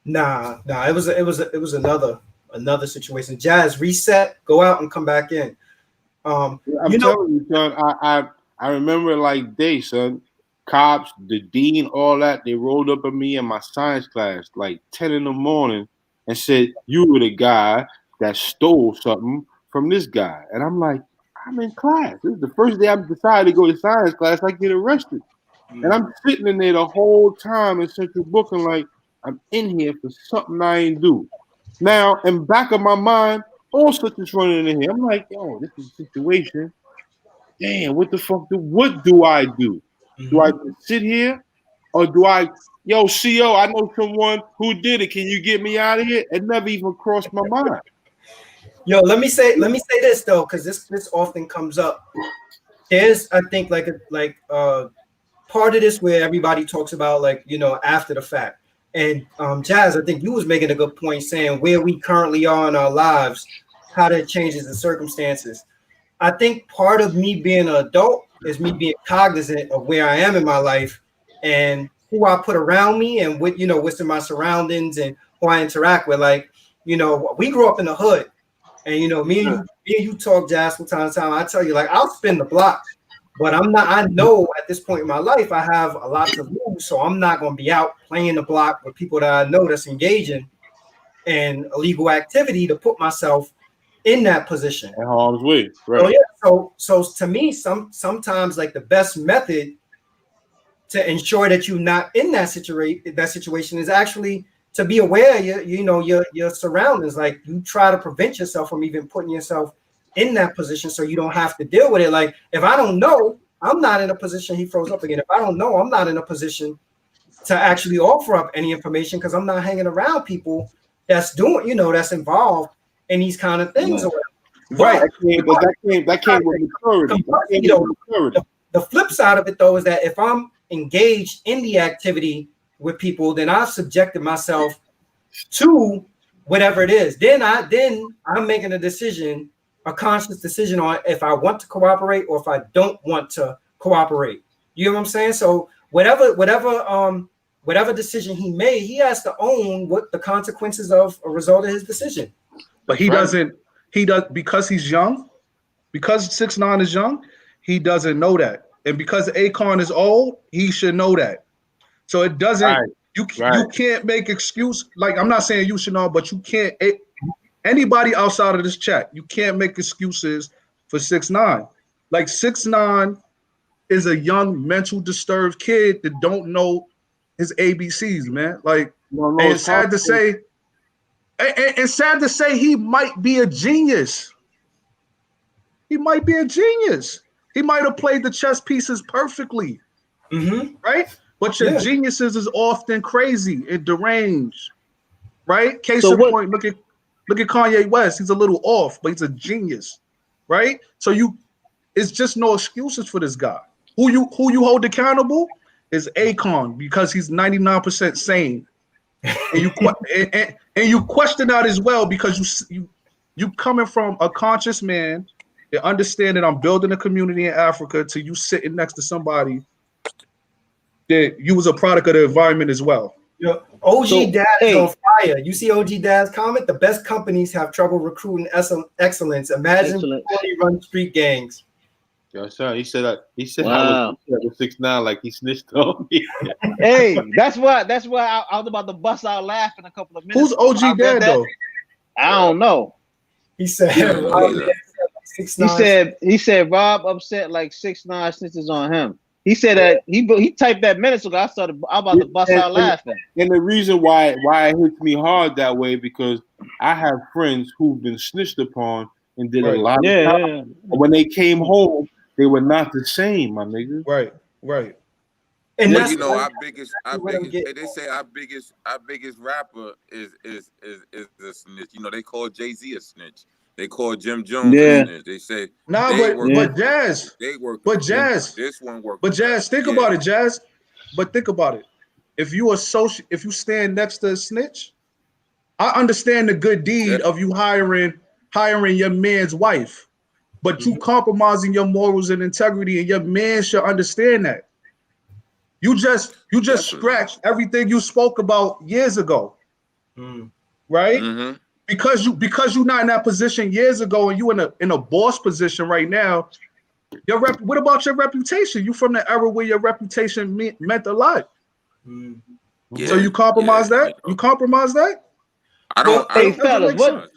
Nah. It was another situation. Jazz, reset, go out and come back in. I'm telling you, son. I remember like day, son. Cops, the dean, all that. They rolled up at me in my science class like 10 in the morning and said, "You were the guy that stole something from this guy." And I'm like, I'm in class. This is the first day I've decided to go to science class. I get arrested. Mm-hmm. And I'm sitting in there the whole time in Central Booking like, I'm in here for something I ain't do. Now, in back of my mind, all sorts is running in here. I'm like, yo, this is a situation. Damn, what the fuck what do I do? Mm-hmm. Do I just sit here? Or do I, yo, CO, I know someone who did it. Can you get me out of here? It never even crossed my mind. Yo, let me say this though, because this often comes up. there's I think part of this where everybody talks about like, you know, after the fact. And Jazz, I think you was making a good point saying where we currently are in our lives, how that changes the circumstances. I think part of me being an adult is me being cognizant of where I am in my life and who I put around me and what, you know, what's in my surroundings and who I interact with. Like, you know, we grew up in the hood, and you know, me and you talk, Jazz, from time to time. I tell you, like, I'll spin the block, but I'm not. I know at this point in my life, I have a lot to lose, so I'm not going to be out playing the block with people that I know that's engaging in illegal activity to put myself in that position. In harm's way, right? So yeah, so to me, sometimes like the best method to ensure that you're not in that situation is actually to be aware of your surroundings. Like, you try to prevent yourself from even putting yourself in that position so you don't have to deal with it. Like, if I don't know, I'm not in a position. He froze up again. If I don't know, I'm not in a position to actually offer up any information because I'm not hanging around people that's doing, you know, that's involved in these kind of things. Right. That came with maturity. The flip side of it, though, is that if I'm engaged in the activity with people, then I've subjected myself to whatever it is. Then I'm making a decision, a conscious decision on if I want to cooperate or if I don't want to cooperate. You know what I'm saying? So whatever decision he made, he has to own what the consequences of a result of his decision. But he doesn't. He does, because he's young, because 6ix9ine is young. He doesn't know that, and because Akon is old, he should know that. So it doesn't. Right. You can't make excuse. Like, I'm not saying you should know, but you can't. Anybody outside of this chat, you can't make excuses for 6ix9ine. Like, 6ix9ine is a young, mental disturbed kid that don't know his ABCs, man. Like, and it's sad to say. And it's sad to say he might be a genius. He might be a genius. He might have played the chess pieces perfectly, right? But your geniuses is often crazy and deranged, right? Case in point, look at Kanye West. He's a little off, but he's a genius, right? So it's just no excuses for this guy. Who you hold accountable is Akon, because he's 99% sane. And you question that as well, because you coming from a conscious man that understand that I'm building a community in Africa, to you sitting next to somebody that you was a product of the environment as well. Yeah, OG Dad is on fire. You see OG Dad's comment? The best companies have trouble recruiting excellence. Imagine he run street gangs. Yo, son, he said wow. I was 6ix9ine like he snitched on me. Hey, that's why I was about to bust out laughing a couple of minutes. Who's OG Dad though? I don't know. He said he said Rob upset like 6ix9ine snitches on him. He said that he typed that minutes ago. I'm about to bust out laughing. And the reason why it hits me hard that way, because I have friends who've been snitched upon and did a lot of time. When they came home, they were not the same, my nigga. Right. And you know, they say our biggest rapper is a snitch. You know, they call Jay-Z a snitch. They call Jim Jones a snitch. They say but Jazz. They work. But Jazz. This one works. But Jazz, think about it, Jazz. But think about it. If you stand next to a snitch, I understand the good deed of you hiring your man's wife. But you compromising your morals and integrity, and your man should understand that. You just scratched everything you spoke about years ago, right? Mm-hmm. Because you're not in that position years ago, and you in a boss position right now. What about your reputation? You from the era where your reputation meant a lot. Yeah, so you compromise that? You compromise that? I don't. Hey, fellas,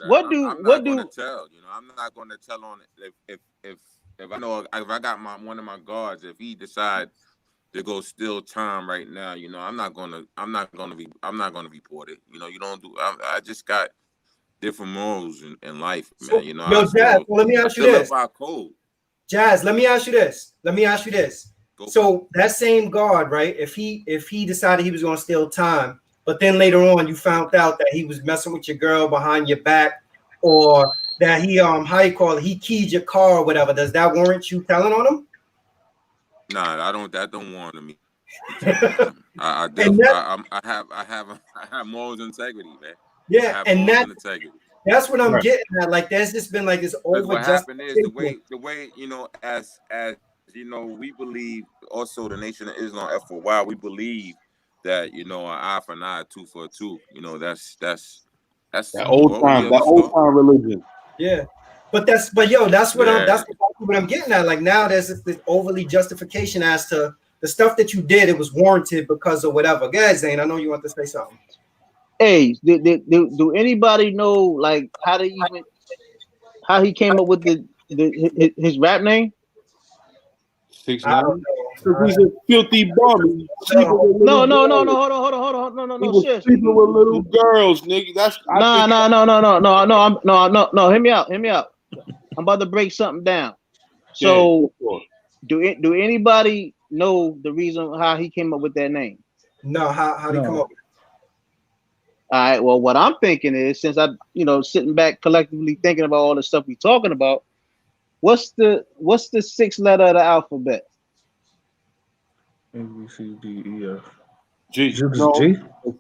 what do? Tell, you know, I'm not going to tell on it. If I know, if I got one of my guards, if he decides to go steal time right now, you know, I'm not going to report it. You know, you don't do. I just got different morals in life, man. So, you know. Jazz, let me ask you this. Jazz, let me ask you this. So that same guard, right? If he decided he was going to steal time, but then later on you found out that he was messing with your girl behind your back, or that he he keyed your car or whatever, does that warrant you telling on him? Nah, I don't. That don't warrant me. I have morals and integrity, man. I have and morals and integrity. that's what I'm Right. getting at. Like, there's just been like this Because over what happened is the way as we believe also the Nation of Islam for a while we believe that an eye for an eye, tooth for a tooth. That's That old time religion. Yeah. But that's what I'm getting at. Like, now there's this overly justification as to the stuff that you did. It was warranted because of whatever. Go ahead, Zane. I know you want to say something. Hey, do anybody know like how he came up with his rap name? 6 I 9. don't know. He's a filthy bum. No, hold on. He was sleeping with little girls, nigga. No. Hear me out. I'm about to break something down. So, do anybody know the reason how he came up with that name? No, how did he come up with it? All right. Well, what I'm thinking is, since I, sitting back collectively thinking about all the stuff we're talking about, what's the 6th letter of the alphabet? A B C D E F. G.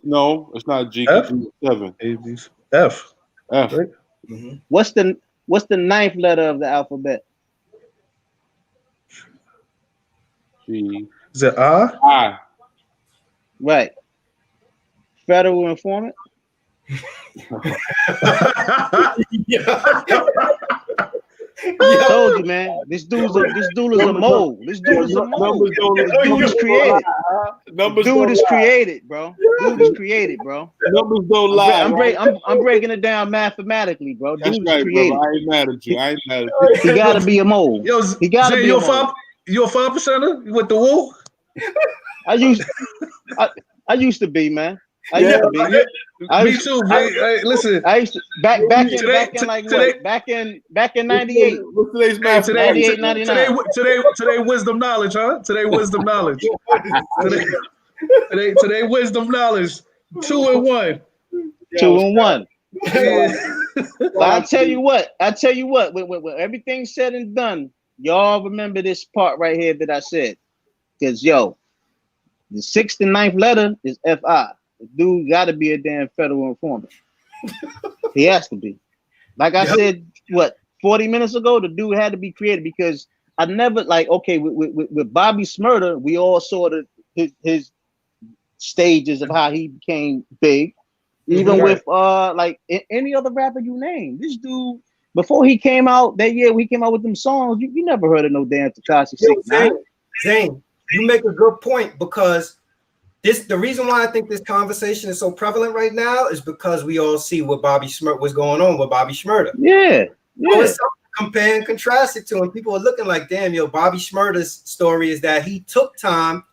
No, it's not G. F? 7. A B C F. F. Right? Mm-hmm. What's the 9th letter of the alphabet? G. Is it I? I. Right. Federal informant. I told you, man. This dude is a mole. This dude is created. Dude is created, bro. Numbers don't lie. I'm breaking it down mathematically, bro. That's Dude right, is created. brother. I ain't mad at you. He gotta be a mole. Yo, he gotta be a mole. You a 5%er with the woo? I used to be, man. Me too, man. Listen. I used to back in 98. What's today's math? 98, 99. Today wisdom knowledge, huh? Today wisdom knowledge. Today wisdom knowledge. 2 and 1. 2 and 1. Yeah. But I tell you what, when everything's said and done, y'all remember this part right here that I said. Because the 6th and 9th letter is FI. The dude got to be a damn federal informant. He has to be. Like I said, 40 minutes ago, the dude had to be created because I never with Bobby Shmurda, we all saw his stages of how he became big. Even with any other rapper you name, this dude before he came out that year, he came out with them songs. You never heard of no damn Tekashi 6ix9ine. Zane, you make a good point because the reason why I think this conversation is so prevalent right now is because we all see what was going on with Bobby Shmurda. Yeah. So it's something to compare and contrast it to, and people are looking like, damn, Bobby Shmurda's story is that he took time,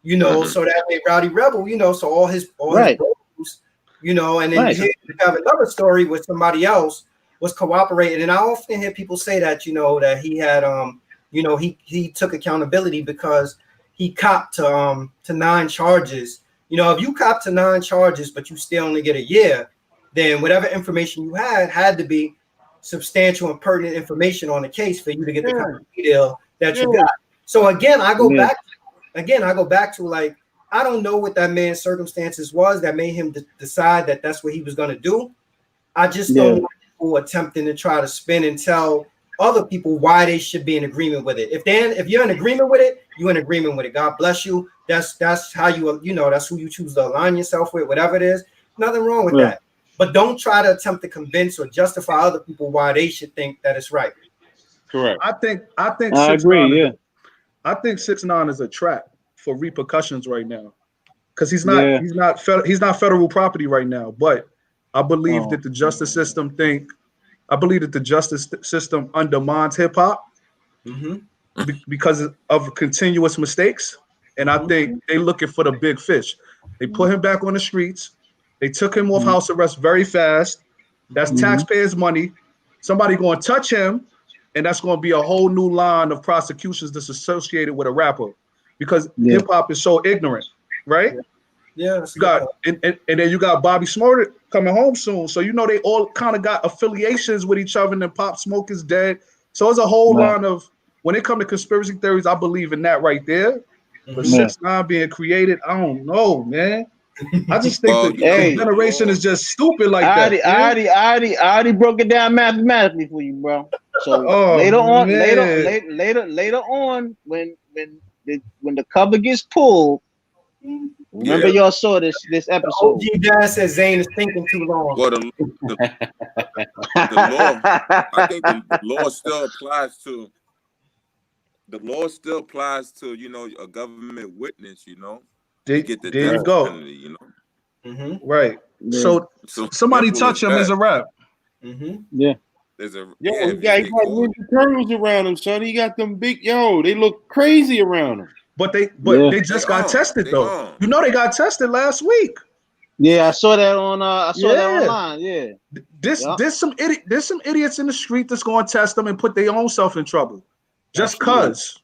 so that way Rowdy Rebel, so all his rules, and then here you have another story where somebody else was cooperating, and I often hear people say that, that he had, he took accountability because he copped to 9 charges. If you cop to 9 charges, but you still only get a year, then whatever information you had to be substantial and pertinent information on the case for you to get the kind of deal that you got. So again, I go back to like, I don't know what that man's circumstances was that made him decide that that's what he was going to do. I just don't want people attempting to try to spin and tell other people why they should be in agreement with it. If you're in agreement with it, you're in agreement with it. God bless you. That's how that's who you choose to align yourself with, whatever it is. Nothing wrong with that. But don't try to attempt to convince or justify other people why they should think that it's right. Correct. I think I agree. I think 6ix9ine is a trap for repercussions right now, because he's not federal property right now. But I believe that the justice system undermines hip hop because of continuous mistakes, and I think they're looking for the big fish. They put him back on the streets. They took him off house arrest very fast. That's taxpayers' money. Somebody going to touch him, and that's going to be a whole new line of prosecutions that's associated with a rapper, because hip hop is so ignorant, right? Yeah. You got and then you got Bobby Shmurda coming home soon, so they all kind of got affiliations with each other. And then Pop Smoke is dead, so it's a whole line of when it comes to conspiracy theories, I believe in that right there. But 6ix9ine being created, I don't know, man. I just think that the generation is just stupid like that. I already broke it down mathematically for you, bro. So later on, when the cover gets pulled, remember y'all saw this episode. OG Dad says Zane is thinking too long. Well, the law, I think the law still applies to. The law still applies to, you know, a government witness, you know. There you go. Penalty, you know. Right. Yeah. So somebody touch him is a rap. Yeah. There's a he got Ninja Turtles around him, son. He got them big they look crazy around him. But they just got tested though. You know they got tested last week. Yeah, I saw that on that online. Yeah. There's some idiots in the street that's going to test them and put their own self in trouble. Just cause.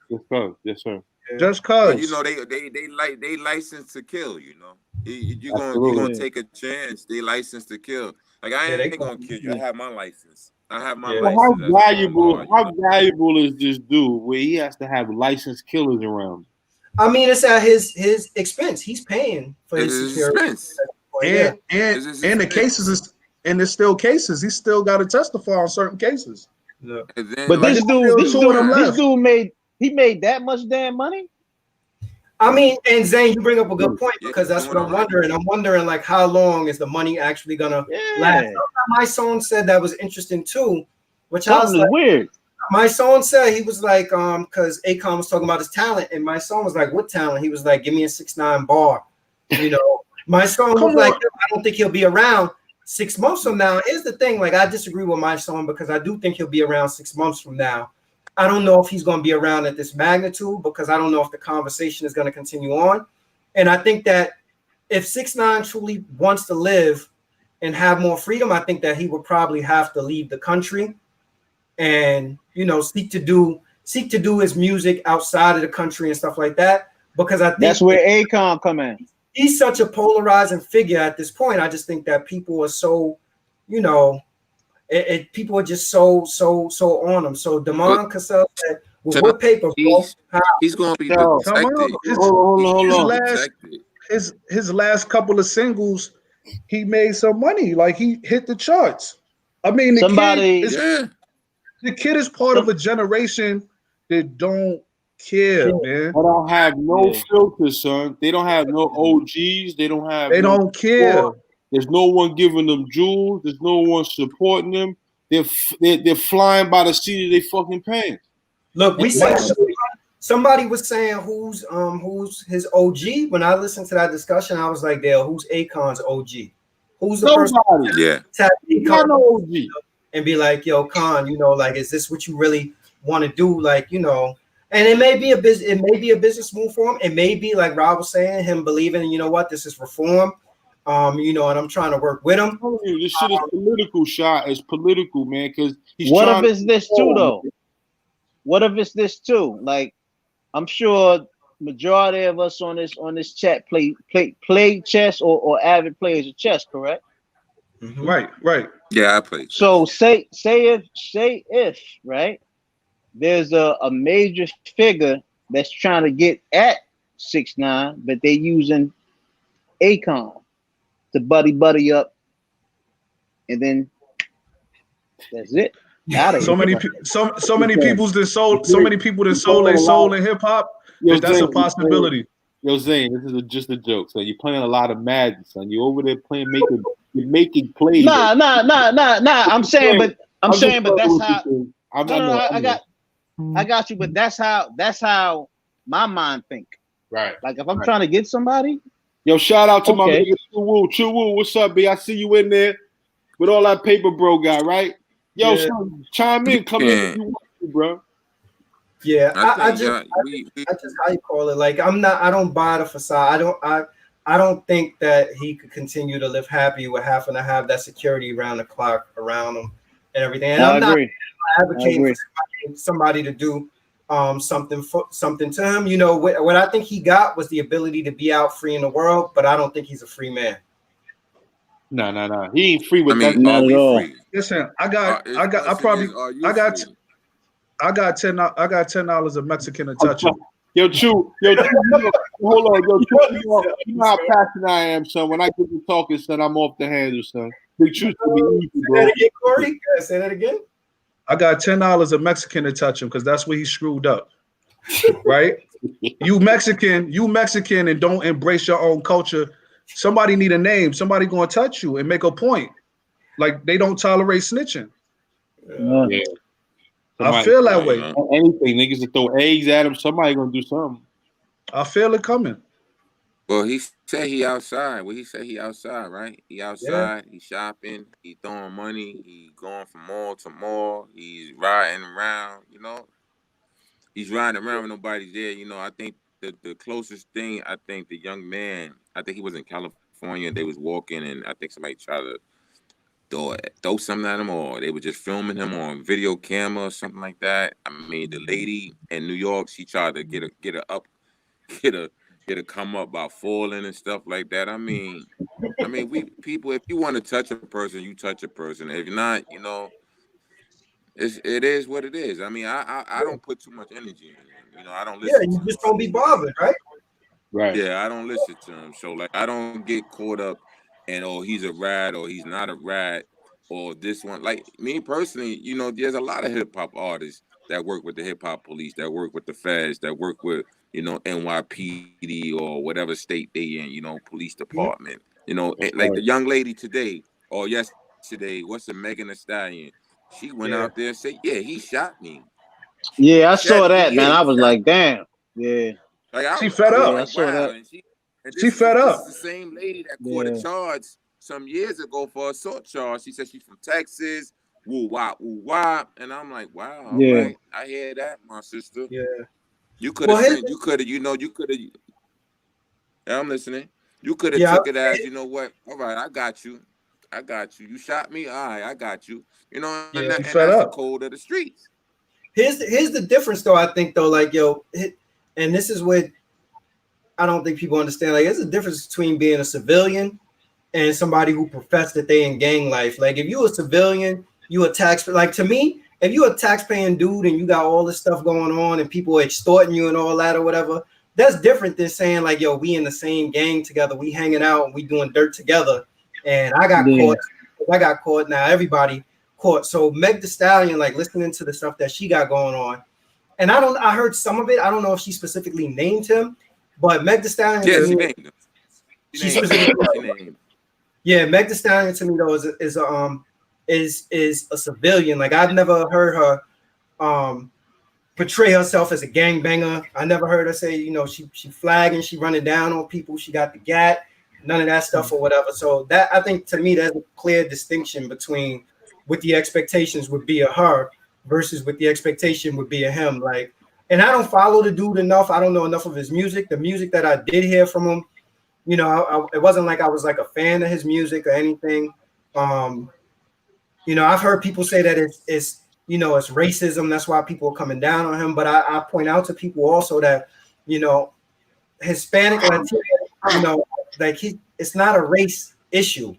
Yes, sir. Just cause. But, you know, they license to kill, you know. You're gonna take a chance. They license to kill. Like I ain't gonna kill you. I have my license. How valuable is this dude where he has to have licensed killers around him? I mean, it's at his expense. He's paying for his security. And the cases is, and there's still cases. He's still got to testify on certain cases. Then, but like, this dude made that much damn money. I mean, and Zane, you bring up a good point because that's what I'm wondering. I'm wondering, like, how long is the money actually gonna last? Mysonne said that was interesting too, which I was like, weird. Mysonne said he was like, because Akon was talking about his talent, and Mysonne was like, "What talent?" He was like, "Give me a 6ix9ine bar." You know, Mysonne was like, "I don't think he'll be around 6 months from now." Here's the thing: like, I disagree with Mysonne because I do think he'll be around 6 months from now. I don't know if he's going to be around at this magnitude because I don't know if the conversation is going to continue on. And I think that if 6ix9ine truly wants to live and have more freedom, I think that he would probably have to leave the country and, you know, seek to do his music outside of the country and stuff like that. Because I think that's where Akon come in. He's such a polarizing figure at this point. I just think that people are so, you know, people are just so on him. So Damon Cassell said, "With what paper, bro? He's gonna be protected." His last couple of singles, he made some money. Like he hit the charts. I mean, the kid is part of a generation that don't care, man. They don't have no filters, son. They don't have no OGs. They don't care. Support. There's no one giving them jewels. There's no one supporting them. They're flying by the seat of their fucking pants. Look, somebody was saying who's his OG. When I listened to that discussion, I was like, "Dale, who's Akon's OG? Who's the person?" Tap Akon OG and be like, "Yo, Con, you know, like, is this what you really want to do?" Like, you know, and it may be a business move for him. It may be like Rob was saying, him believing, you know what, this is reform. You know, and I'm trying to work with him. This shit is political, shot. It's political, man. Because what if it's this too, though? What if it's this too? Like, I'm sure majority of us on this chat play chess or avid players of chess, correct? Mm-hmm. Right. Yeah, I play. So say if right, there's a major figure that's trying to get at 6ix9ine, but they using Akon to buddy up, and then that's it. So many people that sold their soul in hip hop. That's a possibility. Yo, Zane, this is just a joke. So you're playing a lot of Madden, son. You over there you're making plays. Nah. I'm saying, but that's how. I got you, but that's how my mind think. Right. Like if I'm trying to get somebody. Yo, shout out to my nigga Chill Woo. What's up, B? I see you in there with all that paper bro guy, right? Yo, son, chime in, come in if you want to, bro. Yeah, I just how you call it. Like I don't buy the facade. I don't think that he could continue to live happy with having to have that security around the clock around him and everything. And I'm not advocating for somebody to do something to him. You know, what I think he got was the ability to be out free in the world, but I don't think he's a free man. No. He ain't free with that. Not at all. Listen, I I got $10 of Mexican to touch him. Yo, Chew, hold on, yo, Chew, you know how passionate I am, son. When I get to talking, son, I'm off the handle, son. Big Chew's gonna be easy, bro. Say that again, Corey. Say that again. I got $10 of Mexican to touch him because that's where he screwed up. Right? You Mexican and don't embrace your own culture. Somebody need a name. Somebody gonna touch you and make a point. Like they don't tolerate snitching. Yeah. I feel that way. Anything, niggas that throw eggs at him, somebody gonna do something. I feel it coming. Well, he said he outside. Well, he said he outside, right? He outside. He shopping. He throwing money. He going from mall to mall. He's riding around. You know, he's riding around with nobody's there. You know, I think the closest thing. I think the young man. I think he was in California. They was walking, and I think somebody tried to throw something at him, or they were just filming him on video camera or something like that. I mean, the lady in New York, she tried to get a come up by falling and stuff like that. I mean, we people, if you want to touch a person, you touch a person. If not, you know, it is what it is. I mean, I don't put too much energy in it. You know, I don't listen. Yeah, you just don't be bothered, right? Right. Yeah, I don't listen to him. So like, I don't get caught up. And he's a rat or he's not a rat or this one. Like me personally, you know, there's a lot of hip hop artists that work with the hip hop police, that work with the feds, that work with, you know, NYPD or whatever state they in, you know, police department. You know, like the young lady today or yesterday, what's the Megan Thee Stallion? She went out there and said, yeah, he shot me. Yeah, I saw that, man. I was like, damn. Yeah. Like, she fed up. I saw that. And she fed up. This is the same lady that caught a charge some years ago for assault charge. She said she's from Texas. Woo wah, woo wah. And I'm like, wow, all right. I hear that, my sister. Yeah. You could have I'm listening. You could have took it as, you know what? All right, I got you. You shot me. All right, I got you. You know, and that's the code of the streets. Here's the difference, though. I think, though, like, yo, and this is what I don't think people understand. Like, there's a difference between being a civilian and somebody who profess that they in gang life. Like, if you a civilian, you a taxpayer. Like, to me, if you a taxpaying dude and you got all this stuff going on and people extorting you and all that or whatever, that's different than saying, like, yo, we in the same gang together, we hanging out and we doing dirt together. And I got caught. Now everybody caught. So Meg Thee Stallion, like, listening to the stuff that she got going on, and I heard some of it. I don't know if she specifically named him, but Meg Thee Stallion. Yeah, she named him. Yeah, Meg Thee Stallion to me though is a civilian. Like, I've never heard her portray herself as a gangbanger. I never heard her say, you know, she flagging, she running down on people, she got the gat, none of that stuff or whatever. So that, I think, to me, there's a clear distinction between what the expectations would be of her versus what the expectation would be of him. Like, and I don't follow the dude enough. I don't know enough of his music. The music that I did hear from him, you know, it wasn't like I was like a fan of his music or anything. You know, I've heard people say that it's you know, it's racism. That's why people are coming down on him. But I point out to people also that, you know, Hispanic, Latino, you know, like it's not a race issue.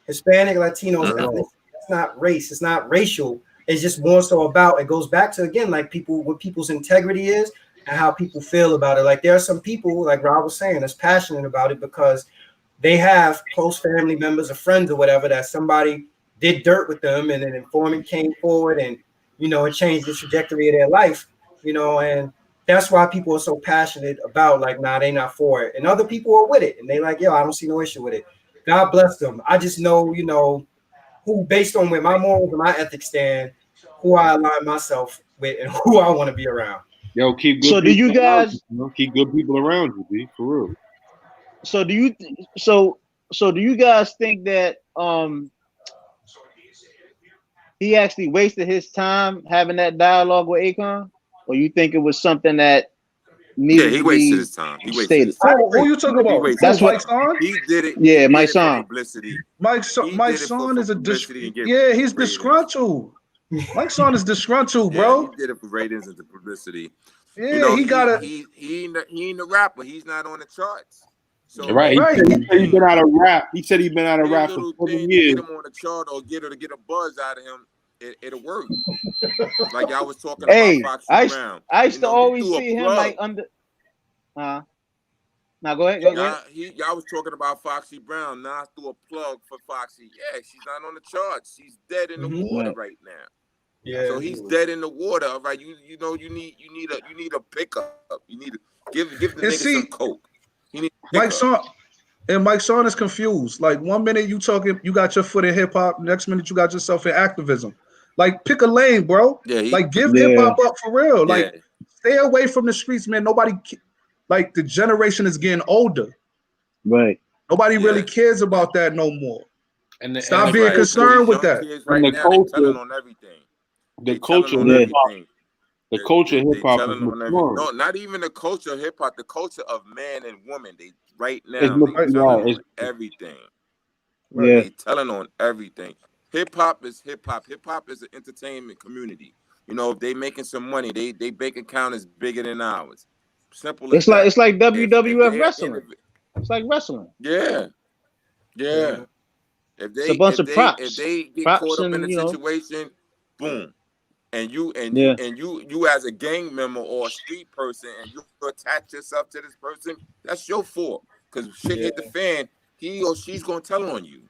Hispanic, Latinos, it's not race. It's not racial. It's just more so about, it goes back to, again, like what people's integrity is and how people feel about it. Like, there are some people, like Rob was saying, that's passionate about it because they have close family members or friends or whatever that somebody did dirt with them and an informant came forward and, you know, it changed the trajectory of their life, you know, and that's why people are so passionate about, like, nah, they not for it. And other people are with it and they like, yo, I don't see no issue with it. God bless them. I just know, you know, who, based on where my morals and my ethics stand, who I align myself with and who I want to be around. Yo, keep good. So do you guys keep good people around you, B, for real? So do you guys think that he actually wasted his time having that dialogue with Akon, or you think it was something that needed he wasted his time. He wasted his time. Who you talking about? That's what Mysonne? He did it. Yeah, Mysonne. Mysonne is he's disgruntled. Mysonne is disgruntled, bro. He did it for ratings and the publicity. Yeah, you know, he ain't a rapper. He's not on the charts. So, right. He said he's been out of rap. He said he's been out of rap for 7 years. Get him on the chart or get a buzz out of him. it'll work. Like y'all was talking about Hey, Foxy Brown. I used You to know, you always threw a see him plug. like under. Now go ahead. Go ahead. Y'all was talking about Foxy Brown. Now I threw a plug for Foxy. Yeah, she's not on the charts. She's dead in the water right now. Yeah. So he's dead in the water. All right, you know you need a pickup. You need to give the nigga some coke. He need Mysonne is confused. Like 1 minute you talking, you got your foot in hip hop. Next minute you got yourself in activism. Like pick a lane, bro. Yeah, like give hip hop up for real. Like stay away from the streets, man. Nobody, like the generation is getting older. Right. Nobody really cares about that no more. And stop being concerned with that. Right and the now, culture, telling on everything. The culture of hip hop. The culture of hip hop is maturing. No, not even the culture of hip hop. The culture of man and woman. They right now It's telling on everything. Yeah. They telling on everything. Hip hop is hip hop. Hip hop is an entertainment community. You know, if they making some money, they bank account is bigger than ours. Simple as that. It's like WWF wrestling. It's like wrestling. Yeah. If it's a bunch of props. If they get props caught up in a situation, boom. And you as a gang member or a street person, and you attach yourself to this person, that's your fault. Because shit hit the fan, he or she's gonna tell on you.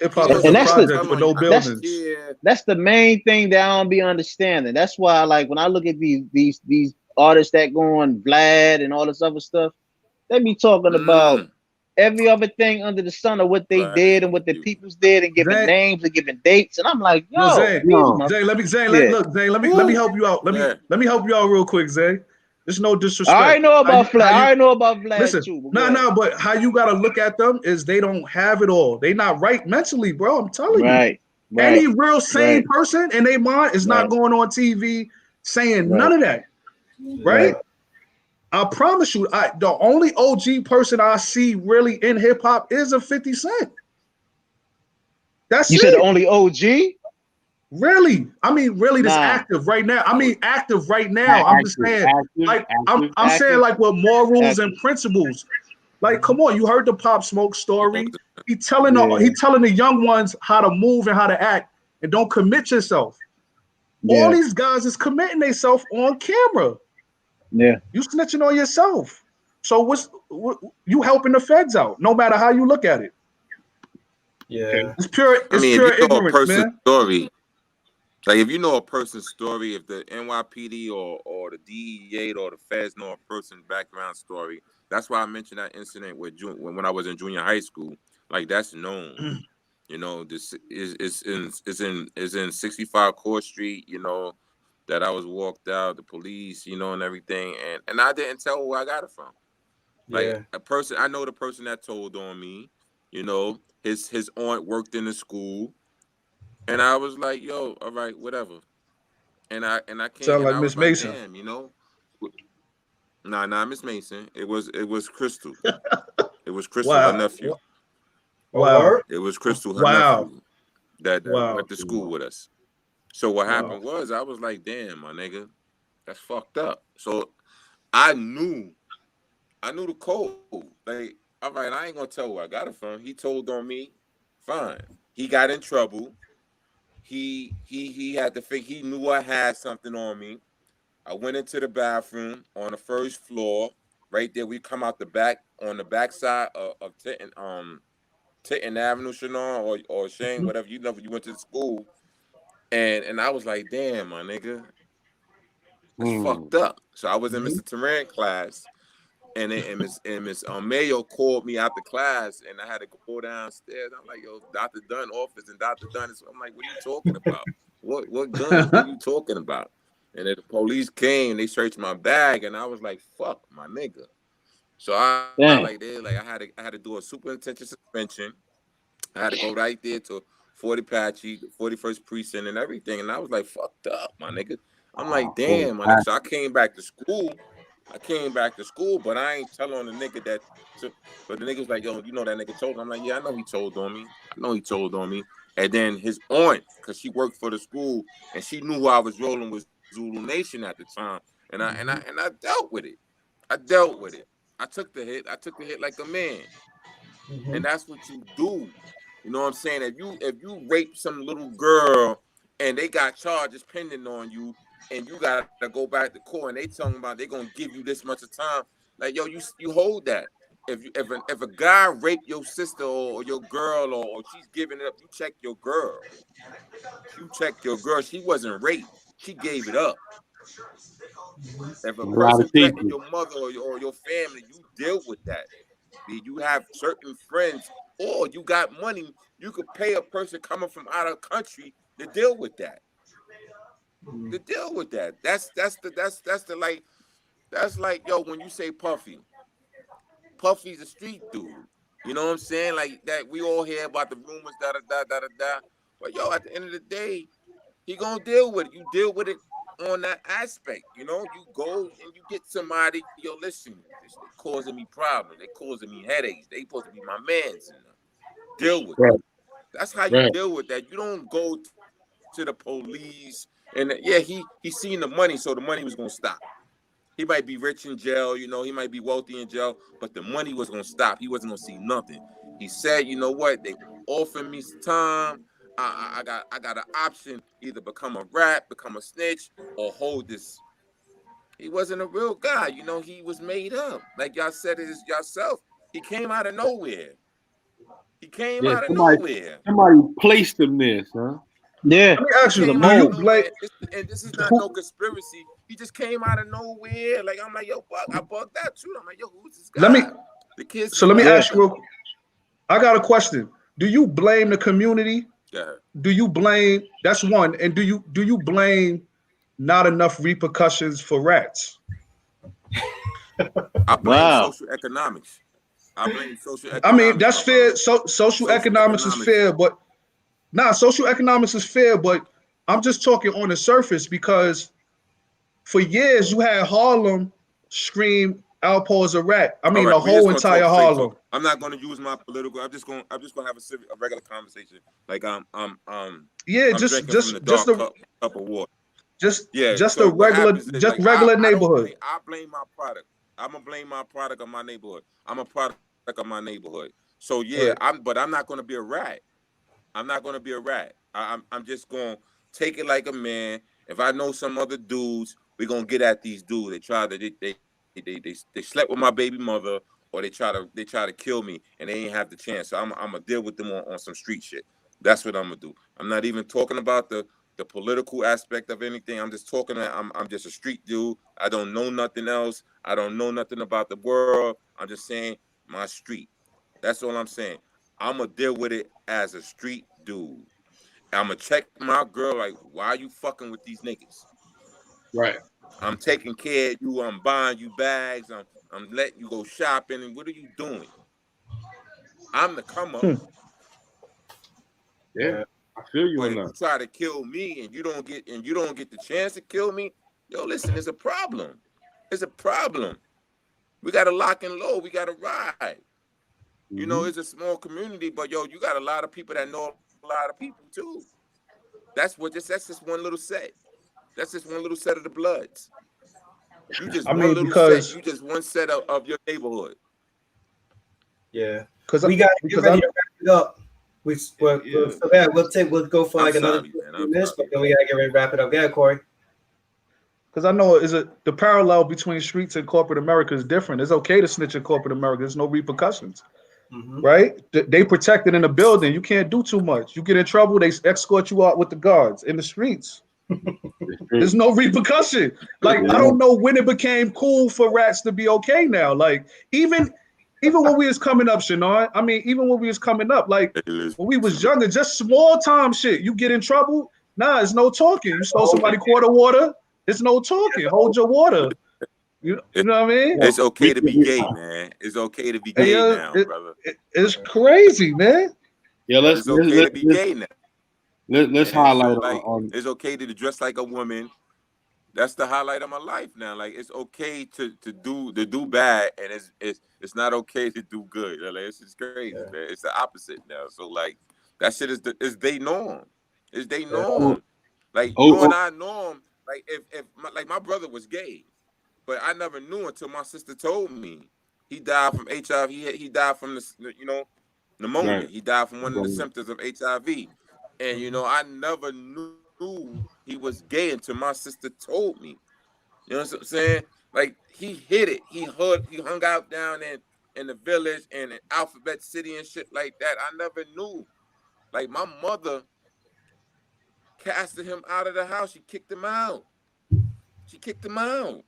Hip hop is a project with no buildings. That's the main thing that I don't be understanding. That's why, like, when I look at these artists that go on Vlad and all this other stuff, they be talking about every other thing under the sun of what they did and what the peoples did and giving names and giving dates. And I'm like, Zay, let me help you out. Let me help you out real quick, Zay. There's no disrespect. I know about Vlad. I know about Vlad listen, too. But how you gotta look at them is they don't have it all. They not right mentally, bro. I'm telling you. Any real sane person in their mind is not going on TV saying none of that. Right? I promise you, the only OG person I see really in hip hop is a 50 Cent. That's you said the only OG? Really? I mean, really, that's active right now. I mean, active right now. I'm just saying, I'm saying like with morals and principles. Like, come on, you heard the Pop Smoke story. He telling the young ones how to move and how to act, and don't commit yourself. All these guys is committing themselves on camera. Yeah, you snitching on yourself. So you helping the feds out, no matter how you look at it. Yeah, it's pure. It's pure ignorance, man. Story. Like if you know a person's story, if the NYPD or the DEA or the feds know a person's background story, that's why I mentioned that incident when I was in junior high school. Like that's known. You know, this is in 65 Court Street. You know, that I was walked out, the police, you know, and everything, and I didn't tell where I got it from. Like a person, I know the person that told on me. You know, his aunt worked in the school. And I was like, yo, all right, whatever. And I came sound like and I Miss was Mason. like, damn, you know. Nah, Miss Mason. It was Crystal. It was Crystal, her nephew. Wow. It was Crystal, her nephew that went to school with us. So what happened was I was like, damn, my nigga, that's fucked up. So I knew the code. Like, all right, I ain't gonna tell where I got it from. He told on me, fine. He got in trouble. He had to think he knew I had something on me. I went into the bathroom on the first floor. Right there, we come out the back on the back side of Tinton Avenue, Shannon or Shane, whatever you went to the school. And I was like, damn, my nigga, it's fucked up. So I was in Mr. Teran class. And Miss Mayo called me out the class, and I had to go downstairs. I'm like, yo, Dr. Dunn office, and Dr. Dunn is. I'm like, what are you talking about? What guns are you talking about? And then the police came, they searched my bag, and I was like, fuck, my nigga. So I had to do a superintendent suspension. I had to go right there to 40 Apache, 41st precinct, and everything. And I was like, fucked up, my nigga. I'm like, damn, my nigga. So I came back to school. But I ain't telling on the nigga that. But the nigga's like, yo, you know that nigga told him. I'm like, yeah, I know he told on me. And then his aunt, because she worked for the school, and she knew who I was rolling with Zulu Nation at the time. And I dealt with it. I took the hit like a man. And that's what you do. You know what I'm saying? If you rape some little girl and they got charges pending on you, and you gotta go back to court, and they talking about they gonna give you this much of time. Like, yo, you hold that. If a guy raped your sister or your girl or she's giving it up, you check your girl. You check your girl. She wasn't raped. She gave it up. If a A lot person of threatened people. your mother or your family, you deal with that. You have certain friends, or you got money. You could pay a person coming from out of country to deal with that. To deal with that. That's like, yo, when you say Puffy. Puffy's a street dude. You know what I'm saying? Like that, we all hear about the rumors, da da da da da da. But yo, at the end of the day, he gonna deal with it. You deal with it on that aspect. You know, you go and you get somebody. Yo, listen, they causing me problems. They causing me headaches. They supposed to be my mans. You know? Deal with Right. them. That's how you Right. deal with that. You don't go to the police and yeah, he seen the money, so the money was gonna stop. He might be rich in jail, you know, he might be wealthy in jail, but the money was gonna stop. He wasn't gonna see nothing. He said, you know what? They offered me some time. I got an option: either become a rat, become a snitch, or hold this. He wasn't a real guy, you know. He was made up, like y'all said it yourself. He came out of nowhere. He came Yeah, out of somebody nowhere. placed him there, son. Yeah, Let me He ask you, the came do out you of mold. blame nowhere, and this is not no who? conspiracy. He just came out of nowhere. Like, I'm like, yo, Buck, I bugged out too. I'm like, yo, who's this Let me guy? The kid's so let me Yeah. ask you inspector. real. I got a question. Do you blame the community? Yeah. Do you blame? That's one. And do you blame not enough repercussions for rats? I blame Wow. social economics. I blame social I mean, economics, that's my brother. fair. So social Social economics is economics. fair, but social economics is fair, but I'm just talking on the surface because for years you had Harlem scream Alpo's a rat. I All mean, right, the we're just whole gonna entire talk straight Harlem. talk. I'm not gonna use my political. I'm just gonna have a regular conversation. Like Yeah, I'm just drinking from just the just dark a cup of water. just Yeah. just a So what regular happens is just like regular I don't neighborhood. blame. I blame my product. I'm gonna blame my product on my neighborhood. I'm a product of my neighborhood. So yeah, Right. but I'm not gonna be a rat. I'm not gonna be a rat. I'm just gonna take it like a man. If I know some other dudes, we're gonna get at these dudes. They try to they slept with my baby mother, or they try to kill me, and they ain't have the chance. So I'm gonna deal with them on some street shit. That's what I'm gonna do. I'm not even talking about the political aspect of anything. I'm just talking. I'm just a street dude. I don't know nothing else. I don't know nothing about the world. I'm just saying my street. That's all I'm saying. I'm gonna deal with it as a street dude. I'm gonna check my girl like, why are you fucking with these niggas? Right. I'm taking care of you. I'm buying you bags. I'm letting you go shopping. And what are you doing? I'm the come up. Hmm. Yeah. Yeah. I feel you But on if you that. try to kill me and you don't get the chance to kill me, yo, listen, it's a problem. It's a problem. We gotta lock and load. We gotta ride. You know, Mm-hmm. it's a small community, but yo, you got a lot of people that know a lot of people too. That's just one little set. That's just one little set of the Bloods. You just I one mean, little set. because You just one set of your neighborhood. Yeah. because We got to get because ready I to wrap it up. Yeah. So that we'll go for I'm like another sorry, man. 15 I'm minutes, but sorry, then bro. we gotta get ready to wrap it up. Yeah, Corey. because I know is it the parallel between streets and corporate America is different. It's okay to snitch in corporate America. There's no repercussions, Mm-hmm. right? They protected in the building. You can't do too much. You get in trouble, they escort you out with the guards. In the streets, It's there's true. no repercussion. Like I Yeah. don't know when it became cool for rats to be okay now. Like even when we was coming up, Shannon. I mean, even when we was coming up, like Hey, listen, when we was bro. younger, just small time shit. You get in trouble, nah, it's no talking. You stole somebody quart of water, it's no talking. Hold your water. You It- know what I mean? Yeah. It's okay to be gay, man. It's okay to be Hey, gay now, brother. it's crazy, man. Yeah, let's It's okay to be gay now. let's And so, highlight like, on it's okay to dress like a woman. That's the highlight of my life now. Like, it's okay to do bad, and it's not okay to do good. Like, it's just crazy, Yeah. man. It's the opposite now. So, like, that shit is they norm. It's they Yeah. oh, norm. Like, you and oh, I norm. Like, if my brother was gay, but I never knew until my sister told me. He died from HIV. He died from right. pneumonia. He died from one of the So, symptoms of HIV. And Mm-hmm. I never knew knew he was gay until my sister told me. You know what I'm saying? Like he hid it. He hung out down in the village and in Alphabet City and shit like that. I never knew. Like my mother casted him out of the house. She kicked him out. She kicked him out.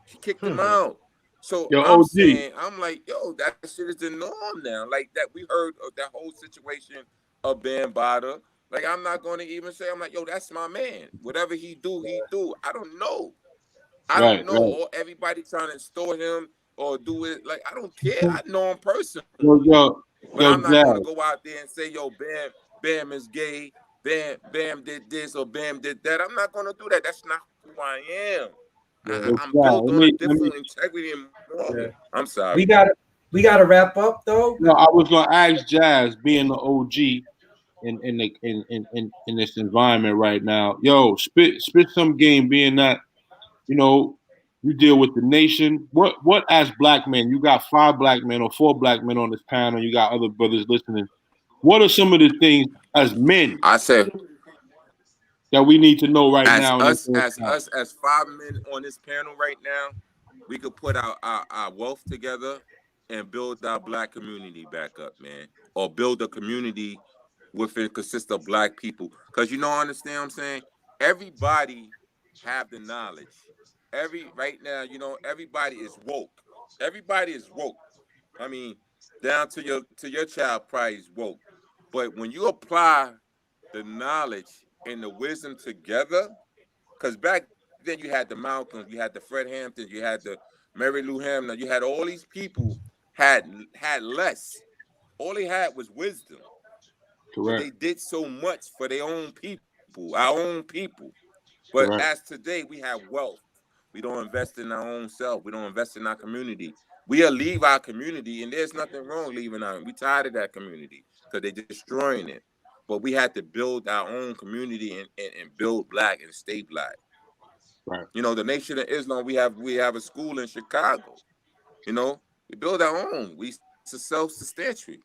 She kicked him out. So Yo, I'm OG. saying, I'm like, yo, that shit is the norm now. Like that, we heard of that whole situation of Bambaataa. Like I'm not going to even say, I'm like, yo, that's my man. Whatever he do, he do. I don't know. I don't know. Or everybody trying to store him or do it. Like I don't care. I know him personally. But I'm not going to go out there and say, yo, Bam is gay. Bam did this or Bam did that. I'm not going to do that. That's not who I am. I'm built on a different integrity and moral. Yeah. I'm sorry. We gotta wrap up though. No, I was gonna ask Jazz, being the OG in this environment right now. Yo, spit some game, being that you know you deal with the nation. What as black men? You got 5 black men or 4 black men on this panel. You got other brothers listening. What are some of the things as men? I said that we need to know right now. As 5 men on this panel right now, we could put our wealth together and build our black community back up, man. Or build a community within consists of black people. Because you know, understand what I'm saying? Everybody have the knowledge. Right now, you know, everybody is woke. Everybody is woke. I mean, down to your child probably is woke. But when you apply the knowledge and the wisdom together, because back then you had the Malcolms, you had the Fred Hamptons, you had the Mary Lou Hamner, you had all these people had less. All they had was wisdom. Correct. But they did so much for their own people, our own people. But as today, we have wealth. We don't invest in our own self. We don't invest in our community. We'll leave our community, and there's nothing wrong leaving our. We tired of that community because they're destroying it. But we had to build our own community and build black and stay black. Right. You know, the Nation of Islam, we have a school in Chicago. You know, we build our own. It's a self-sustentary.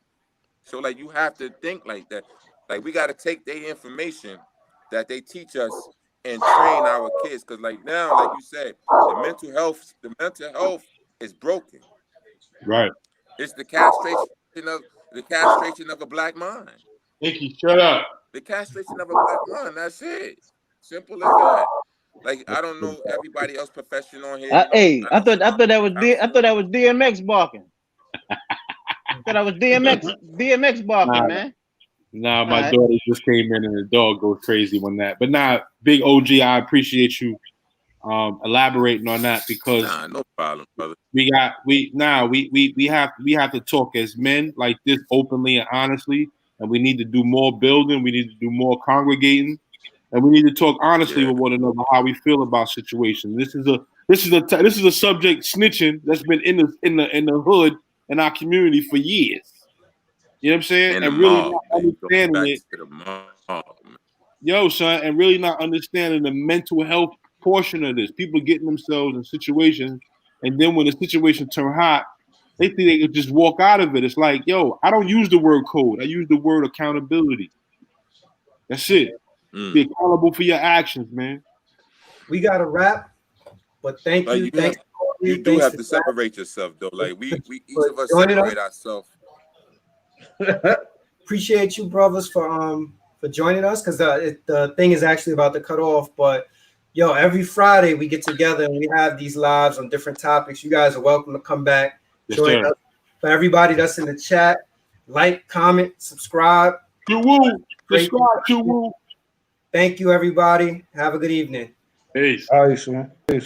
So like you have to think like that. Like we got to take their information that they teach us and train our kids. Because like now, like you said, the mental health is broken. Right. It's the castration of a black mind. Nicky, shut up. The castration of a black mind. That's it. Simple as that. Like I don't know everybody else profession on here. I thought that was DMX barking. I thought that was DMX barking, man. Nah, my daughter just came in and the dog goes crazy when that. But nah, big OG, I appreciate you elaborating on that because no problem, brother. We have to talk as men like this openly and honestly, and we need to do more building. We need to do more congregating, and we need to talk honestly with one another how we feel about situations. This is a subject snitching that's been in the hood in our community for years. You know what I'm saying? And really not understanding it. Yo, son, and really not understanding the mental health portion of this. People getting themselves in situations, and then when the situation turn hot, they think they could just walk out of it. It's like, yo, I don't use the word code. I use the word accountability. That's it. Be accountable for your actions, man. We got to wrap, but thank you. You do have to separate yourself, though. Like we each of us separate ourselves. Appreciate you, brothers, for joining us because the thing is actually about to cut off. But yo, every Friday we get together and we have these lives on different topics. You guys are welcome to come back, join us. For everybody that's in the chat, like, comment, subscribe. Thank you, everybody. Have a good evening. Peace. All right, man. Peace.